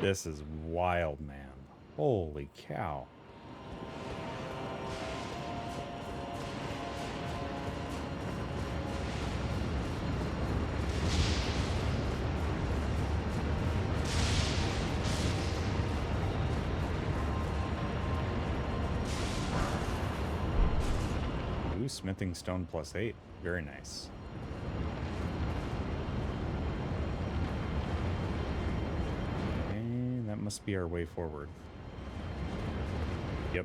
This is wild, man. Holy cow. Ooh, smithing stone +8. Very nice. And that must be our way forward. Yep.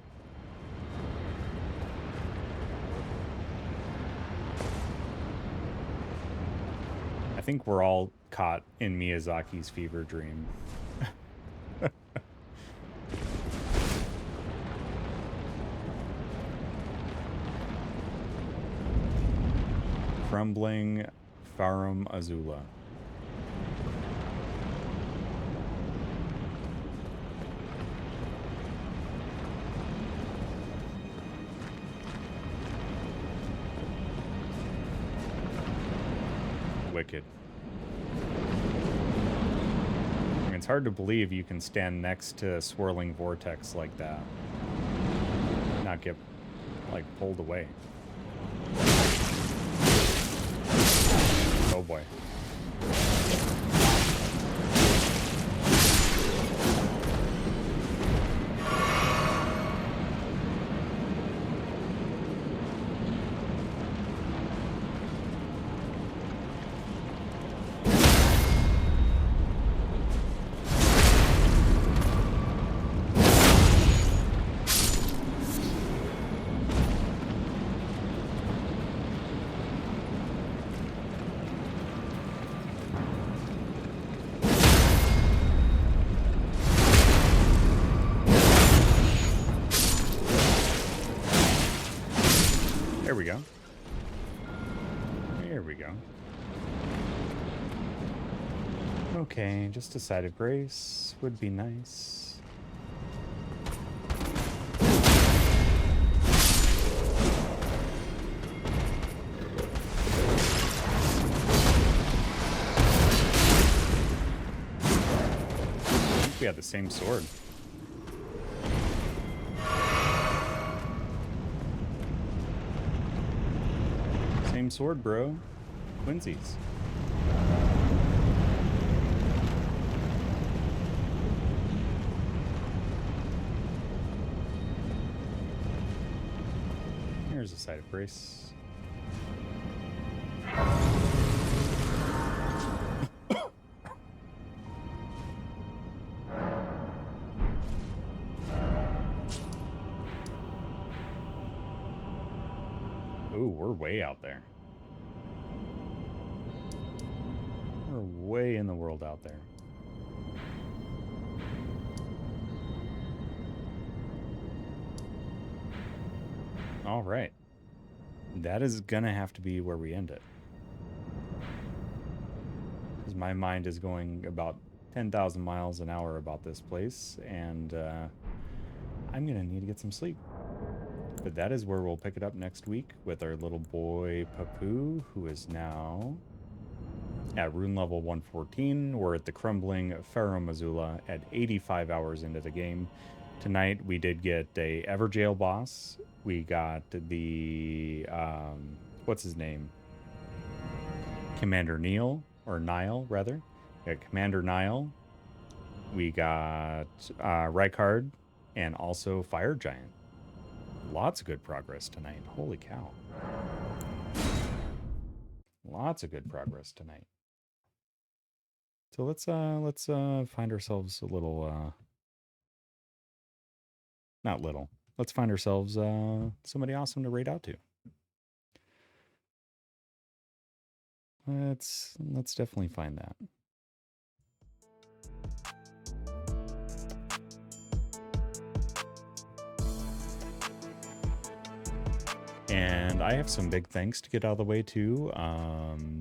I think we're all caught in Miyazaki's fever dream. Crumbling, Farum, Azula. Wicked. I mean, it's hard to believe you can stand next to a swirling vortex like that. Not get, like, pulled away. Oh boy. There we go. There we go. Okay, just a side of grace would be nice. I think we had the same sword. Same sword, bro. Twinsies. Here's a side of grace. Ooh, we're way out there. We're way in the world out there. All right. That is gonna have to be where we end it. Because my mind is going about 10,000 miles an hour about this place, and I'm gonna need to get some sleep. But that is where we'll pick it up next week with our little boy Papu, who is now at rune level 114. We're at the Crumbling Farum Azula at 85 hours into the game. Tonight we did get a Evergaol boss. We got the what's his name? Commander Niall, or Niall rather. We got Commander Niall. We got Rykard and also Fire Giant. Lots of good progress tonight. Holy cow. Lots of good progress tonight. So let's find ourselves a little not little. Let's find ourselves somebody awesome to raid out to. Let's definitely find that. And I have some big thanks to get out of the way too.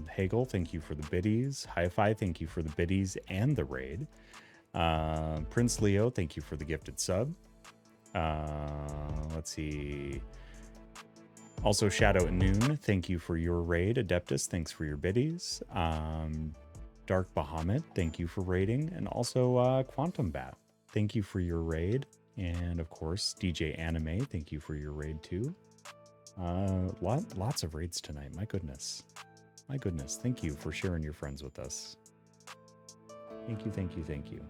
Hagel, thank you for the biddies. Hi-Fi, thank you for the biddies and the raid. Prince Leo, thank you for the gifted sub. Let's see. Also, Shadow at Noon, thank you for your raid. Adeptus, thanks for your biddies. Dark Bahamut, thank you for raiding. And also Quantum Bat, thank you for your raid. And of course, DJ Anime, thank you for your raid too. Lots of raids tonight. My goodness. My goodness. Thank you for sharing your friends with us. Thank you, thank you, thank you.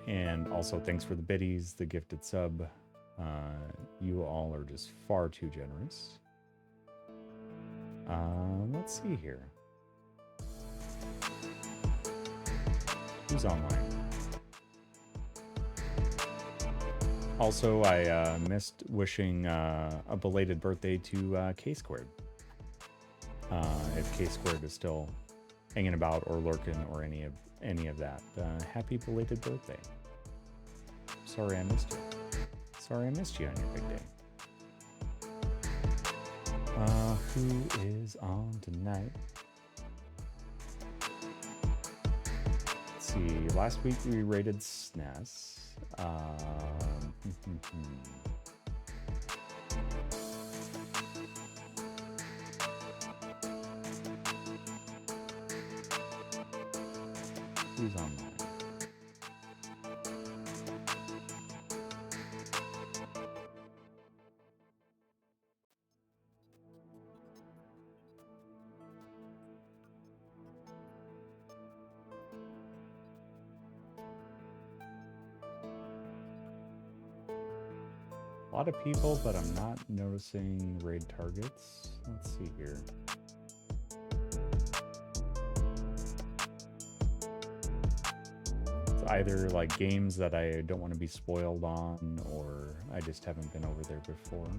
And also thanks for the biddies, the gifted sub. You all are just far too generous. Let's see here. Who's online? Also, I missed wishing a belated birthday to K-Squared. If K-Squared is still hanging about or lurking or any of that, happy belated birthday. Sorry I missed you. Sorry I missed you on your big day. Who is on tonight? Let's see. Last week we raided SNES. Who's online? A lot of people, but I'm not noticing raid targets. Let's see here. It's either like games that I don't want to be spoiled on, or I just haven't been over there before.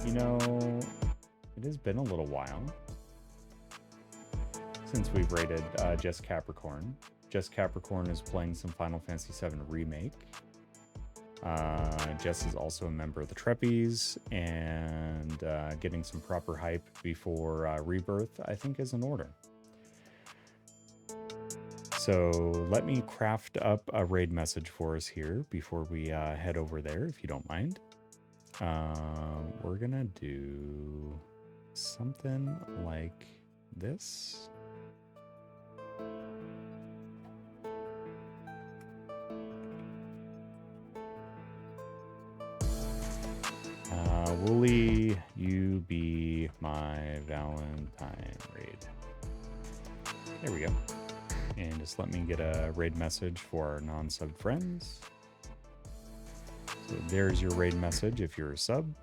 You know, it has been a little while since we've raided Jess Capricorn. Jess Capricorn is playing some Final Fantasy VII Remake. Jess is also a member of the Treppies, and getting some proper hype before Rebirth, I think, is in order. So let me craft up a raid message for us here before we head over there, if you don't mind. We're gonna do something like this. Wooly, you be my Valentine raid. There we go. And just let me get a raid message for our non-sub friends. So there's your raid message if you're a sub.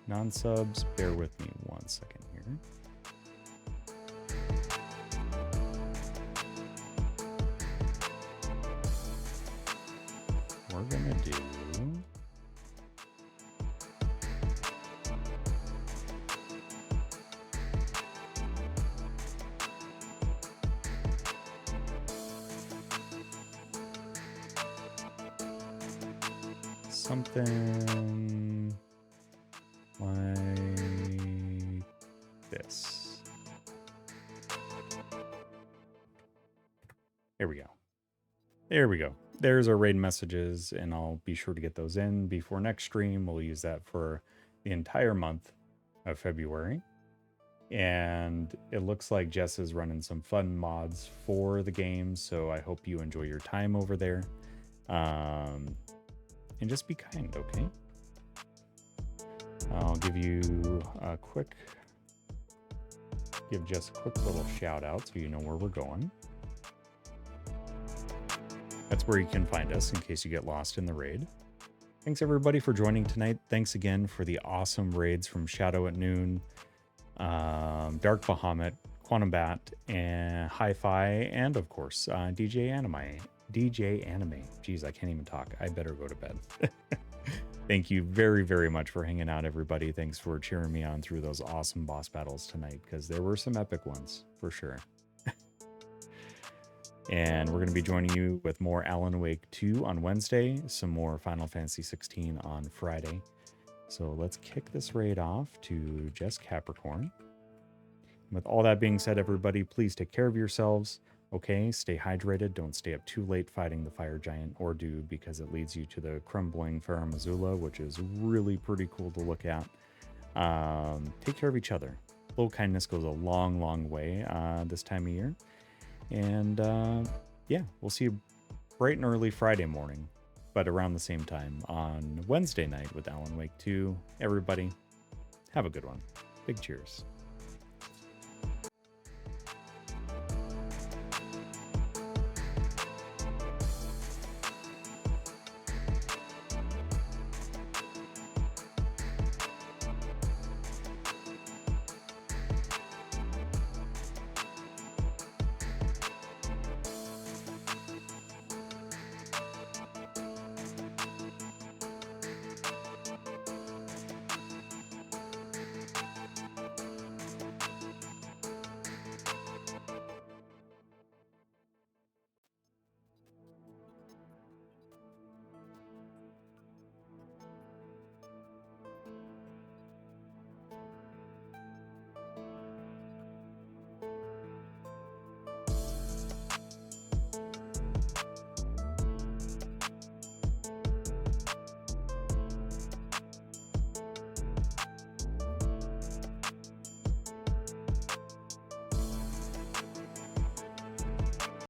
Non-subs, bear with me 1 second here. We're gonna do something like this. There we go. There we go. There's our raid messages, and I'll be sure to get those in before next stream. We'll use that for the entire month of February. And it looks like Jess is running some fun mods for the game, so I hope you enjoy your time over there. And just be kind, okay? I'll give Jess a quick little shout out so you know where we're going. That's where you can find us in case you get lost in the raid. Thanks everybody for joining tonight. Thanks again for the awesome raids from Shadow at Noon, Dark Bahamut, Quantum Bat, and Hi-Fi, and of course, DJ Anime. Jeez, I can't even talk. I better go to bed. Thank you very, very much for hanging out, everybody. Thanks for cheering me on through those awesome boss battles tonight, because there were some epic ones, for sure. And we're going to be joining you with more Alan Wake 2 on Wednesday, some more Final Fantasy 16 on Friday. So let's kick this raid off to Jess Capricorn. With all that being said, everybody, please take care of yourselves. Okay, stay hydrated. Don't stay up too late fighting the fire giant or do, because it leads you to the Crumbling Farum Azula, which is really pretty cool to look at. Take care of each other. A little kindness goes a long, long way this time of year. And yeah, we'll see you bright and early Friday morning, but around the same time on Wednesday night with Alan Wake 2. Everybody, have a good one. Big cheers.